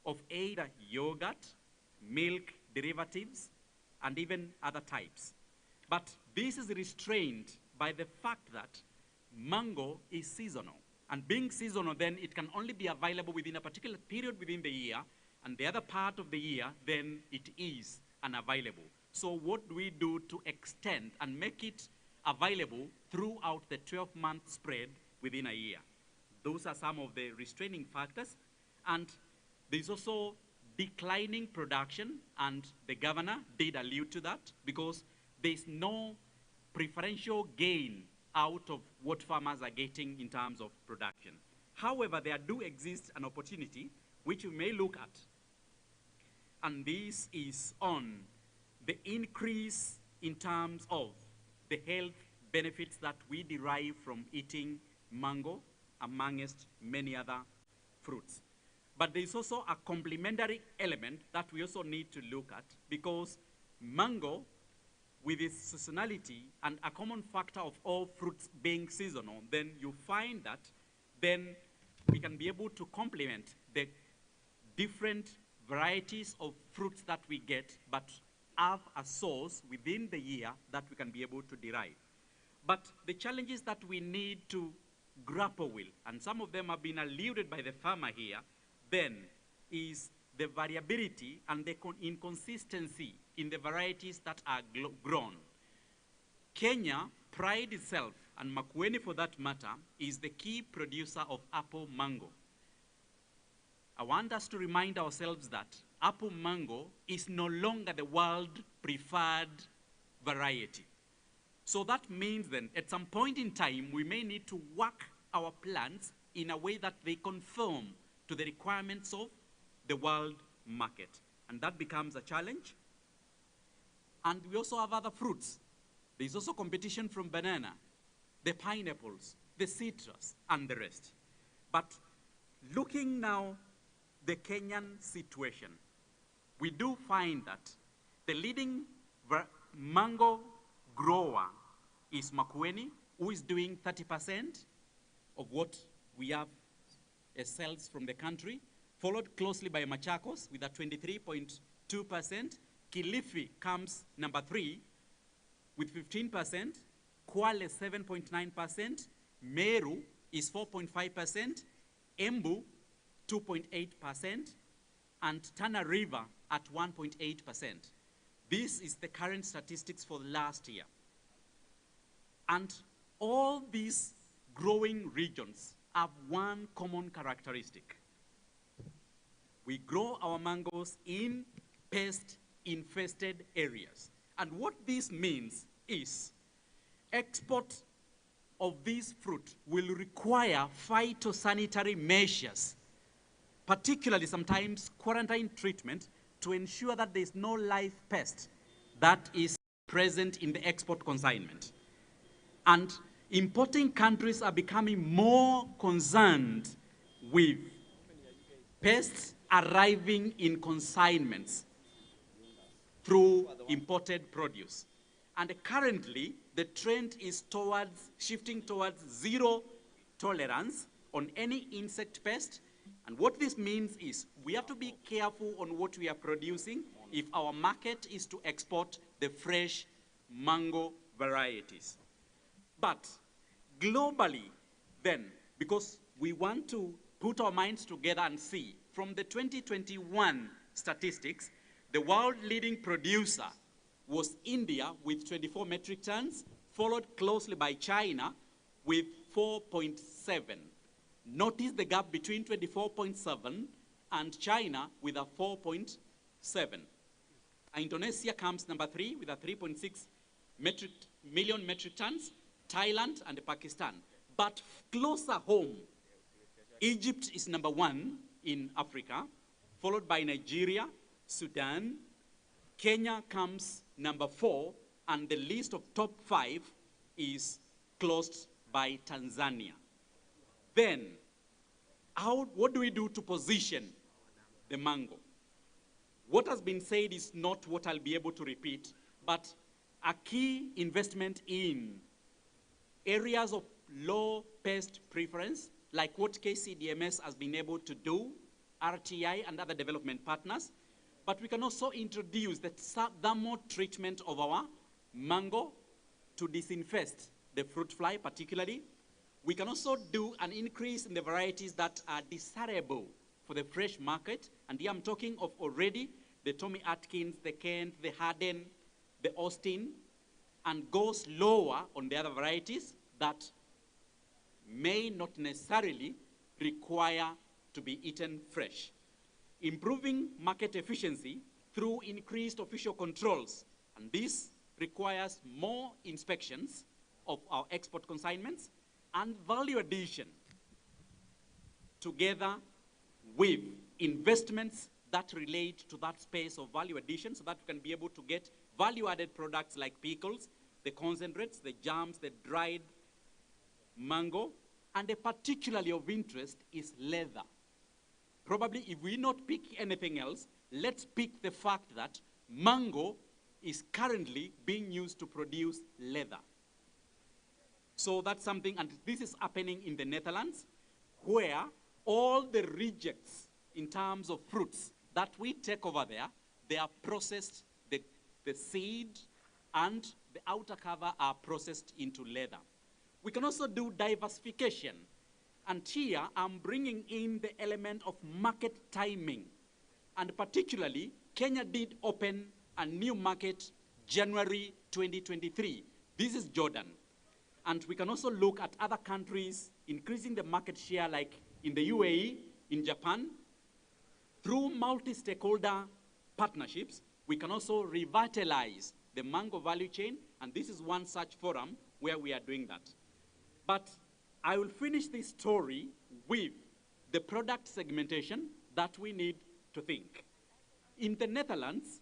[SPEAKER 4] of either yogurt, milk derivatives, and even other types. But this is restrained by the fact that mango is seasonal. And being seasonal, then it can only be available within a particular period within the year, and the other part of the year, then it is unavailable. So what do we do to extend and make it available throughout the 12-month spread within a year? Those are some of the restraining factors. And there's also declining production, and the governor did allude to that, because there's no preferential gain out of what farmers are getting in terms of production. However, there do exist an opportunity which we may look at, and this is on the increase in terms of the health benefits that we derive from eating mango, amongst many other fruits. But there's also a complementary element that we also need to look at, because mango, with its seasonality and a common factor of all fruits being seasonal, then you find that then we can be able to complement the different varieties of fruits that we get, but have a source within the year that we can be able to derive. But the challenges that we need to grapple with, and some of them have been alluded by the farmer here, then is the variability and the inconsistency in the varieties that are grown. Kenya prides itself, and Makueni for that matter, is the key producer of apple mango. I want us to remind ourselves that apple mango is no longer the world preferred variety. So that means then at some point in time we may need to work our plants in a way that they conform to the requirements of the world market. And that becomes a challenge. And we also have other fruits. There's also competition from banana, the pineapples, the citrus, and the rest. But looking now the Kenyan situation, we do find that the leading mango grower is Makueni, who is doing 30% of what we have as sales from the country, followed closely by Machakos with a 23.2%. Kilifi comes number 3 with 15%. Kwale 7.9%. Meru is 4.5%. Embu 2.8%. And Tana River at 1.8%. This is the current statistics for last year. And all these growing regions have one common characteristic. We grow our mangoes in pest-infested areas. And what this means is export of this fruit will require phytosanitary measures, particularly sometimes quarantine treatment, to ensure that there is no live pest that is present in the export consignment. And importing countries are becoming more concerned with pests arriving in consignments through imported produce. And currently, the trend is shifting towards zero tolerance on any insect pest. And what this means is we have to be careful on what we are producing if our market is to export the fresh mango varieties. But globally, then, because we want to put our minds together and see, from the 2021 statistics, the world leading producer was India with 24 metric tons, followed closely by China with 4.7. Notice the gap between 24.7 and China with a 4.7. Indonesia comes number 3 with a 3.6 million metric tons, Thailand and Pakistan. But closer home, Egypt is number 1 in Africa, followed by Nigeria, Sudan. Kenya comes number 4, and the list of top 5 is closed by Tanzania. Then, what do we do to position the mango? What has been said is not what I'll be able to repeat, but a key investment in areas of low pest preference, like what KCDMS has been able to do, RTI and other development partners. But we can also introduce the thermal treatment of our mango to disinfest the fruit fly particularly. We can also do an increase in the varieties that are desirable for the fresh market. And here I'm talking of already the Tommy Atkins, the Kent, the Harden, the Austin, and goes lower on the other varieties that may not necessarily require to be eaten fresh. Improving market efficiency through increased official controls, and this requires more inspections of our export consignments and value addition, together with investments that relate to that space of value addition, so that we can be able to get value-added products like pickles, the concentrates, the jams, the dried mango, and a particularly of interest is leather. Probably if we not pick anything else, let's pick the fact that mango is currently being used to produce leather. So that's something, and this is happening in the Netherlands, where all the rejects in terms of fruits that we take over there, they are processed, the seed and the outer cover are processed into leather. We can also do diversification. And here I'm bringing in the element of market timing. And particularly, Kenya did open a new market January 2023. This is Jordan. And we can also look at other countries increasing the market share, like in the UAE, in Japan. Through multi-stakeholder partnerships, we can also revitalize the mango value chain, and this is one such forum where we are doing that. But I will finish this story with the product segmentation that we need to think. In the Netherlands,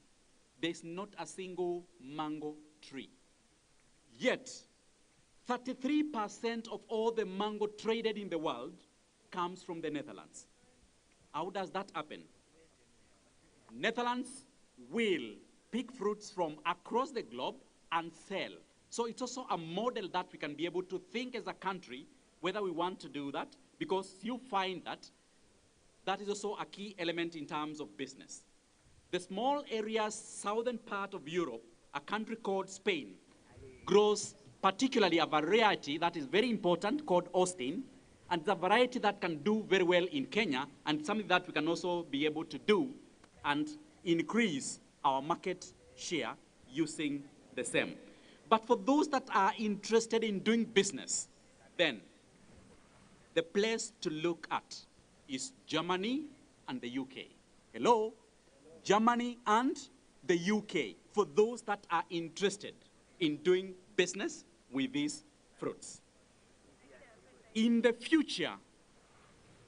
[SPEAKER 4] there's not a single mango tree. Yet, 33% of all the mango traded in the world comes from the Netherlands. How does that happen? Netherlands will pick fruits from across the globe and sell. So it's also a model that we can be able to think as a country whether we want to do that, because you find that that is also a key element in terms of business. The small areas, southern part of Europe, a country called Spain, grows particularly a variety that is very important called Austin, and the variety that can do very well in Kenya, and something that we can also be able to do and increase our market share using the same. But for those that are interested in doing business, then the place to look at is Germany and the UK. Hello? Germany and the UK, for those that are interested in doing business with these fruits. In the future,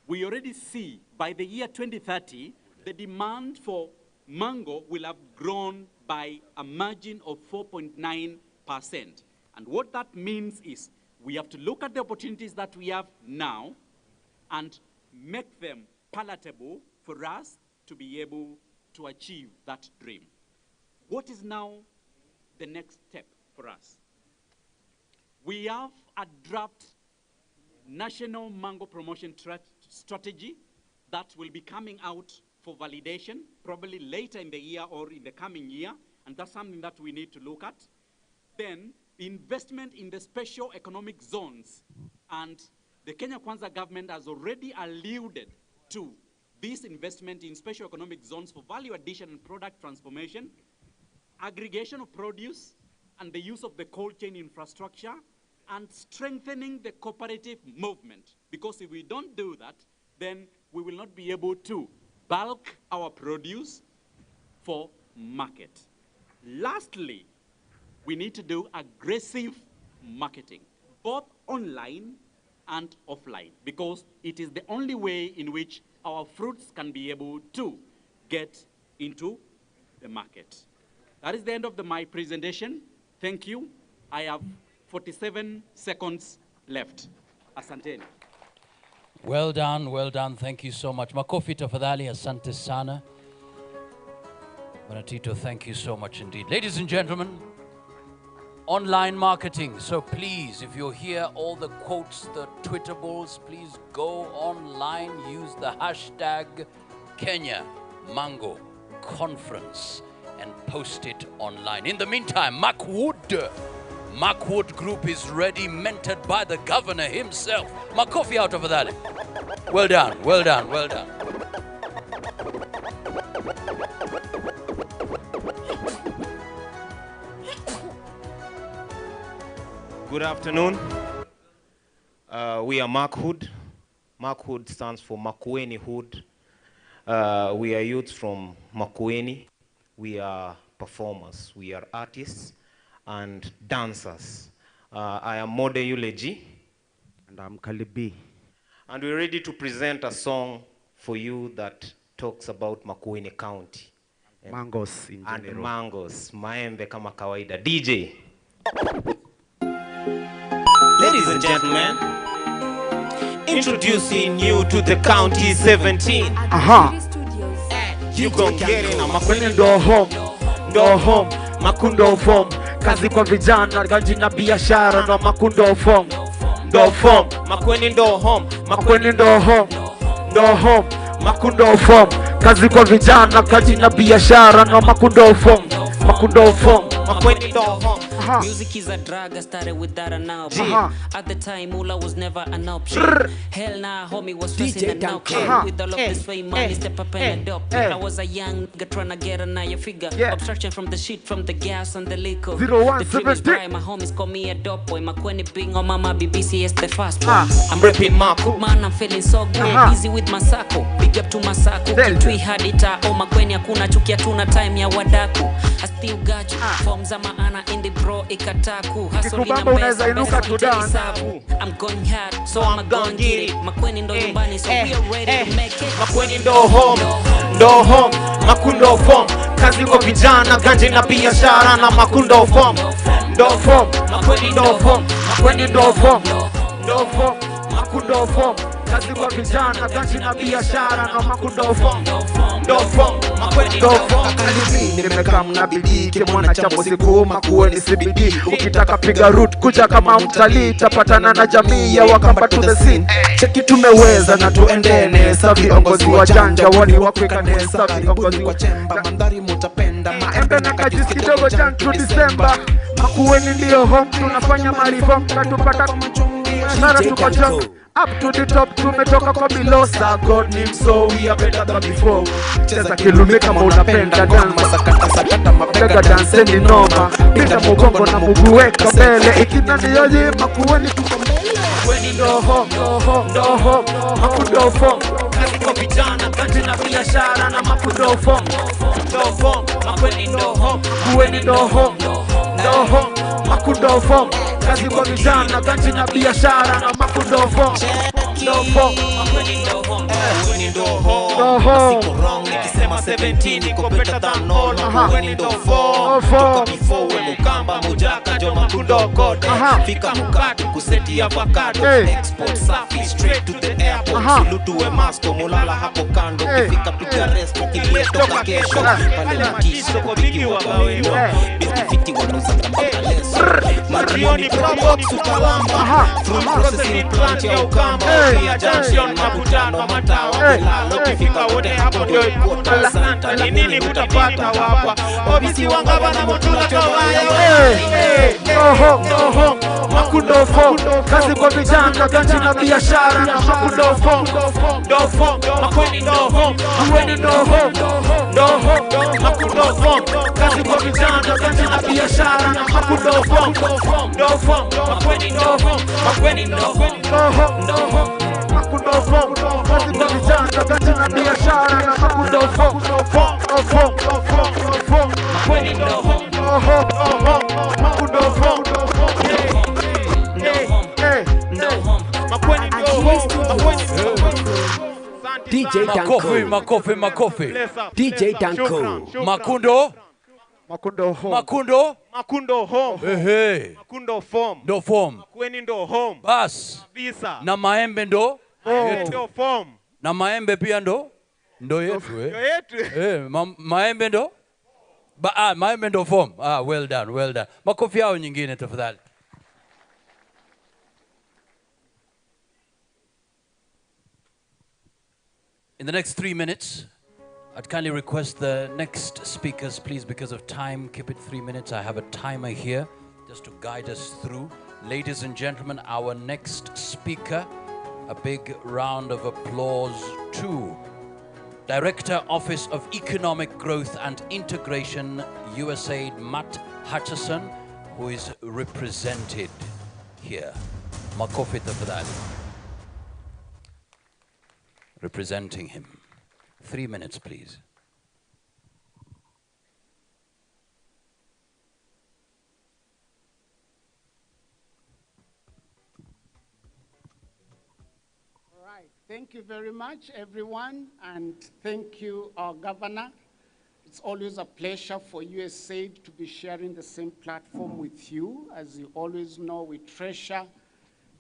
[SPEAKER 4] we already see by the year 2030, the demand for mango will have grown by a margin of 4.9%. And what that means is we have to look at the opportunities that we have now and make them palatable for us to be able to achieve that dream. What is now the next step for us? We have a draft national mango promotion strategy that will be coming out for validation, probably later in the year or in the coming year, and that's something that we need to look at. Then, investment in the special economic zones, and the Kenya Kwanza government has already alluded to this investment in special economic zones for value addition and product transformation, aggregation of produce, and the use of the cold chain infrastructure, and strengthening the cooperative movement. Because if we don't do that, then we will not be able to bulk our produce for market. Lastly, we need to do aggressive marketing, both online and offline, because it is the only way in which our fruits can be able to get into the market. That is the end of my presentation. Thank you. I have 47 seconds left. Asanteni.
[SPEAKER 2] Well done, well done. Thank you so much. Makofi tafadhali, asante sana. Bwana Tito, thank you so much indeed. Ladies and gentlemen, online marketing. So please, if you're here, all the quotes, the Twitterbles, please go online, use the hashtag Kenya Mango Conference and post it online. In the meantime, Mark Wood Group is ready, mentored by the governor himself. Makofi out over that. Well done, well done, well done.
[SPEAKER 5] Good afternoon. We are Mark Hood. Mark Hood stands for Makueni Hood. We are youths from Makueni. We are performers. We are artists and dancers. I am Mode Eulogy.
[SPEAKER 3] And I'm Kalibi.
[SPEAKER 5] And we're ready to present a song for you that talks about Makueni County.
[SPEAKER 3] Mangoes in general.
[SPEAKER 5] And mangoes. Maembe kama kawaida. DJ. Ladies and gentlemen, introducing you to the County 17. You gon' get it.
[SPEAKER 11] Makueni ndo home, makundo form. Kazi kwa vijana, ganji na biashara, no makundo form.
[SPEAKER 5] Makueni ndo home,
[SPEAKER 11] Makueni ndo home, makundo form. Kazi kwa vijana, ganji na biashara, no makundo form.
[SPEAKER 5] Makueni ndo home.
[SPEAKER 19] Music is a drug, I started with that and now. At the time, Mula was never an option. Hell nah, homie was stressing and now with all of this fame, money, step up and adopt. I was a young nigga trying to get a naya figure. Obstruction from the shit, from the gas and the liquor. The dream is bright, my homies call me a dope boy. Makueni bing on mama, BBC is the fast boy. I'm rapping Marco. Man, I'm feeling so good. Busy with Masako. Big up to Masako. Kitui hadita. Oh, Makueni hakuna chuki hatuna time ya wadaku. I still got you. Forms ama ana in the bro ikataku. Hustle in a best I'm going hard, so I'm going get it. Makueni ndo nyumbani, so we are ready to make it.
[SPEAKER 11] Makueni ndo home, makundo form. Kazi kwa vijana, ganji na biashara, na makundo form. Makueni ndo home, makundo form. Kazi kwa vijana, ganji na biashara, na makundo form. Makueni ndo form. Kalibi, nimekaa mna bidii, kimwana chambo siku, Makueni CBD. Ukitaka piga root, kuja kama mtalii, tapatana na jamii ya Wakamba to the scene. Cheki tumeweza na tuendene, sa viongozi wa janja, wani wakwekane, sa viongozi wa chemba. Mandhari mutapenda, maembe na kajisi kidogo jan to December. Makueni ndio home, tunafanya mariform, katupata kwa machungi, nara tuko jump. Up to the top, tumetoka kwa below. Sa God name, so we are better than before. Cheza kilume kama unapenda dance. Sakata mabega dance ni noma. Pinda mugongo na mguu weka mbele. Ikina niyoji Makueni tuko mbele. Makueni ndo home, makundo form. Kazi kwa vijana, ganji na biashara, na makundo form. Makueni ndo home, Makueni ndo home, makundo form. Kazi kwa vijana, ganji na biashara, na makundo form.
[SPEAKER 5] Makueni ndo home. Siko wrong, nikisema 17 iko better than all. Makueni ndo form. Toka before we mukamba mujaka jo makundo code. Fika mukatu kuseti avocado. Export safi straight to the airport. Silutu we masko mulala hapo kando. Kifika piga rest ukiletoka kesho. Pale matiso kwa bigi wagawewo. Bistifiti wanuza kambaka leso. Marioni Probox ukalamba. Fruit processing plant ya Ukamba. Pia junction makutano matawa. Lalo kifika wote hapo ndio ipota. Santa ni nini utapata wapa. Obisi wangaba na motula kawaya.
[SPEAKER 11] Makundo form. Kazi kwa vijana, ganji na biashara, na makundo form. Makueni ndo home, makundo form. Kazi kwa vijana, ganji na biashara, na makundo form. Makueni ndo home, makundo form. Kazi kwa vijana, ganji na biashara, na makundo form. Makueni ndo home, makundo form.
[SPEAKER 2] DJ Danko. Makofi.
[SPEAKER 11] DJ Danko.
[SPEAKER 2] Makundo
[SPEAKER 11] home.
[SPEAKER 5] Makundo home.
[SPEAKER 2] Ehe.
[SPEAKER 5] Makundo form.
[SPEAKER 2] Ndo form.
[SPEAKER 5] Makueni ndo home.
[SPEAKER 2] Bas.
[SPEAKER 5] Visa.
[SPEAKER 2] Na maembe ndo Yetu.
[SPEAKER 11] Ndio form.
[SPEAKER 2] Na maembe pia ndo yetu
[SPEAKER 11] Ndio yetu.
[SPEAKER 2] maembe ndo maembe ndo form. Well done, well done. Makofi yao nyingine tafadhali. In the next 3 minutes, I'd kindly request the next speakers, please, because of time, keep it 3 minutes. I have a timer here just to guide us through. Ladies and gentlemen, our next speaker, a big round of applause to Director, Office of Economic Growth and Integration, USAID, Matt Hutchison, who is represented here. Makofi tafadhali. Representing him. 3 minutes, please.
[SPEAKER 6] All right. Thank you very much, everyone, and thank you, our governor. It's always a pleasure for USAID to be sharing the same platform with you. As you always know, we treasure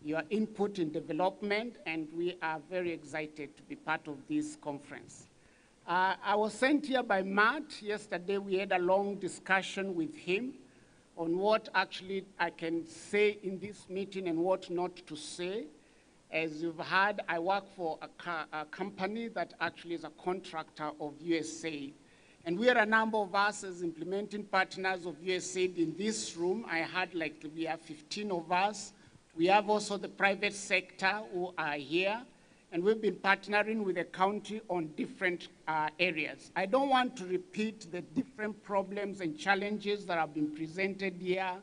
[SPEAKER 6] your input in development, and we are very excited to be part of this conference. I was sent here by Matt. Yesterday we had a long discussion with him on what actually I can say in this meeting and what not to say. As you've heard, I work for a company that actually is a contractor of USAID. And we are a number of us as implementing partners of USAID in this room. I heard we have 15 of us. We have also the private sector who are here, and we've been partnering with the county on different areas. I don't want to repeat the different problems and challenges that have been presented here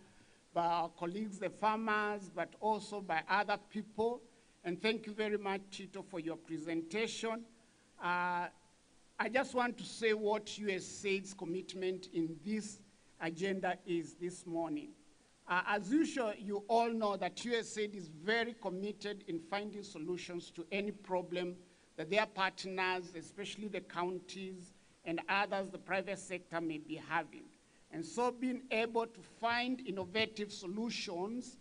[SPEAKER 6] by our colleagues, the farmers, but also by other people. And thank you very much, Tito, for your presentation. I just want to say what USAID's commitment in this agenda is this morning. As usual, you all know that USAID is very committed in finding solutions to any problem that their partners, especially the counties and others, the private sector may be having. And so being able to find innovative solutions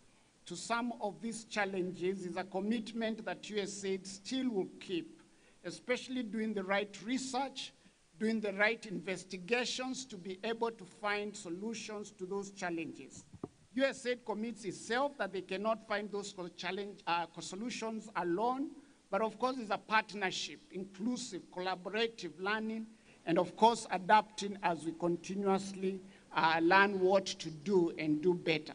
[SPEAKER 6] to some of these challenges is a commitment that USAID still will keep, especially doing the right research, doing the right investigations to be able to find solutions to those challenges. USAID commits itself that they cannot find those solutions alone, but of course it's a partnership, inclusive, collaborative learning, and of course adapting as we continuously learn what to do and do better.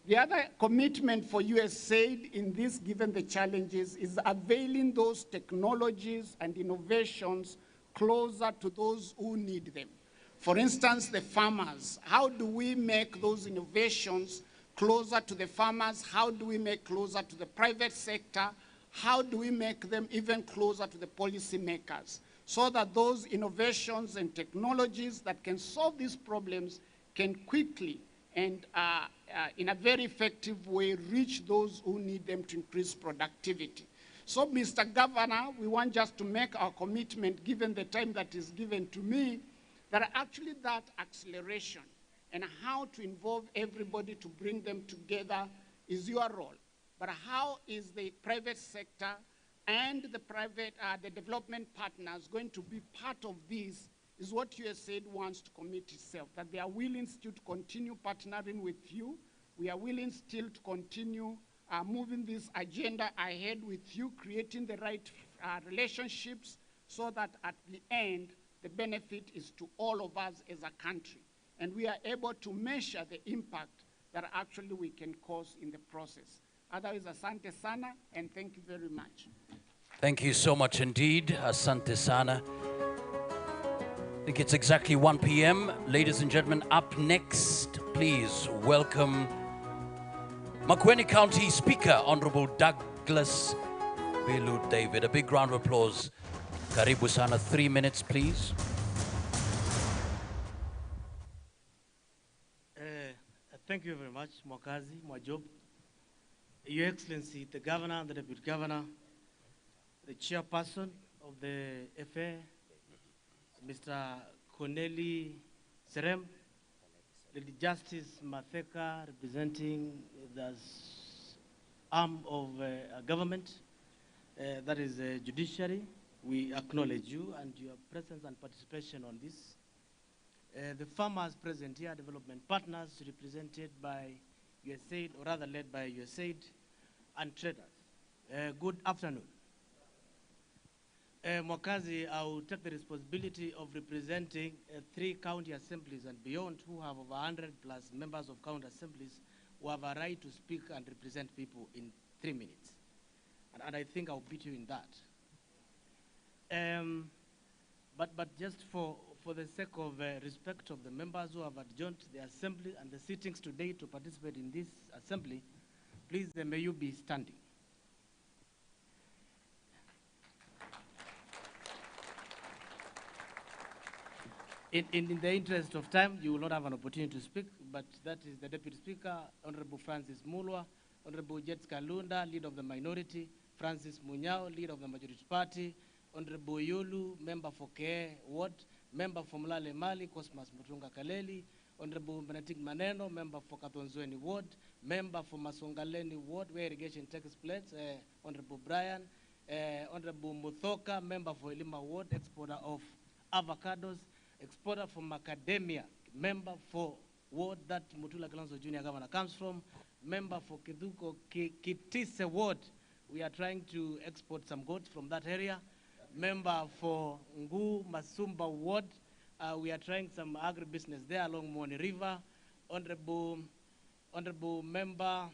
[SPEAKER 6] The other commitment for USAID in this, given the challenges, is availing those technologies and innovations closer to those who need them. For instance, the farmers. How do we make those innovations closer to the farmers? How do we make closer to the private sector? How do we make them even closer to the policymakers so that those innovations and technologies that can solve these problems can quickly and in a very effective way reach those who need them to increase productivity? So, Mr. Governor, we want just to make our commitment, given the time that is given to me, that actually that acceleration and how to involve everybody to bring them together is your role. But how is the private sector and the development partners going to be part of this is what USAID wants to commit itself, that they are willing still to continue partnering with you. We are willing still to continue moving this agenda ahead with you, creating the right relationships so that at the end, the benefit is to all of us as a country. And we are able to measure the impact that actually we can cause in the process. Otherwise, asante sana, and thank you very much.
[SPEAKER 2] Thank you so much indeed, asante sana. I think it's exactly 1 p.m. Ladies and gentlemen, up next, please welcome Makueni County Speaker, Honorable Douglas Bilu David. A big round of applause. Karibu sana, 3 minutes, please.
[SPEAKER 12] Thank you very much, Mwakazi, Mwajob. Your Excellency, the Governor, the Deputy Governor, the Chairperson of the FA, Mr. Corneli Serem, Lady Justice Matheka, representing the arm of government, that is Judiciary. We acknowledge you and your presence and participation on this. The farmers present here, development partners represented by USAID, or rather led by USAID, and traders. Good afternoon. Mwakazi, I will take the responsibility of representing 3 county assemblies and beyond who have over 100 plus members of county assemblies who have a right to speak and represent people in 3 minutes. And I think I'll beat you in that. But just for the sake of respect of the members who have adjourned the assembly and the sittings today to participate in this assembly, please may you be standing. In the interest of time, you will not have an opportunity to speak, but that is the Deputy Speaker, Honorable Francis Mulwa, Honorable Jets Kalunda, Leader of the Minority, Francis Munyao, Leader of the Majority Party, Honorable Yolu, Member for Kwale Ward, Member for Mlale Mali, Cosmas Mutunga Kaleli, Honorable Benetic Maneno, Member for Katonzweni Ward, Member for Masongaleni Ward, where irrigation takes place, Honorable Brian, Honorable Muthoka, Member for Elima Ward, exporter of avocados, exporter from Macadamia, member for ward that Mutula Kalonzo Junior Governor comes from, member for Kiduko Kitise Ward. We are trying to export some goods from that area. Member for Ngu Masumba Ward. We are trying some agribusiness there along Moni River. Honorable Member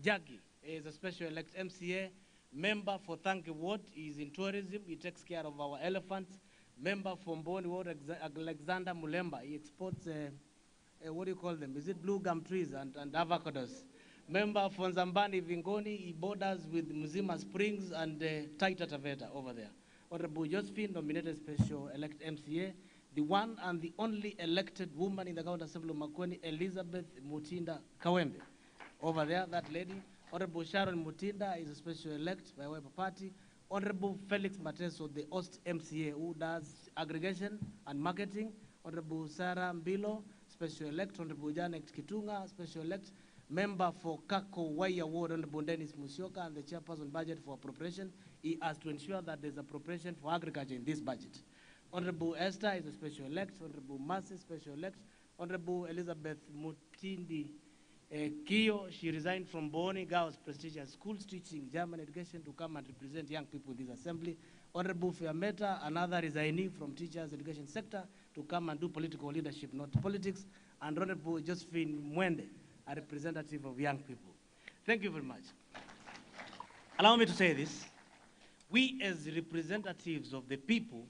[SPEAKER 12] Jagi is a special elect MCA. Member for Thanke Ward is in tourism. He takes care of our elephants. Member from Mboni Ward, Alexander Mulemba, he exports, what do you call them? Is it blue gum trees and avocados? Member from Zambani Vingoni, he borders with Mzima Springs and Taita Taveta over there. Honorable Josephine, nominated special elect MCA, the one and the only elected woman in the County Assembly of Makueni, Elizabeth Mutinda Kawembe. Over there, that lady. Honorable Sharon Mutinda is a special elect by Weber Party. Honorable Felix Mateso, the Ost MCA, who does aggregation and marketing. Honorable Sarah Mbilo, special elect. Honorable Janet Kitunga, special elect. Member for Kako Waya Ward, Honorable Dennis Musyoka, and the chairperson budget for appropriation. He has to ensure that there's appropriation for agriculture in this budget. Honorable Esther is a special elect. Honorable Mercy, special elect. Honorable Elizabeth Mutindi Kio, she resigned from Boni Girls Prestigious Schools, teaching German education, to come and represent young people in this assembly. Honorable Fiameta, another resignee from teachers education sector, to come and do political leadership, not politics. And Honorable Josephine Mwende, a representative of young people. Thank you very much. Allow me to say this. We as representatives of the people,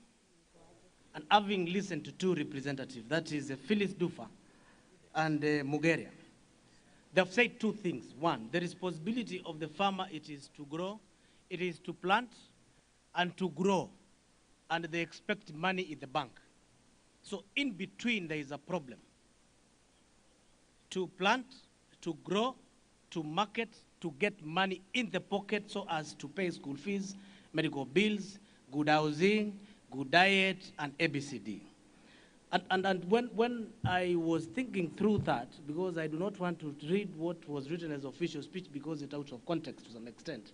[SPEAKER 12] and having listened to 2 representatives, that is Phyllis Dufa and Mugeria, they've said 2 things. One, the responsibility of the farmer, it is to grow, it is to plant and to grow, and they expect money in the bank. So in between, there is a problem. To plant, to grow, to market, to get money in the pocket so as to pay school fees, medical bills, good housing, good diet, and ABCD. And when I was thinking through that, because I do not want to read what was written as official speech because it's out of context to some extent,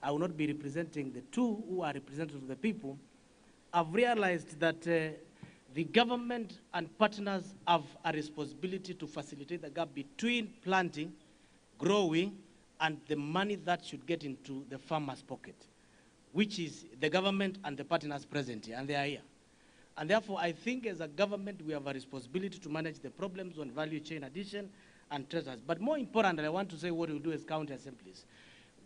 [SPEAKER 12] I will not be representing the 2 who are representatives of the people. I've realized that the government and partners have a responsibility to facilitate the gap between planting, growing, and the money that should get into the farmer's pocket, which is the government and the partners present here, and they are here. And therefore, I think as a government, we have a responsibility to manage the problems on value chain addition and treasures. But more importantly, I want to say what we do as county assemblies.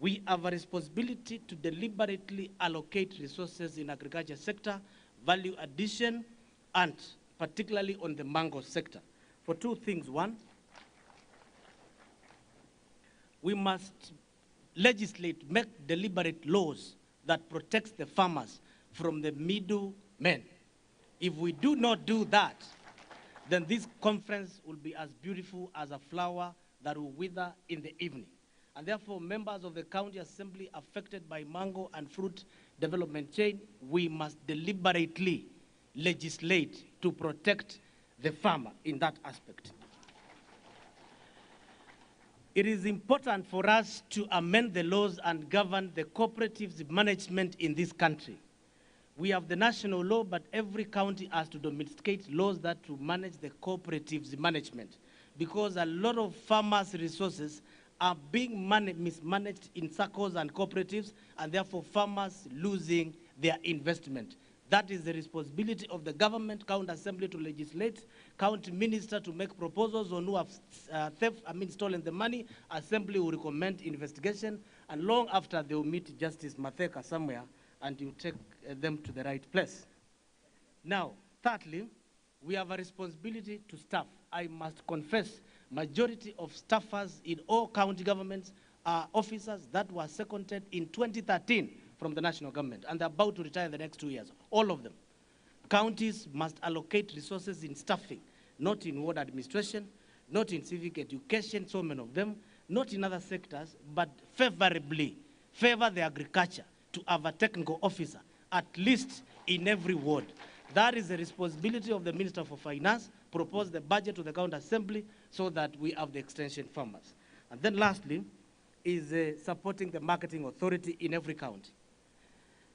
[SPEAKER 12] We have a responsibility to deliberately allocate resources in agriculture sector, value addition, and particularly on the mango sector, for 2 things. One, we must legislate, make deliberate laws that protects the farmers from the middlemen. If we do not do that, then this conference will be as beautiful as a flower that will wither in the evening. And therefore, members of the county assembly affected by mango and fruit development chain, we must deliberately legislate to protect the farmer in that aspect. it is important for us to amend the laws and govern the cooperatives management in this country. We have the national law, but every county has to domesticate laws that to manage the cooperatives management, because a lot of farmers' resources are being mismanaged in circles and cooperatives, and therefore farmers losing their investment. That is the responsibility of the government, county assembly to legislate, county minister to make proposals on who have stolen the money, assembly will recommend investigation, and long after they will meet Justice Matheka somewhere, and you take them to the right place. Now, thirdly, we have a responsibility to staff. I must confess, majority of staffers in all county governments are officers that were seconded in 2013 from the national government, and they're about to retire in the next 2 years, all of them. Counties must allocate resources in staffing, not in ward administration, not in civic education, so many of them, not in other sectors, but favorably favor the agriculture to have a technical officer, at least in every ward. That is the responsibility of the Minister for Finance, propose the budget to the county assembly so that we have the extension farmers. And then lastly, is supporting the marketing authority in every county.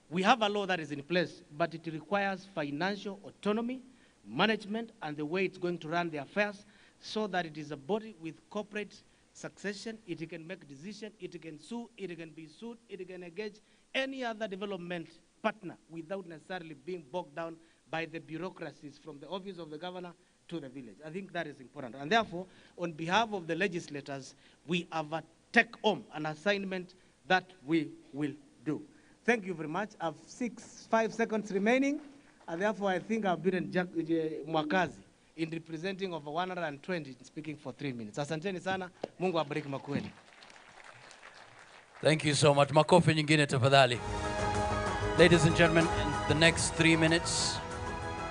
[SPEAKER 12] We have a law that is in place, but it requires financial autonomy, management, and the way it's going to run the affairs so that it is a body with corporate succession. It can make decisions, it can sue, it can be sued, it can engage any other development partner without necessarily being bogged down by the bureaucracies from the office of the governor to the village. I think that is important. And therefore, on behalf of the legislators, we have a take-home, an assignment that we will do. Thank you very much. I have 5 seconds remaining, and therefore I think I've been Mwakazi in representing of 120, speaking for 3 minutes. Asanteni sana, Mungu abariki Makueni.
[SPEAKER 2] Thank you so much. Makofi nyingine tafadhali. Ladies and gentlemen, in the next 3 minutes,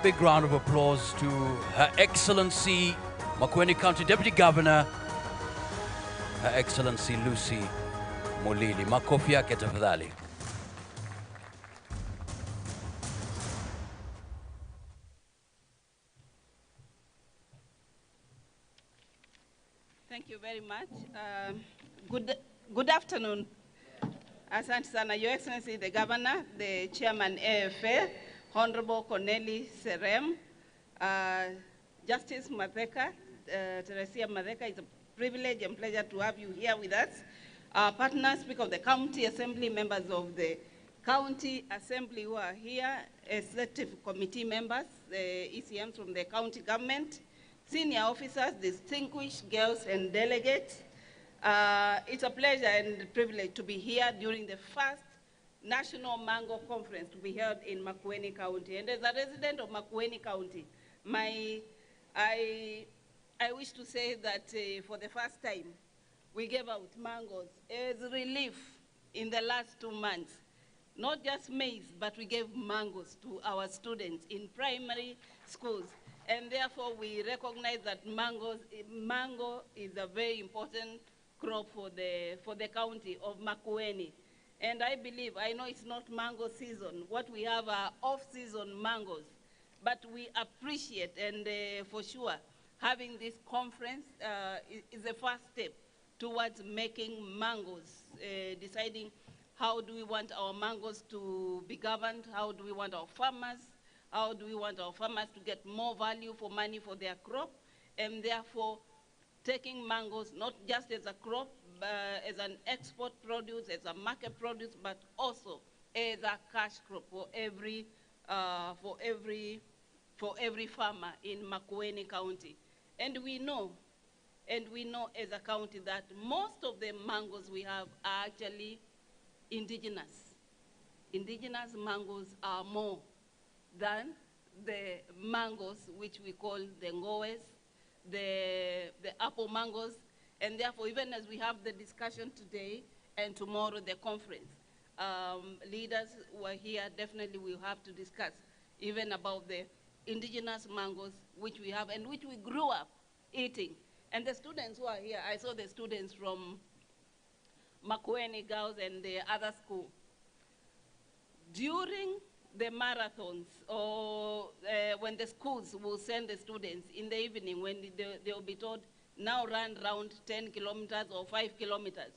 [SPEAKER 2] big round of applause to Her Excellency Makueni County Deputy Governor, Her Excellency Lucy Mulili. Makofi yake tafadhali.
[SPEAKER 14] Thank you very much. Good afternoon. Asante sana, Your Excellency, the Governor, the Chairman AFA, Honorable Corneli Serem, Justice Matheka, Teresia Matheka, it's a privilege and pleasure to have you here with us. Partners, Speaker of the County Assembly, members of the County Assembly who are here, Executive Committee members, the ECMs from the county government, senior officers, distinguished girls and delegates. It's a pleasure and privilege to be here during the first National Mango Conference to be held in Makueni County. And as a resident of Makueni County, I wish to say that for the first time, we gave out mangoes as relief in the last 2 months. Not just maize, but we gave mangoes to our students in primary schools. And therefore, we recognize that mango is a very important crop for the county of Makueni. And I believe, I know it's not mango season. What we have are off-season mangoes. But we appreciate, and for sure, having this conference is the first step towards making mangoes, deciding how do we want our mangoes to be governed, how do we want our farmers to get more value for money for their crop, and therefore taking mangoes not just as a crop, as an export produce, as a market produce, but also as a cash crop for every farmer in Makueni County. And we know as a county that most of the mangoes we have are actually indigenous. Indigenous mangoes are more than the mangoes which we call the ngoes, the apple mangoes, and therefore even as we have the discussion today and tomorrow the conference, leaders who are here definitely will have to discuss even about the indigenous mangoes which we have and which we grew up eating. And the students who are here, I saw the students from Makueni Girls and the other school. During the marathons, or when the schools will send the students in the evening when they will be told, now run around 10 kilometers or 5 kilometers.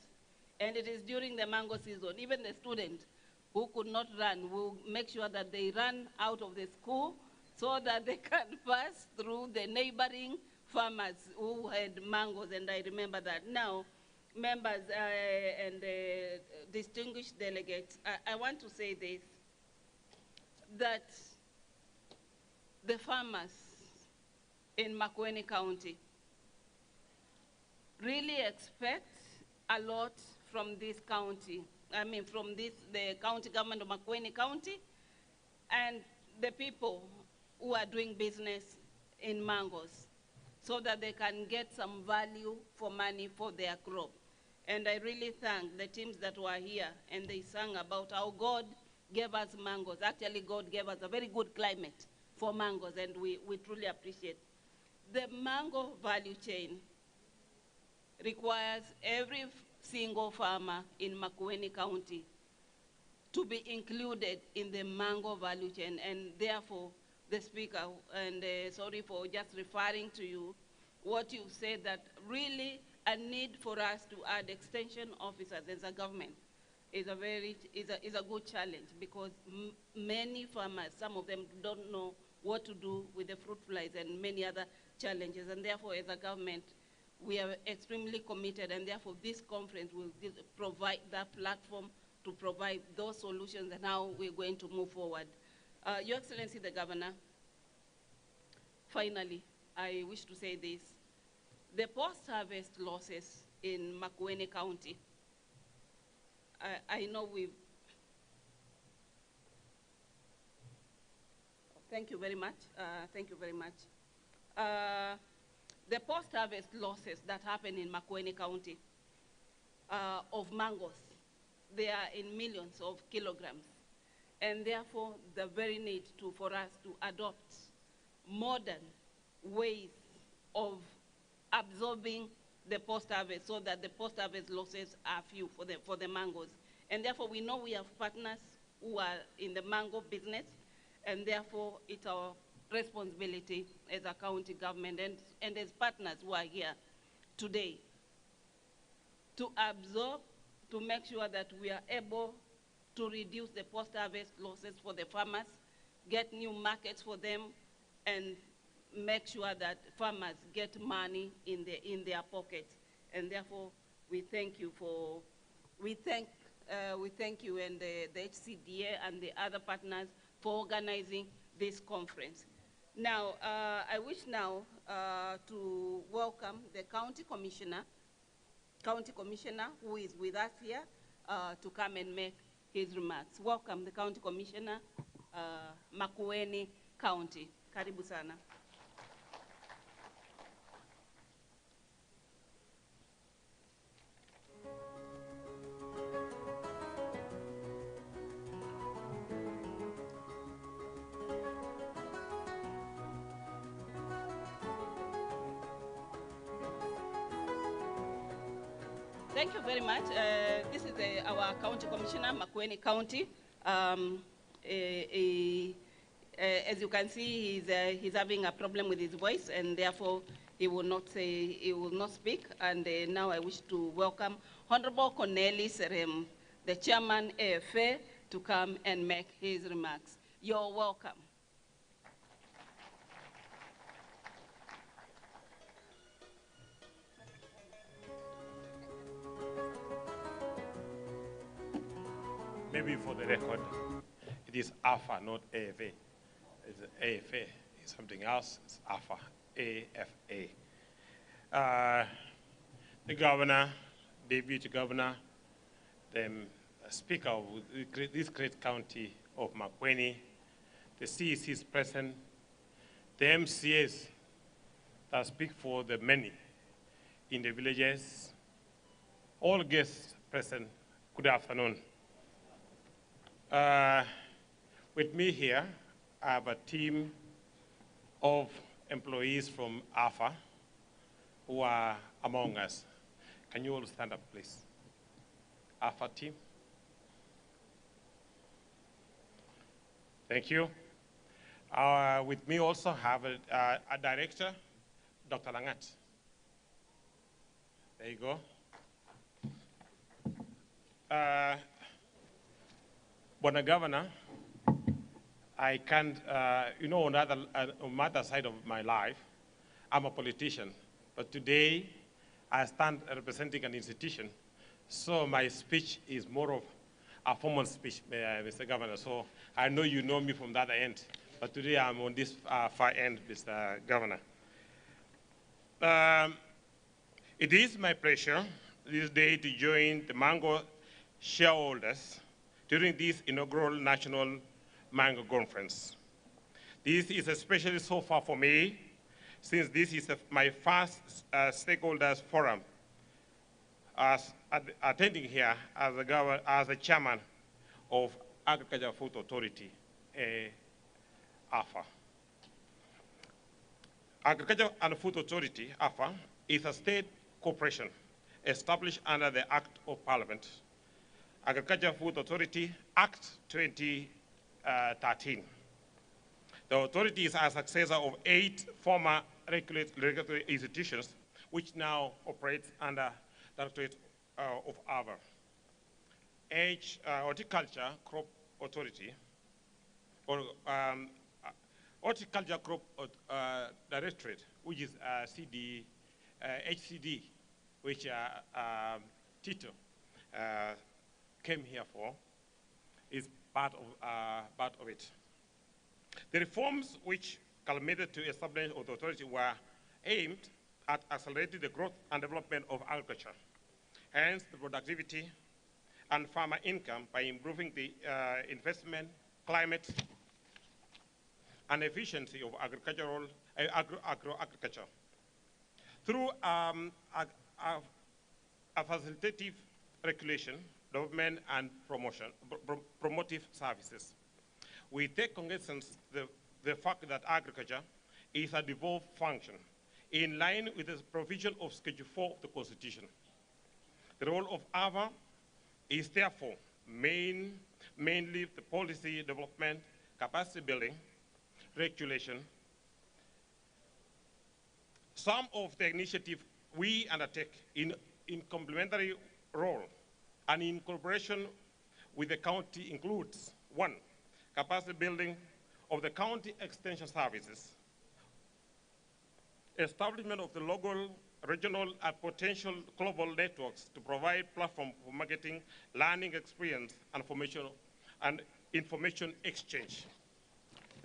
[SPEAKER 14] And it is during the mango season. Even the students who could not run will make sure that they run out of the school so that they can pass through the neighboring farmers who had mangoes. And I remember that. Now, members and distinguished delegates, I want to say this, that the farmers in Makueni County really expect a lot from this county. I mean, from the county government of Makueni County and the people who are doing business in mangoes, so that they can get some value for money for their crop. And I really thank the teams that were here, and they sang about how God gave us mangoes. Actually, God gave us a very good climate for mangoes, and we truly appreciate. The mango value chain requires every single farmer in Makueni County to be included in the mango value chain, and therefore, the Speaker, and sorry for just referring to you, what you said, that really a need for us to add extension officers as a government is a good challenge, because many farmers, some of them don't know what to do with the fruit flies and many other challenges, and therefore as a government, we are extremely committed, and therefore this conference will provide that platform to provide those solutions and how we're going to move forward. Your Excellency the Governor, finally, I wish to say this. The post-harvest losses in Makueni County, I know we've... Thank you very much. Thank you very much. The post-harvest losses that happen in Makueni County of mangoes, they are in millions of kilograms. And therefore, the very need for us to adopt modern ways of absorbing the post-harvest, so that the post-harvest losses are few for the mangoes. And therefore, we know we have partners who are in the mango business, and therefore, it's our responsibility as a county government and as partners who are here today to absorb, to make sure that we are able to reduce the post-harvest losses for the farmers, get new markets for them, and make sure that farmers get money in their pockets. And therefore, we thank you and the HCDA and the other partners for organizing this conference. Now, I wish now to welcome the county commissioner who is with us here to come and make his remarks. Welcome the county commissioner, Makueni County. Karibu sana. Thank you very much. This is our county commissioner, Makueni County. As you can see, he's having a problem with his voice, and therefore he will not speak. And now I wish to welcome Honorable Kwale, the chairman AFA, to come and make his remarks. You're welcome.
[SPEAKER 7] Maybe for the record, it is AFA, not AFA. It's AFA. It's something else. It's AFA, AFA. The governor, deputy governor, the speaker of this great county of Makueni, the CECs present, the MCAs that speak for the many in the villages, all guests present, good afternoon. With me here, I have a team of employees from AFA who are among us. Can you all stand up, please? AFA team. Thank you. With me also have a director, Dr. Langat. There you go. Bwana Governor, I can't, on the other side of my life, I'm a politician. But today, I stand representing an institution. So my speech is more of a formal speech, Mr. Governor. So I know you know me from the other end. But today, I'm on this far end, Mr. Governor. It is my pleasure this day to join the Mango shareholders during this inaugural National Mango Conference. This is especially so far for me, since this is my first stakeholders forum as attending here as the chairman of Agriculture Food Authority, AFA. Agriculture and Food Authority, AFA, is a state corporation established under the Act of Parliament, Agriculture Food Authority Act 2013. The authority is a successor of 8 former regulatory institutions, which now operates under the Directorate of AVA. Horticulture Crop Authority, or Horticulture Crop Directorate, which is HCD, which Tito came here for, is part of it. The reforms which culminated to establish of the authority were aimed at accelerating the growth and development of agriculture, hence the productivity and farmer income by improving the investment, climate, and efficiency of agricultural agriculture. Through a facilitative regulation, development, and promotive services, we take cognizance the fact that agriculture is a devolved function in line with the provision of Schedule 4 of the Constitution. The role of AVA is therefore mainly the policy development, capacity building, regulation. Some of the initiatives we undertake in complementary role and in collaboration with the county includes: 1, capacity building of the county extension services, establishment of the local, regional, and potential global networks to provide platform for marketing, learning experience, and information exchange.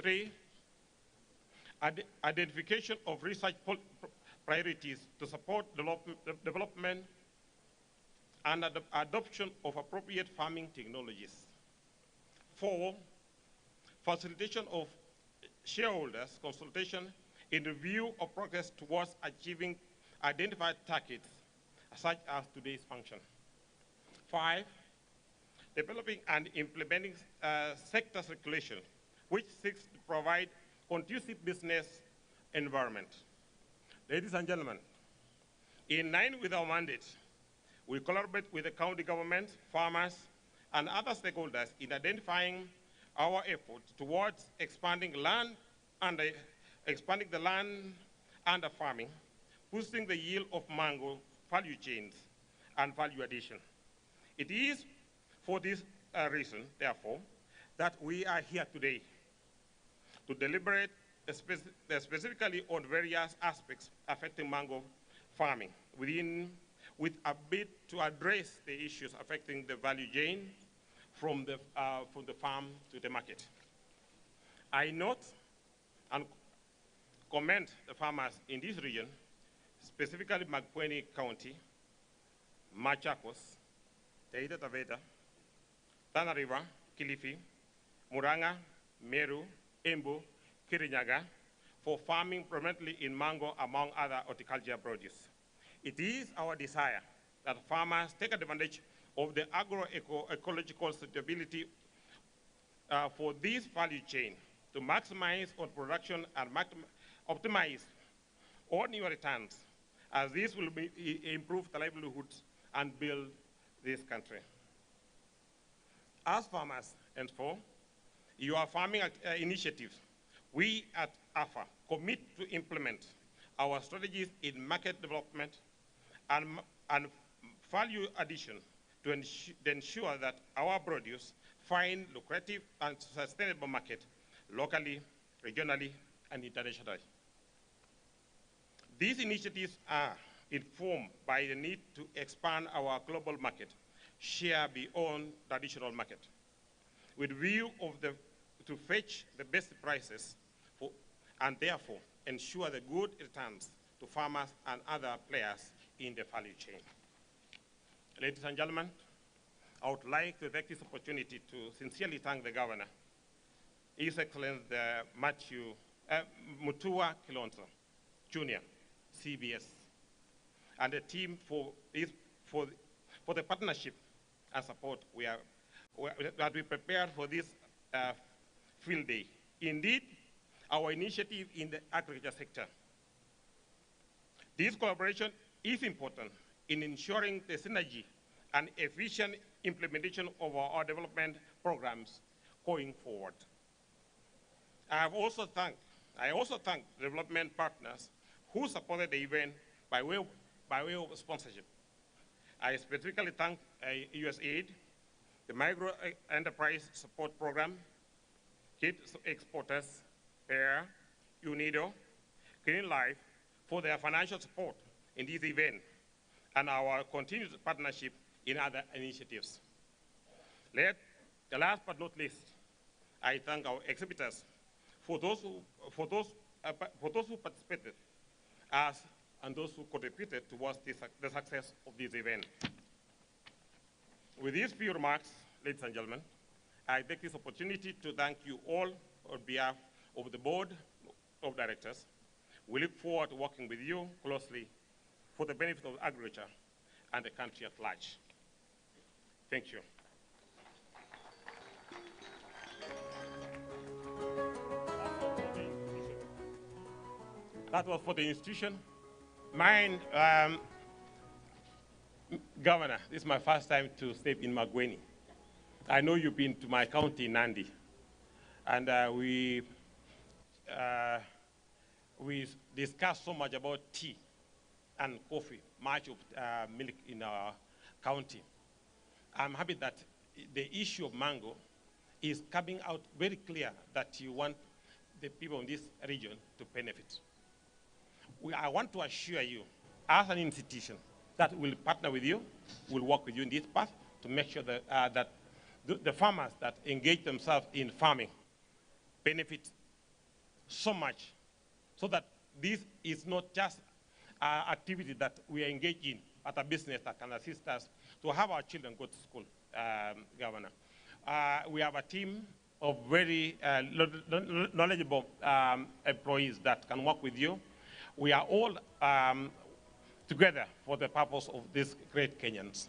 [SPEAKER 7] 3, identification of research priorities to support development and adoption of appropriate farming technologies. 4, facilitation of shareholders' consultation in review of progress towards achieving identified targets, such as today's function. 5, developing and implementing sectors regulation, which seeks to provide conducive business environment. Ladies and gentlemen, in line with our mandate, we collaborate with the county government, farmers, and other stakeholders in identifying our efforts towards expanding the land under farming, boosting the yield of mango value chains and value addition. It is for this reason, therefore, that we are here today to deliberate specifically on various aspects affecting mango farming with a bid to address the issues affecting the value chain from the farm to the market. I note and commend the farmers in this region, specifically Makueni County, Machakos, Taita Taveta, Tana River, Kilifi, Muranga, Meru, Embu, Kirinyaga, for farming prominently in mango among other horticultural produce. It is our desire that farmers take advantage of the agro-ecological suitability for this value chain to maximize on production and optimize all new returns, as this will improve the livelihoods and build this country. As farmers, and for your farming initiatives, we at AFA commit to implement our strategies in market development and and value addition to ensure that our produce find lucrative and sustainable market locally, regionally, and internationally. These initiatives are informed by the need to expand our global market share beyond traditional market, with view of to fetch the best prices and therefore ensure the good returns to farmers and other players in the value chain. Ladies and gentlemen, I would like to take this opportunity to sincerely thank the Governor, His Excellency Mutua Kilonzo, Jr., CBS, and the team for the partnership and support that we prepared for this field day. Indeed, our initiative in the agriculture sector. This collaboration is important in ensuring the synergy and efficient implementation of our development programs going forward. I also thank development partners who supported the event by way of sponsorship. I specifically thank USAID, the Micro Enterprise Support Program, Kit Exporters, PAIR, UNIDO, Green Life for their financial support in this event and our continued partnership in other initiatives. Last but not least, I thank our exhibitors for those who participated and those who contributed towards the success of this event. With these few remarks, ladies and gentlemen, I take this opportunity to thank you all on behalf of the Board of Directors. We look forward to working with you closely for the benefit of agriculture and the country at large. Thank you. That was for the institution. Mine, Governor, this is my first time to step in Makueni. I know you've been to my county, Nandi, and we discussed so much about tea and coffee, much of milk in our county. I'm happy that the issue of mango is coming out very clear that you want the people in this region to benefit. I want to assure you, as an institution, that will partner with you, will work with you in this path to make sure that, that the farmers that engage themselves in farming benefit so much, so that this is not just an activity that we are engaged in, but a business that can assist us to have our children go to school, Governor. We have a team of very knowledgeable employees that can work with you. We are all together for the purpose of these great Kenyans.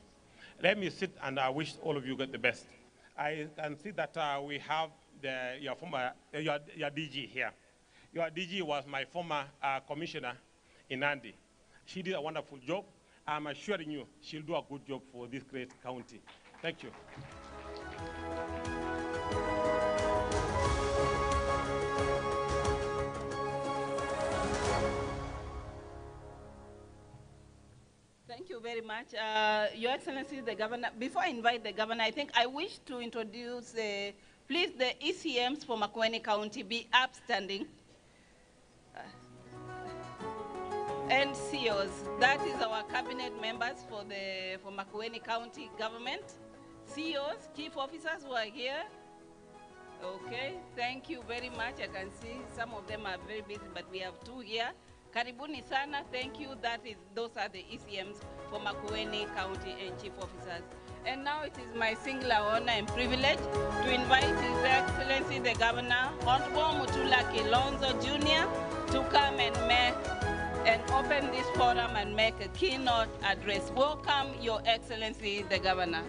[SPEAKER 7] Let me sit and I wish all of you the best. I can see that we have your DG here. Your DG was my former commissioner in Nandi. She did a wonderful job. I'm assuring you she'll do a good job for this great county. Thank you.
[SPEAKER 14] Thank you very much. Your Excellency, the Governor, before I invite the Governor, I think I wish to introduce, please, the ECMs for Makueni County be upstanding. And CEOs, that is our cabinet members for Makueni County government. CEOs, chief officers who are here. Okay, thank you very much. I can see some of them are very busy, but we have two here. Karibuni sana, thank you. Those are the ECMs for Makueni County and chief officers. And now it is my singular honor and privilege to invite His Excellency the Governor, Honorable Mutula Kilonzo Jr., to come and open this forum and make a keynote address. Welcome, Your Excellency the Governor.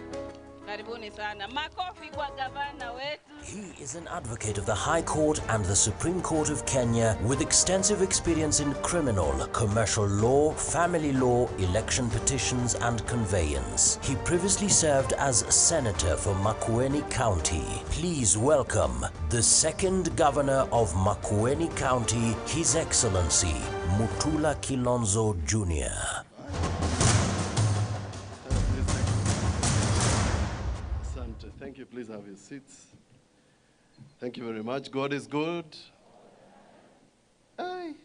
[SPEAKER 14] Karibuni sana. Makofi kwa gavana wetu.
[SPEAKER 8] He is an advocate of the High Court and the Supreme Court of Kenya with extensive experience in criminal, commercial law, family law, election petitions and conveyance. He previously served as Senator for Makueni County. Please welcome the second Governor of Makueni County, His Excellency Mutula Kilonzo Jr.
[SPEAKER 9] Thank you. Please have your seats. Thank you very much. God is good. Hey.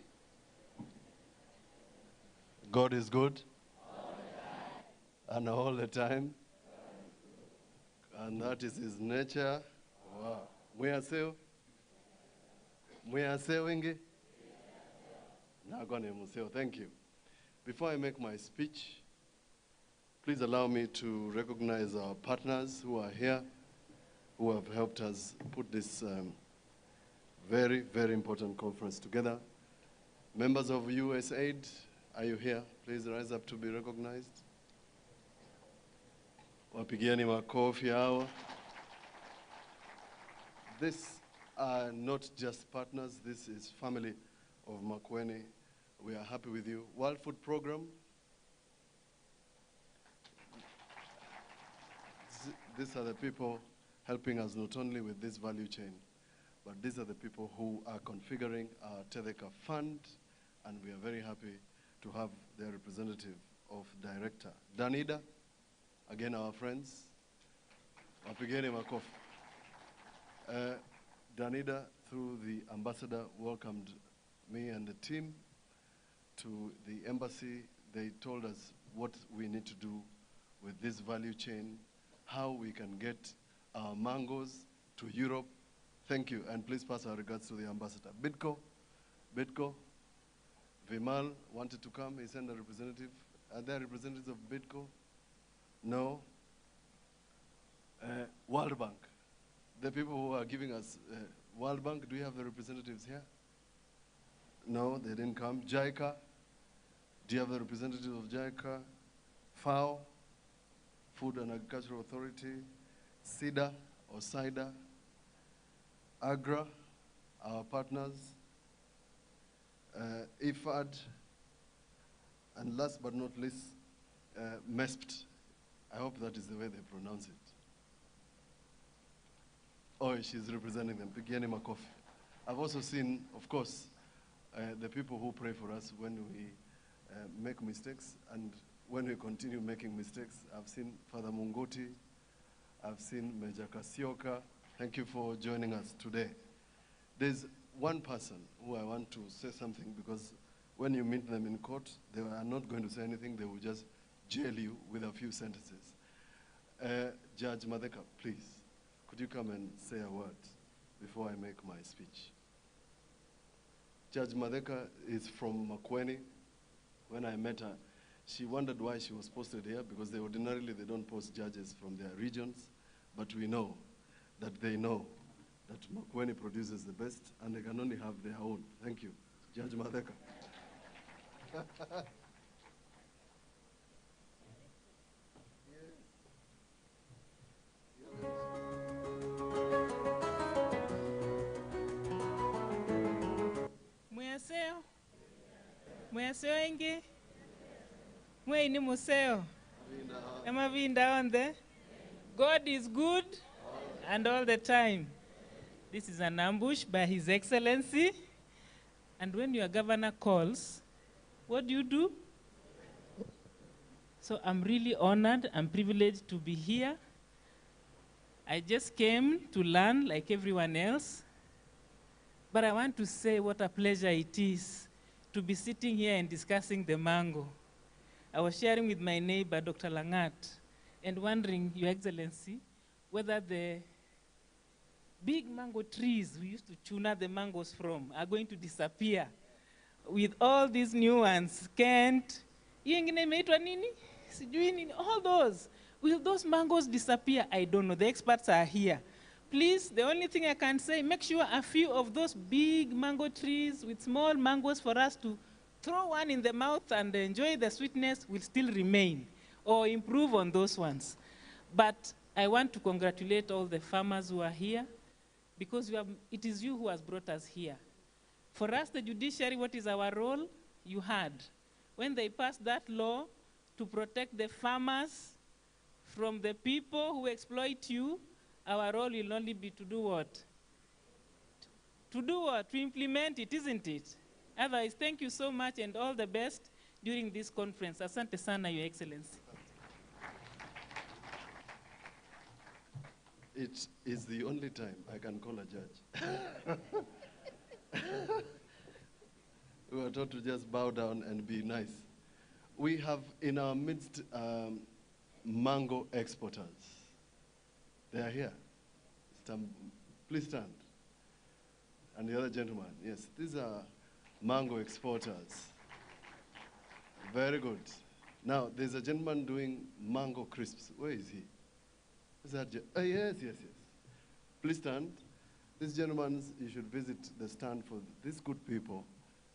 [SPEAKER 9] God is good. And all the time. And that is his nature. Wow. Mwaseo? Mwaseo wingi? Nagone museo. Thank you. Before I make my speech, please allow me to recognize our partners who are here, who have helped us put this very, very important conference together. Members of USAID, are you here? Please rise up to be recognized. Wapigiani makofi hawa. These are not just partners, this is family of Makueni. We are happy with you. World Food Program. These are the people helping us not only with this value chain, but these are the people who are configuring our Tedeka fund, and we are very happy to have their representative of director. Danida, again our friends. Wapigeni makofi. Danida, through the ambassador, welcomed me and the team to the embassy. They told us what we need to do with this value chain, how we can get our mangoes to Europe. Thank you, and please pass our regards to the ambassador. Bidco, Vimal wanted to come, he sent a representative. Are there representatives of Bidco? No. World Bank, the people who are giving us, World Bank, do you have the representatives here? No, they didn't come. JICA, do you have the representative of JICA? FAO, Food and Agricultural Authority, SIDA or SIDA, AGRA, our partners, IFAD, and last but not least, MESPT. I hope that is the way they pronounce it. Oh, she's representing them. Pigiani Makofi. I've also seen, of course, the people who pray for us when we make mistakes and when we continue making mistakes. I've seen Father Mungoti, I've seen Major Kasioka. Thank you for joining us today. There's one person who I want to say something, because when you meet them in court, they are not going to say anything, they will just jail you with a few sentences. Judge Madeka, please, could you come and say a word before I make my speech? Judge Madeka is from Makueni. When I met her, she wondered why she was posted here, because ordinarily they don't post judges from their regions, but we know that they know that Makueni produces the best, and they can only have their own. Thank you, Judge Madeka.
[SPEAKER 17] Mwaseo? Mwaseo ingi? Mwe ni museo? Emavinda on there? God is good and all the time. This is an ambush by His Excellency. And when your governor calls, what do? So I'm really honored and privileged to be here. I just came to learn like everyone else. But I want to say what a pleasure it is to be sitting here and discussing the mango. I was sharing with my neighbor, Dr. Langat, and wondering, Your Excellency, whether the big mango trees we used to tune out the mangoes from are going to disappear with all these new ones. Kent, all those. Will those mangoes disappear? I don't know. The experts are here. Please, the only thing I can say, make sure a few of those big mango trees with small mangoes for us to throw one in the mouth and enjoy the sweetness will still remain, or improve on those ones. But I want to congratulate all the farmers who are here, because it is you who has brought us here. For us, the judiciary, what is our role? You had. When they passed that law to protect the farmers from the people who exploit you, our role will only be to do what? To do what? To implement it, isn't it? Otherwise, thank you so much and all the best during this conference. Asante sana, Your Excellency.
[SPEAKER 9] it is the only time I can call a judge. We were taught to just bow down and be nice. We have in our midst mango exporters. They are here. Please stand. And the other gentleman, yes, these are mango exporters. Very good. Now, there's a gentleman doing mango crisps. Where is he? Is that yes. Please stand. These gentlemen, you should visit the stand for these good people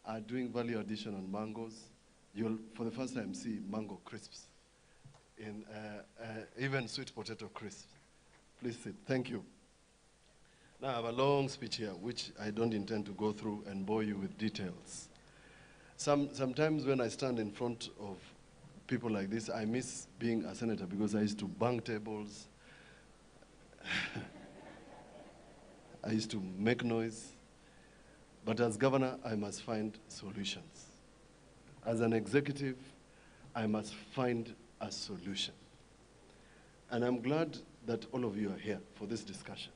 [SPEAKER 9] are doing value addition on mangoes. You'll, for the first time, see mango crisps, in even sweet potato crisps. Please sit. Thank you. Now I have a long speech here, which I don't intend to go through and bore you with details. Sometimes when I stand in front of people like this, I miss being a senator because I used to bang tables. I used to make noise. But as governor, I must find solutions. As an executive, I must find a solution. And I'm glad that all of you are here for this discussion.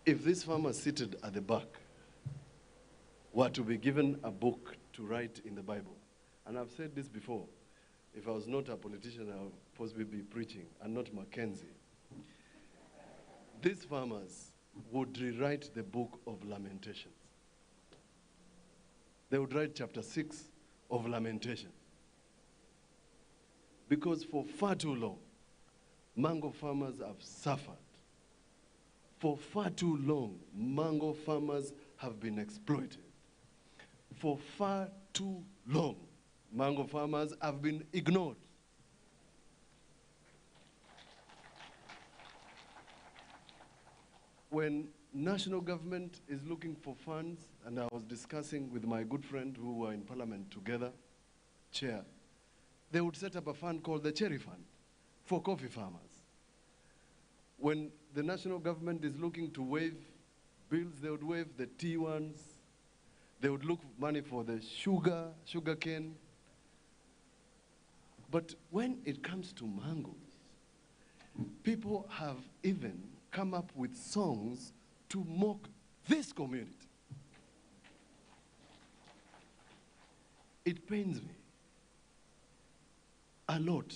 [SPEAKER 9] If these farmers seated at the back were to be given a book to write in the Bible, and I've said this before, if I was not a politician, I would possibly be preaching, and not Mackenzie. These farmers would rewrite the book of Lamentations. They would write chapter 6 of Lamentation. Because for far too long, mango farmers have suffered. For far too long, mango farmers have been exploited. For far too long, mango farmers have been ignored. When national government is looking for funds, and I was discussing with my good friend who were in parliament together, chair, they would set up a fund called the Cherry Fund for coffee farmers. When the national government is looking to waive bills, they would waive the tea ones. They would look for money for the sugar cane. But when it comes to mangoes, people have even come up with songs to mock this community. It pains me a lot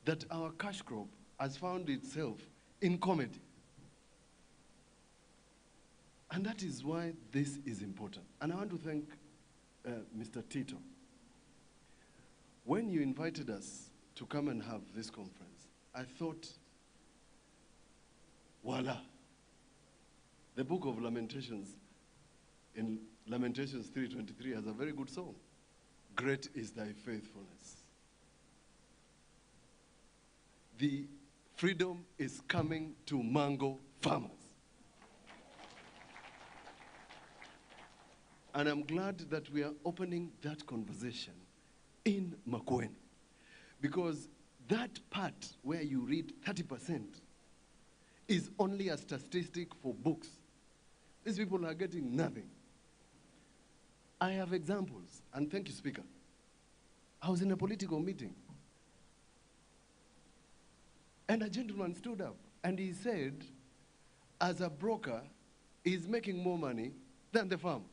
[SPEAKER 9] that our cash crop has found itself in comedy. And that is why this is important. And I want to thank Mr. Tito. When you invited us to come and have this conference, I thought, voila, the book of Lamentations, in Lamentations 3:23, has a very good song. Great is thy faithfulness. The freedom is coming to mango farmers. And I'm glad that we are opening that conversation in Makwene. Because that part where you read 30% is only a statistic for books. These people are getting nothing. I have examples, and thank you, Speaker. I was in a political meeting, and a gentleman stood up, and he said, as a broker, he's making more money than the farmer.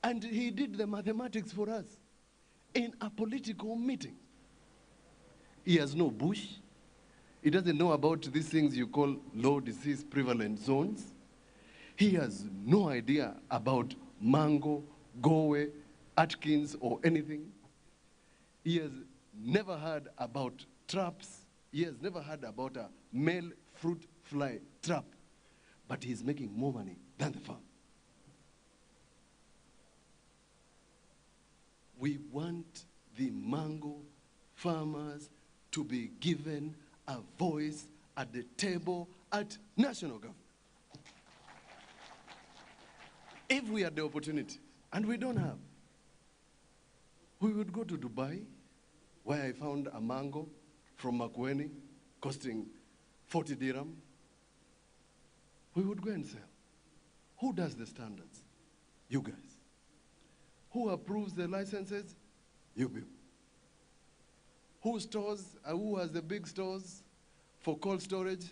[SPEAKER 9] And he did the mathematics for us in a political meeting. He has no bush. He doesn't know about these things you call low disease prevalent zones. He has no idea about mango, goe, Atkins, or anything. He has never heard about traps. He has never heard about a male fruit fly trap. But he's making more money than the farm. We want the mango farmers to be given a voice at the table at national government. If we had the opportunity, and we don't have, we would go to Dubai, where I found a mango from Makwene costing 40 dirham. We would go and sell. Who does the standards? You guys. Who approves the licenses? You people. Who has the big stores for cold storage?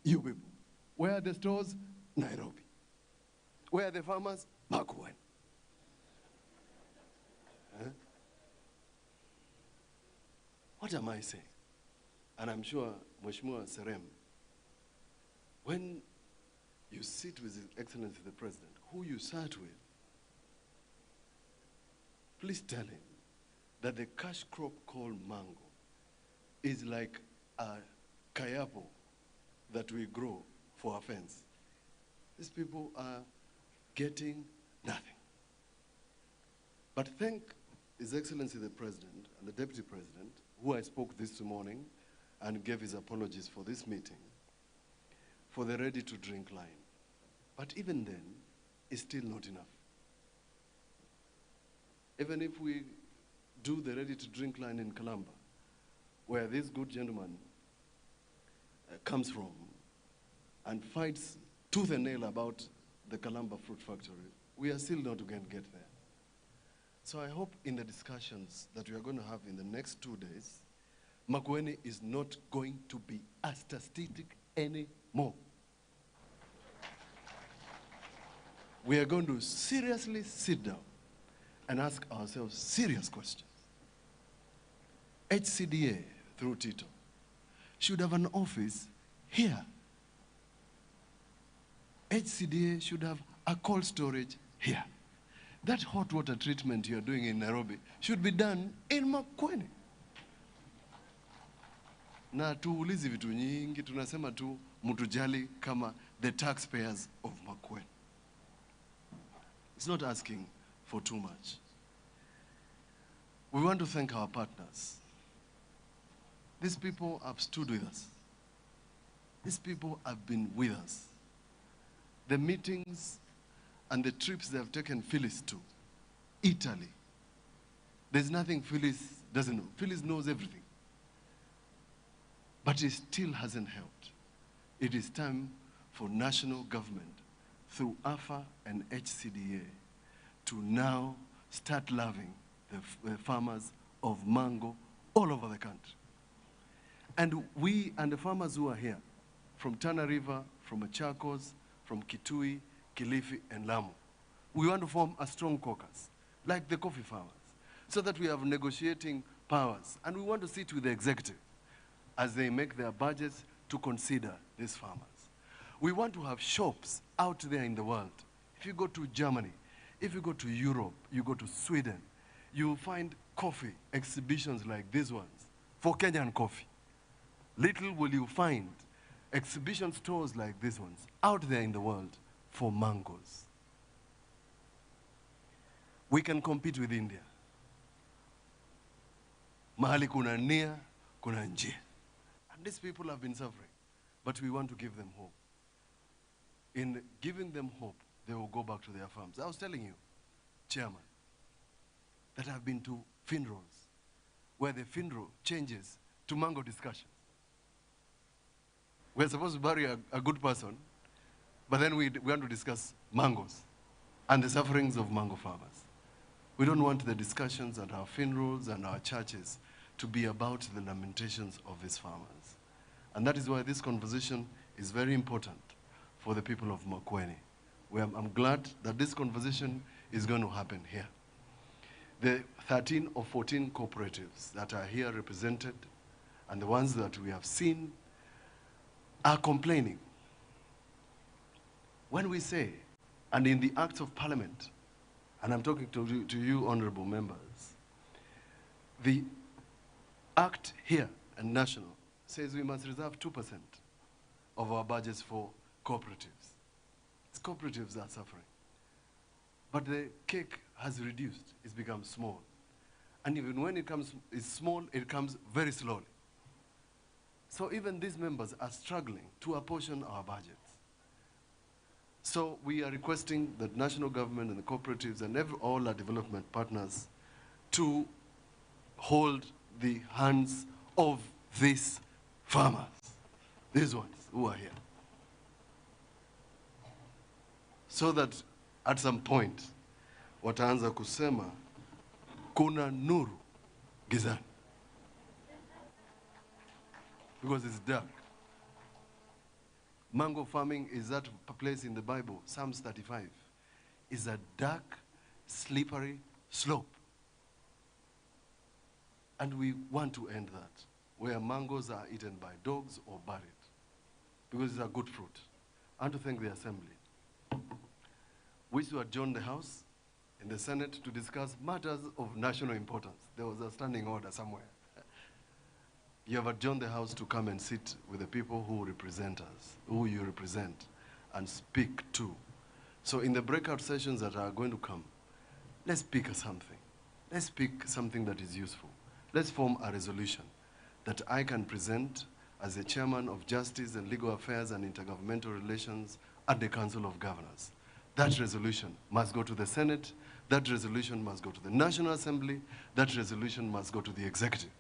[SPEAKER 9] You people. Where are the stores? Nairobi. Where are the farmers? Makueni. Huh? What am I saying? And I'm sure Mheshimiwa Serem, when you sit with His Excellency the President, who you sat with, please tell him that the cash crop called mango is like a kayapo that we grow for our fence. These people are getting nothing. But thank His Excellency the President and the Deputy President, who I spoke this morning and gave his apologies for this meeting, for the ready-to-drink line. But even then, it's still not enough. Even if we do the ready-to-drink line in Kalamba, where this good gentleman comes from and fights tooth and nail about the Kalamba fruit factory, we are still not going to get there. So I hope in the discussions that we are going to have in the next 2 days, Makueni is not going to be a statistic anymore. We are going to seriously sit down and ask ourselves serious questions. HCDA, through Tito, should have an office here. HCDA should have a cold storage here. That hot water treatment you're doing in Nairobi should be done in Makueni. Na tuulizi vitu nyingi, tunasema tu mutujali kama the taxpayers of Makueni. It's not asking for too much. We want to thank our partners. These people have stood with us. These people have been with us. The meetings and the trips they have taken Phyllis to, Italy. There's nothing Phyllis doesn't know. Phyllis knows everything. But it still hasn't helped. It is time for national government, through AFA and HCDA, to now start loving the farmers of mango all over the country. And we and the farmers who are here, from Tana River, from Machakos, from Kitui, Kilifi, and Lamu, we want to form a strong caucus, like the coffee farmers, so that we have negotiating powers. And we want to sit with the executive as they make their budgets to consider these farmers. We want to have shops out there in the world. If you go to Germany, if you go to Europe, you go to Sweden, you will find coffee exhibitions like these ones for Kenyan coffee. Little will you find exhibition stores like these ones out there in the world for mangoes. We can compete with India. Mahali kuna nia, kuna njia. And these people have been suffering, but we want to give them hope. In giving them hope, they will go back to their farms. I was telling you, Chairman, that I've been to funerals where the funeral changes to mango discussions. We're supposed to bury a good person, but then we want to discuss mangoes and the sufferings of mango farmers. We don't want the discussions at our funerals and our churches to be about the lamentations of these farmers. And that is why this conversation is very important for the people of Makueni. I'm glad that this conversation is going to happen here. The 13 or 14 cooperatives that are here represented and the ones that we have seen are complaining. When we say, and in the Acts of Parliament, and I'm talking to you honorable members, the Act here and national says we must reserve 2% of our budgets for cooperatives. These cooperatives are suffering. But the cake has reduced, it's become small. And even when it's small, it comes very slowly. So even these members are struggling to apportion our budgets. So we are requesting the national government and the cooperatives and all our development partners to hold the hands of these farmers, these ones who are here. So that at some point, wataanza kusema, kuna nuru gizani. because it's dark. Mango farming is that place in the Bible, Psalms 35, is a dark, slippery slope. And we want to end that, where mangoes are eaten by dogs or buried, because it's a good fruit. And to thank the Assembly, which to adjourn the House in the Senate to discuss matters of national importance. There was a standing order somewhere. You have adjourned the House to come and sit with the people who represent us, who you represent, and speak to. So in the breakout sessions that are going to come, let's pick something. Let's pick something that is useful. Let's form a resolution that I can present as the Chairman of Justice and Legal Affairs and Intergovernmental Relations at the Council of Governors. That resolution must go to the Senate. That resolution must go to the National Assembly. That resolution must go to the Executive.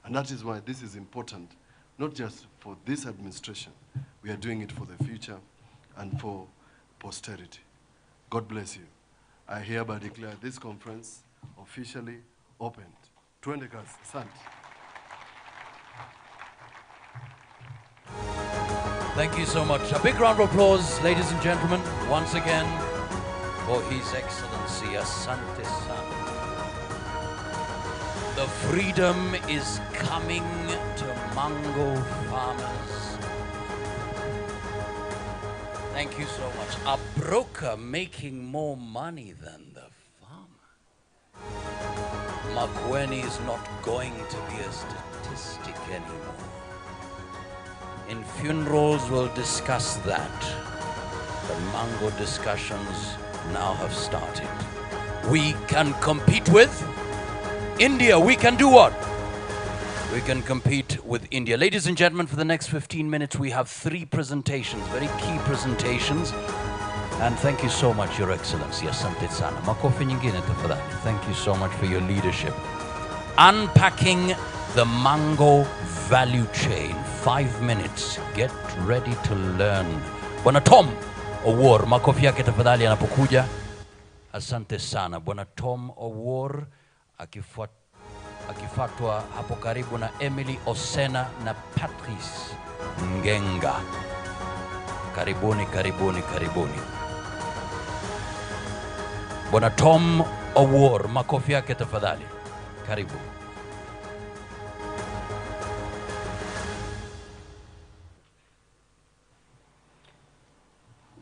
[SPEAKER 9] And that is why this is important, not just for this administration. We are doing it for the future and for posterity. God bless you. I hereby declare this conference officially opened. Tuendekas, asante.
[SPEAKER 2] Thank you so much. A big round of applause, ladies and gentlemen, once again, for His Excellency Asante Sana. The freedom is coming to mango farmers. Thank you so much. A broker making more money than the farmer. Makueni is not going to be a statistic anymore. In funerals, we'll discuss that. The mango discussions now have started. We can compete with India. We can do what? We can compete with India. Ladies and gentlemen, for the next 15 minutes, we have 3 presentations, very key presentations. And thank you so much, Your Excellency. Asante sana. Makofi nyingine tafadhali. Thank you so much for your leadership. Unpacking the mango value chain. 5 minutes. Get ready to learn. Bwana Tom Owuor, makofi yake tafadhali anapokuja. Asante sana. Bwana Tom Owuor akifuatwa hapo karibu na Emily Osena na Patrice Ngenga. Karibuni, karibuni, karibuni. Bwana Tom Owuor, makofi yake tafadhali. Karibu.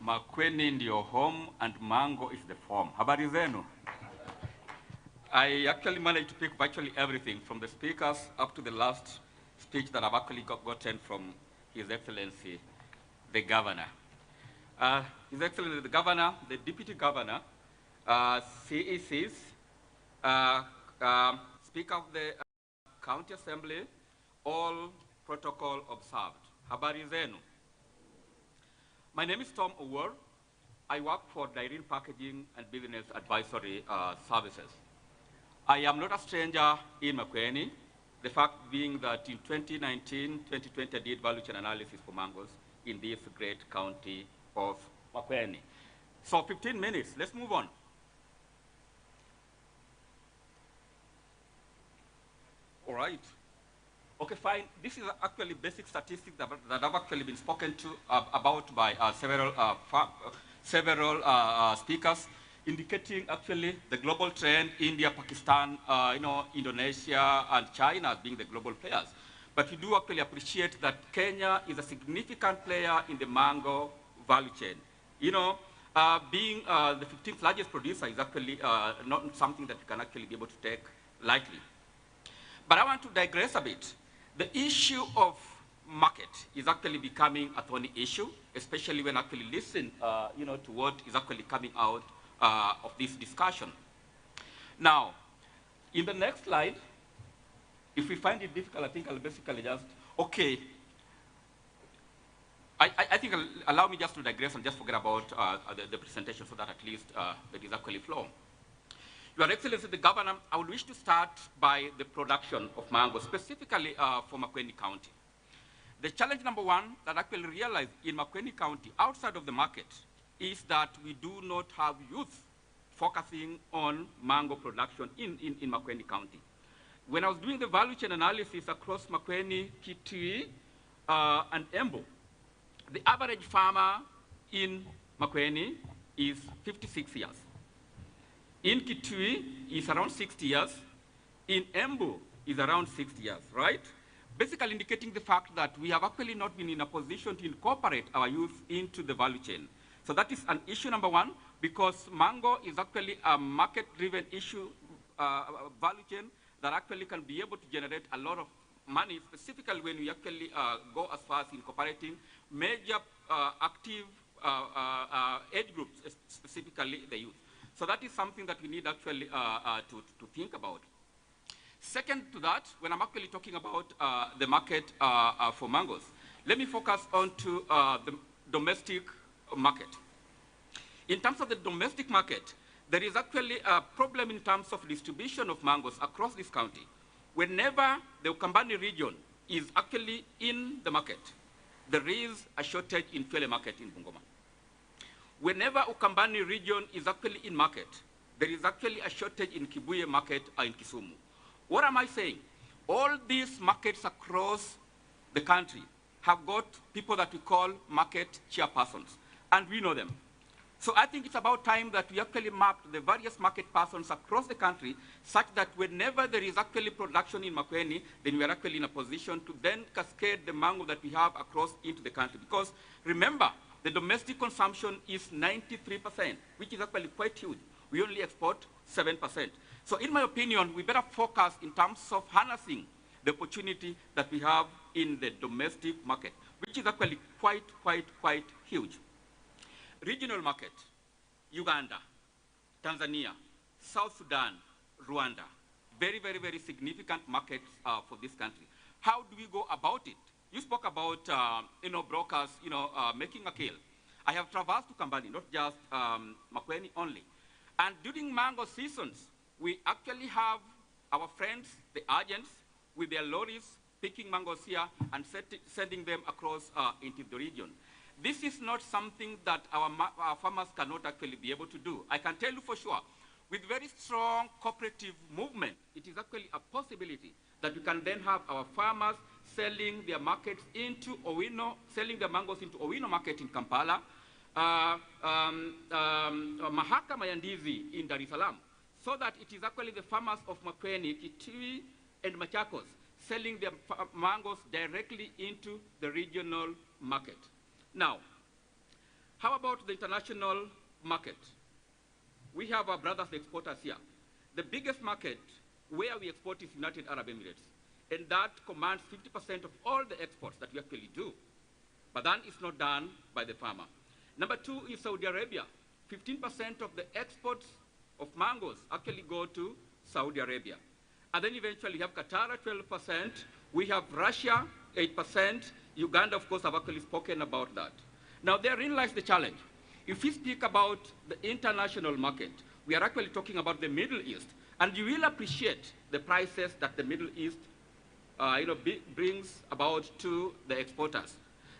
[SPEAKER 13] Makueni ndio home and mango is the form. Habari zenu? I actually managed to pick virtually everything from the speakers up to the last speech that I've actually gotten from His Excellency, the Governor. His Excellency, the Governor, the Deputy Governor, CECs, Speaker of the County Assembly, all protocol observed. Habari zenu? My name is Tom Owuor. I work for Dairy Packaging and Business Advisory Services. I am not a stranger in Makueni, the fact being that in 2019, 2020, I did value chain analysis for mangoes in this great county of Makueni. So 15 minutes, let's move on. All right. Okay, fine. This is actually basic statistics that have actually been spoken to about by several speakers, indicating actually the global trend, India, Pakistan, Indonesia, and China as being the global players. But we do actually appreciate that Kenya is a significant player in the mango value chain. Being the 15th largest producer is actually not something that you can actually be able to take lightly. But I want to digress a bit. The issue of market is actually becoming a thorny issue, especially when actually listen, to what is actually coming out of this discussion. Now, in the next slide, if we find it difficult, I think I'll basically just, okay. I think allow me just to digress and just forget about the presentation so that at least it is actually flow. Your Excellency, the Governor, I would wish to start by the production of mango, specifically for Makueni County. The challenge number one that I actually realized in Makueni County, outside of the market, is that we do not have youth focusing on mango production in Makueni County. When I was doing the value chain analysis across Makueni, Kitui, and Embu, the average farmer in Makueni is 56 years. In Kitui is around 60 years. In Embu is around 60 years, right? Basically indicating the fact that we have actually not been in a position to incorporate our youth into the value chain. So that is an issue number one, because mango is actually a market-driven issue, value chain that actually can be able to generate a lot of money, specifically when we actually go as far as incorporating major active age groups, specifically the youth. So that is something that we need actually to think about. Second to that, when I'm actually talking about the market for mangoes, let me focus on to the domestic market. In terms of the domestic market, there is actually a problem in terms of distribution of mangoes across this county. Whenever the Ukambani region is actually in the market, there is a shortage in Kwale market in Bungoma. Whenever Ukambani region is actually in market, there is actually a shortage in Kibuye market or in Kisumu. What am I saying? All these markets across the country have got people that we call market chairpersons, and we know them. So I think it's about time that we actually map the various market persons across the country such that whenever there is actually production in Makueni, then we are actually in a position to then cascade the mango that we have across into the country. Because remember, the domestic consumption is 93%, which is actually quite huge. We only export 7%. So in my opinion, we better focus in terms of harnessing the opportunity that we have in the domestic market, which is actually quite huge. Regional market, Uganda, Tanzania, South Sudan, Rwanda, very significant markets for this country. How do we go about it? You spoke about brokers, making a kill. I have traversed to Kambani, not just Makueni only. And during mango seasons, we actually have our friends, the agents, with their lorries, picking mangoes here and sending them across into the region. This is not something that our farmers cannot actually be able to do. I can tell you for sure, with very strong cooperative movement, it is actually a possibility that we can then have our farmers selling their markets into Owino, selling their mangoes into Owino market in Kampala, Mahakama ya Ndizi in Dar es Salaam, so that it is actually the farmers of Makueni, Kitui, and Machakos selling their mangoes directly into the regional market. Now, how about the international market? We have our brothers, the exporters here. The biggest market where we export is United Arab Emirates, and that commands 50% of all the exports that we actually do. But then it's not done by the farmer. Number two is Saudi Arabia. 15% of the exports of mangoes actually go to Saudi Arabia. And then eventually you have Qatar at 12%, we have Russia, 8%, Uganda, of course, have actually spoken about that. Now, therein lies the challenge. If we speak about the international market, we are actually talking about the Middle East, and you will appreciate the prices that the Middle East brings about to the exporters.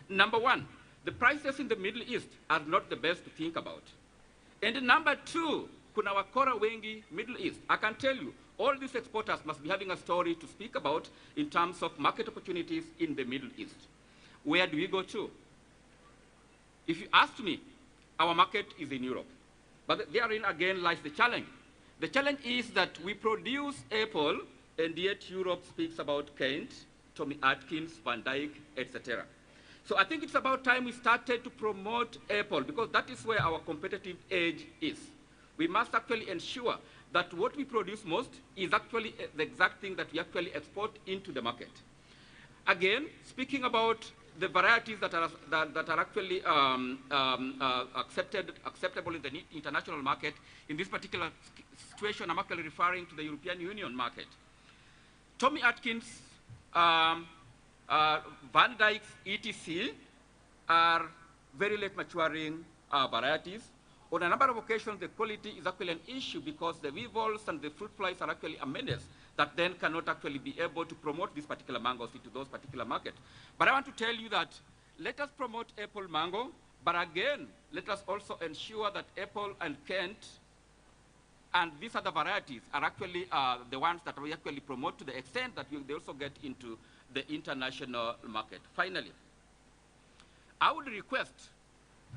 [SPEAKER 13] Number one, the prices in the Middle East are not the best to think about. And number two, kuna wakora wengi Middle East. I can tell you, all these exporters must be having a story to speak about in terms of market opportunities in the Middle East. Where do we go to? If you ask me, our market is in Europe. But therein again lies the challenge. The challenge is that we produce apple, and yet Europe speaks about Kent, Tommy Atkins, Van Dyke, etc. So I think it's about time we started to promote apple, because that is where our competitive edge is. We must actually ensure that what we produce most is actually the exact thing that we actually export into the market. Again, speaking about the varieties that are actually acceptable in the international market, in this particular situation, I'm actually referring to the European Union market. Tommy Atkins, Van Dyke's, etc. are very late maturing varieties. On a number of occasions, the quality is actually an issue because the weevils and the fruit flies are actually a menace that then cannot actually be able to promote these particular mangoes into those particular markets. But I want to tell you that let us promote apple mango, but again, let us also ensure that apple and Kent And these other varieties are actually the ones that we actually promote to the extent that they also get into the international market. Finally, I would request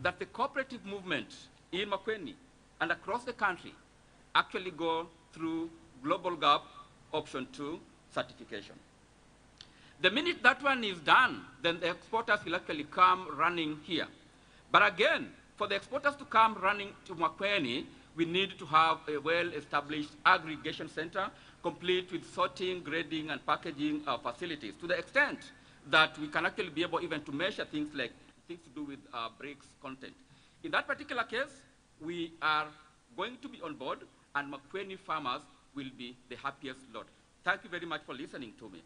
[SPEAKER 13] that the cooperative movement in Makueni and across the country actually go through Global Gap Option 2 certification. The minute that one is done, then the exporters will actually come running here. But again, for the exporters to come running to Makueni, we need to have a well-established aggregation center, complete with sorting, grading, and packaging facilities, to the extent that we can actually be able even to measure things like things to do with bricks content. In that particular case, we are going to be on board, and Makueni farmers will be the happiest lot. Thank you very much for listening to me.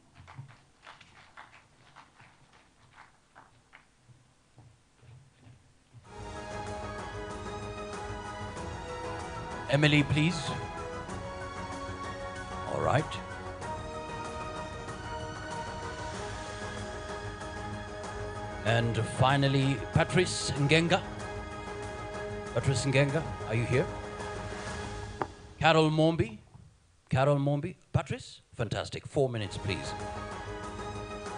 [SPEAKER 2] Emily, please. All right. And finally, Patrice Ngenga. Patrice Ngenga, are you here? Carol Mombi. Carol Mombi. Patrice? Fantastic. 4 minutes, please.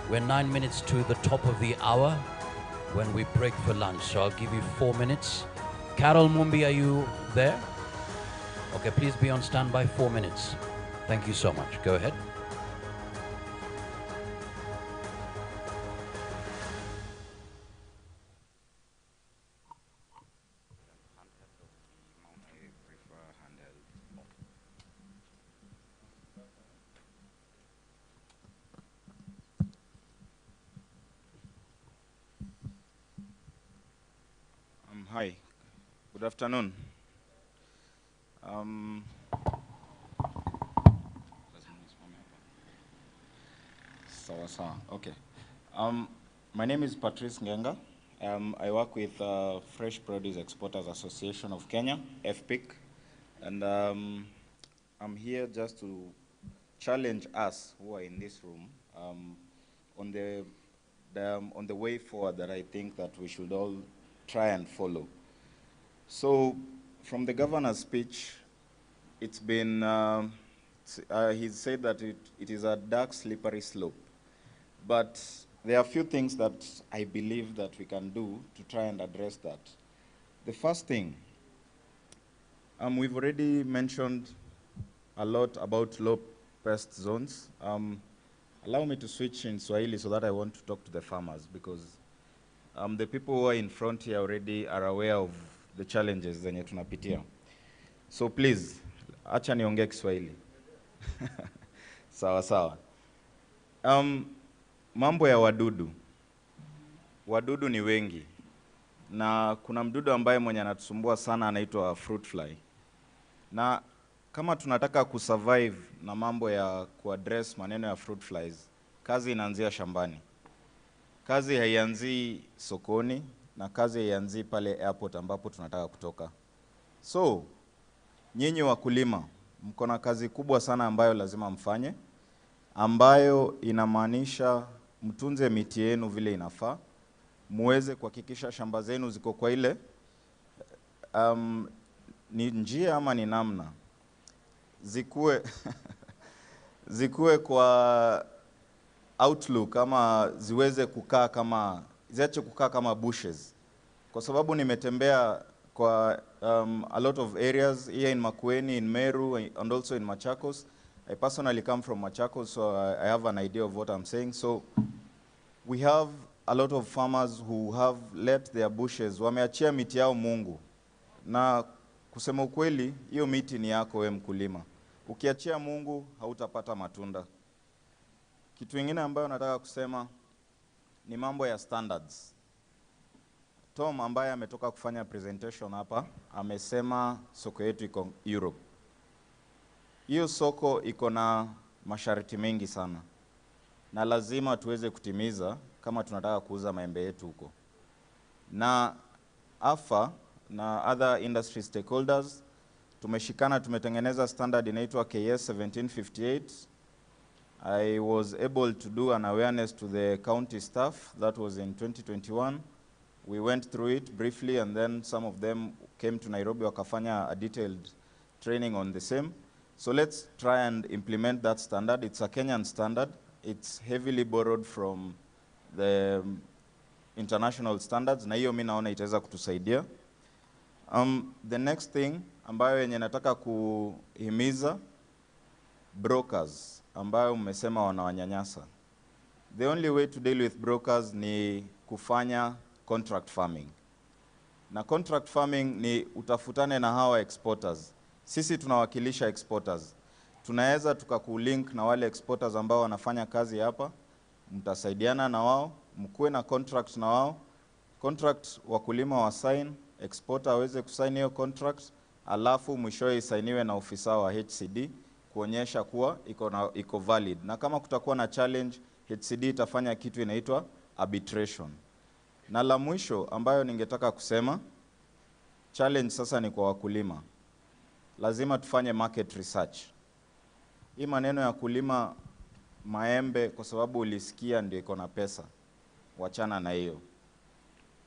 [SPEAKER 2] We're 9 minutes to the top of the hour when we break for lunch, so I'll give you 4 minutes. Carol Mombi, are you there? Okay, please be on standby. 4 minutes. Thank you so much. Go ahead.
[SPEAKER 18] Hi, good afternoon. Okay. My name is Patrice Ngenga. I work with Fresh Produce Exporters Association of Kenya, FPIC, and I'm here just to challenge us who are in this room on the way forward that I think that we should all try and follow. So, from the governor's speech, it's been, he said that it is a dark, slippery slope. But there are a few things that I believe that we can do to try and address that. The first thing, we've already mentioned a lot about low pest zones. Allow me to switch in Swahili so that I want to talk to the farmers, because the people who are in front here already are aware of the challenges zenye tunapitia. So please, acha niongee Kiswahili. Sawa sawa. Mambo ya wadudu. Wadudu ni wengi. Na kuna mdudu ambaye mwenye anatusumbua sana anaitwa fruit fly. Na kama tunataka kusurvive na mambo ya kuaddress maneno ya fruit flies, kazi inaanzia shambani. Kazi haianzii sokoni na kazi haianzii pale airport ambapo tunataka kutoka. So, nyinyi wakulima, mko na kazi kubwa sana ambayo lazima mfanye, ambayo inamaanisha mtunze miti yenu vile inafaa, muweze kuhakikisha shamba zenu ziko kwa ile ni njia ama ni namna zikuwe kwa outlook ama ziweze kukaa kama ziache kukaa kama bushes, kwa sababu nimetembea kwa a lot of areas here in Makueni, in Meru, and also in Machakos. I personally come from Machakos, so I have an idea of what I'm saying. So we have a lot of farmers who have let their bushes, wameachia miti yao Mungu. Na kusema ukweli, hiyo miti ni yako we mkulima. Ukiachia Mungu, hautapata matunda. Kitu kingine ambayo nataka kusema ni mambo ya standards. Tom ambaye ametoka kufanya presentation hapa, amesema soko yetu iko Europe. Hiyo soko iko na masharti mengi sana. Na lazima tuweze kutimiza kama tunataka kuuza maembe yetu huko. Na AFA na other industry stakeholders tumeshikana, tumetengeneza standard inaitwa KS 1758. I was able to do an awareness to the county staff. That was in 2021. We went through it briefly, and then some of them came to Nairobi wakafanya a detailed training on the same. So let's try and implement that standard. It's a Kenyan standard. It's heavily borrowed from the international standards, na hiyo mimi naona itaweza kutusaidia. The next thing ambayo yenye nataka kuhimiza brokers ambayo mmesema wanawanyanyasa. The only way to deal with brokers ni kufanya contract farming. Na contract farming ni utafutane na hawa exporters. Sisi tunawakilisha exporters. Tunaweza tukakulink na wale exporters ambao wanafanya kazi hapa, mtasaidiana na wao, mkuwe na contract na wao. Contract wakulima wa sign, exporter aweze kusign hiyo contract, alafu mwishowe isainiwe na ofisa wa HCD kuonyesha kuwa iko valid. Na kama kutakuwa na challenge, HCD itafanya kitu inaitwa arbitration. Na la mwisho ambayo ningetaka kusema, challenge sasa ni kwa wakulima. Lazima tufanye market research. Hii maneno ya kulima maembe kwa sababu ulisikia ndio iko na pesa, wachana na hiyo.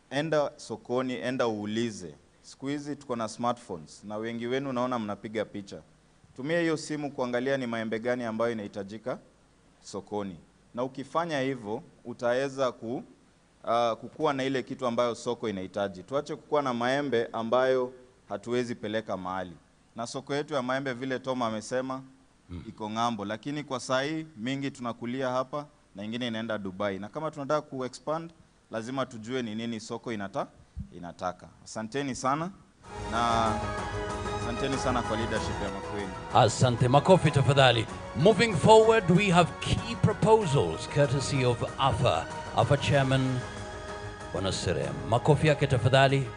[SPEAKER 18] Enda sokoni, enda uulize. Siku hizi tuko na smartphones na wengi wenu naona mnapiga picha. Tumia hiyo simu kuangalia ni maembe gani ambayo inahitajika sokoni. Na ukifanya hivyo utaweza kukua na ile kitu ambayo soko inahitaji. Tuache kukua na maembe ambayo hatuwezi peleka mahali. Na soko yetu ya maembe vile Tom amesema iko ng'ambo, lakini kwa sahi mingi tunakulia hapa na ingine inaenda Dubai. Na kama tunataka kuexpand, lazima tujue ni nini soko inataka. Asanteni sana na asanteni sana kwa leadership ya Makueni.
[SPEAKER 2] Asante, makofi tafadhali. Moving forward, we have key proposals courtesy of AFA Chairman Bwana Serem. Makofi yake tafadhali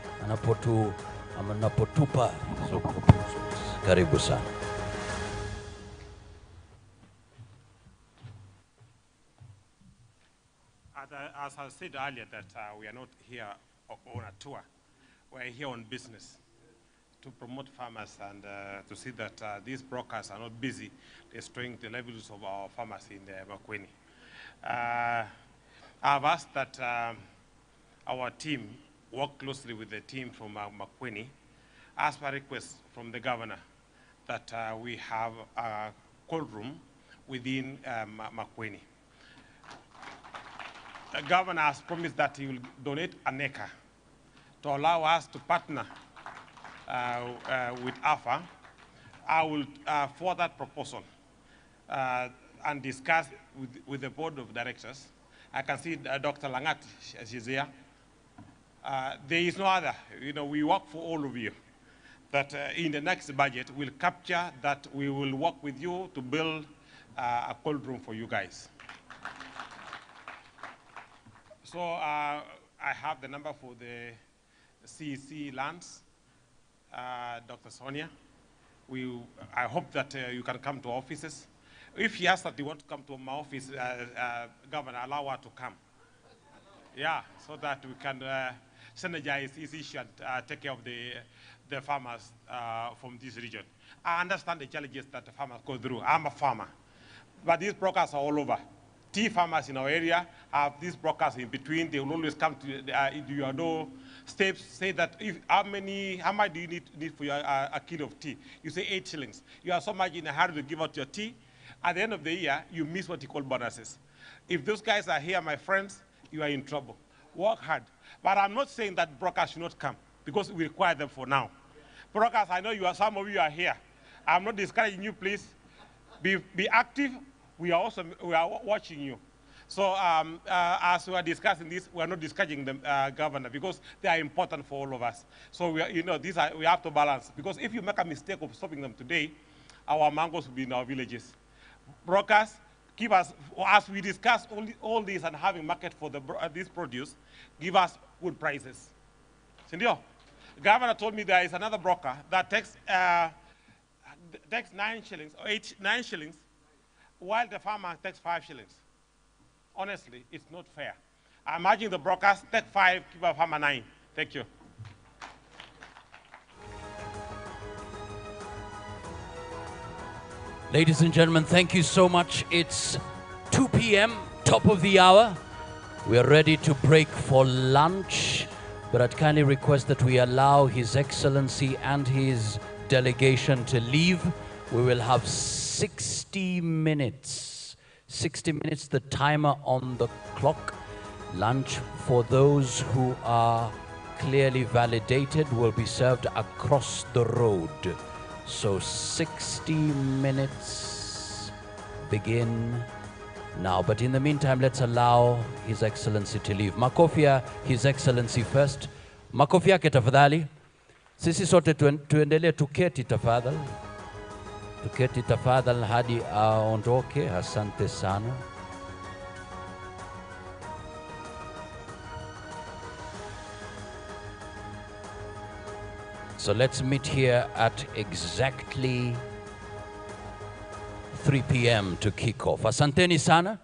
[SPEAKER 2] anapotupa hizo proposals. Karibu sana.
[SPEAKER 7] As I said earlier, that we are not here on a tour. We are here on business to promote farmers and to see that these brokers are not busy destroying the livelihoods of our farmers in Makueni. I've asked that our team work closely with the team from Makueni, as per request from the governor, that we have a cold room within Makueni. The governor has promised that he will donate an acre to allow us to partner with AFA. I will forward that proposal and discuss with the board of directors. I can see Dr. Langat, she's here. There is no other. You know, we work for all of you. That in the next budget, we'll capture that we will work with you to build a cold room for you guys. So I have the number for the CEC lands, Dr. Sonia. I hope that you can come to offices. If he asks that you want to come to my office, Governor, allow her to come. Yeah, so that we can synergize this issue and take care of the farmers from this region. I understand the challenges that the farmers go through. I'm a farmer, but these brokers are all over. Tea farmers in our area have these brokers in between. They will always come to your door steps, say that how much do you need for a kilo of tea? You say 8 shillings. You are so much in a hurry to give out your tea. At the end of the year, you miss what you call bonuses. If those guys are here, my friends, you are in trouble. Work hard. But I'm not saying that brokers should not come, because we require them for now. Brokers, I know some of you are here. I'm not discouraging you, please. Be active. We are watching you. So as we are discussing this, we are not discouraging the governor, because they are important for all of us. So we have to balance, because if you make a mistake of stopping them today, our mangoes will be in our villages. Brokers, give us, as we discuss all this and having market for this produce, give us good prices. Senor, the governor told me there is another broker that takes 9 shillings or 9 shillings, while the farmer takes 5 shillings. Honestly, it's not fair. I imagine the brokers take 5, give a farmer 9. Thank you.
[SPEAKER 2] Ladies and gentlemen, thank you so much. It's 2 p.m., top of the hour. We are ready to break for lunch, but I'd kindly request that we allow His Excellency and his delegation to leave. We will have 60 minutes. 60 minutes, the timer on the clock. Lunch for those who are clearly validated will be served across the road. So 60 minutes begin now. But in the meantime, let's allow His Excellency to leave. Makofia, His Excellency first. Makofi yake tafadhali. Sisi sote tuendelee tuketi tafadhali. Tuketi tafadhali hadi aondoke. Asante sana. So let's meet here at exactly 3 p.m. to kick off. Asanteni sana.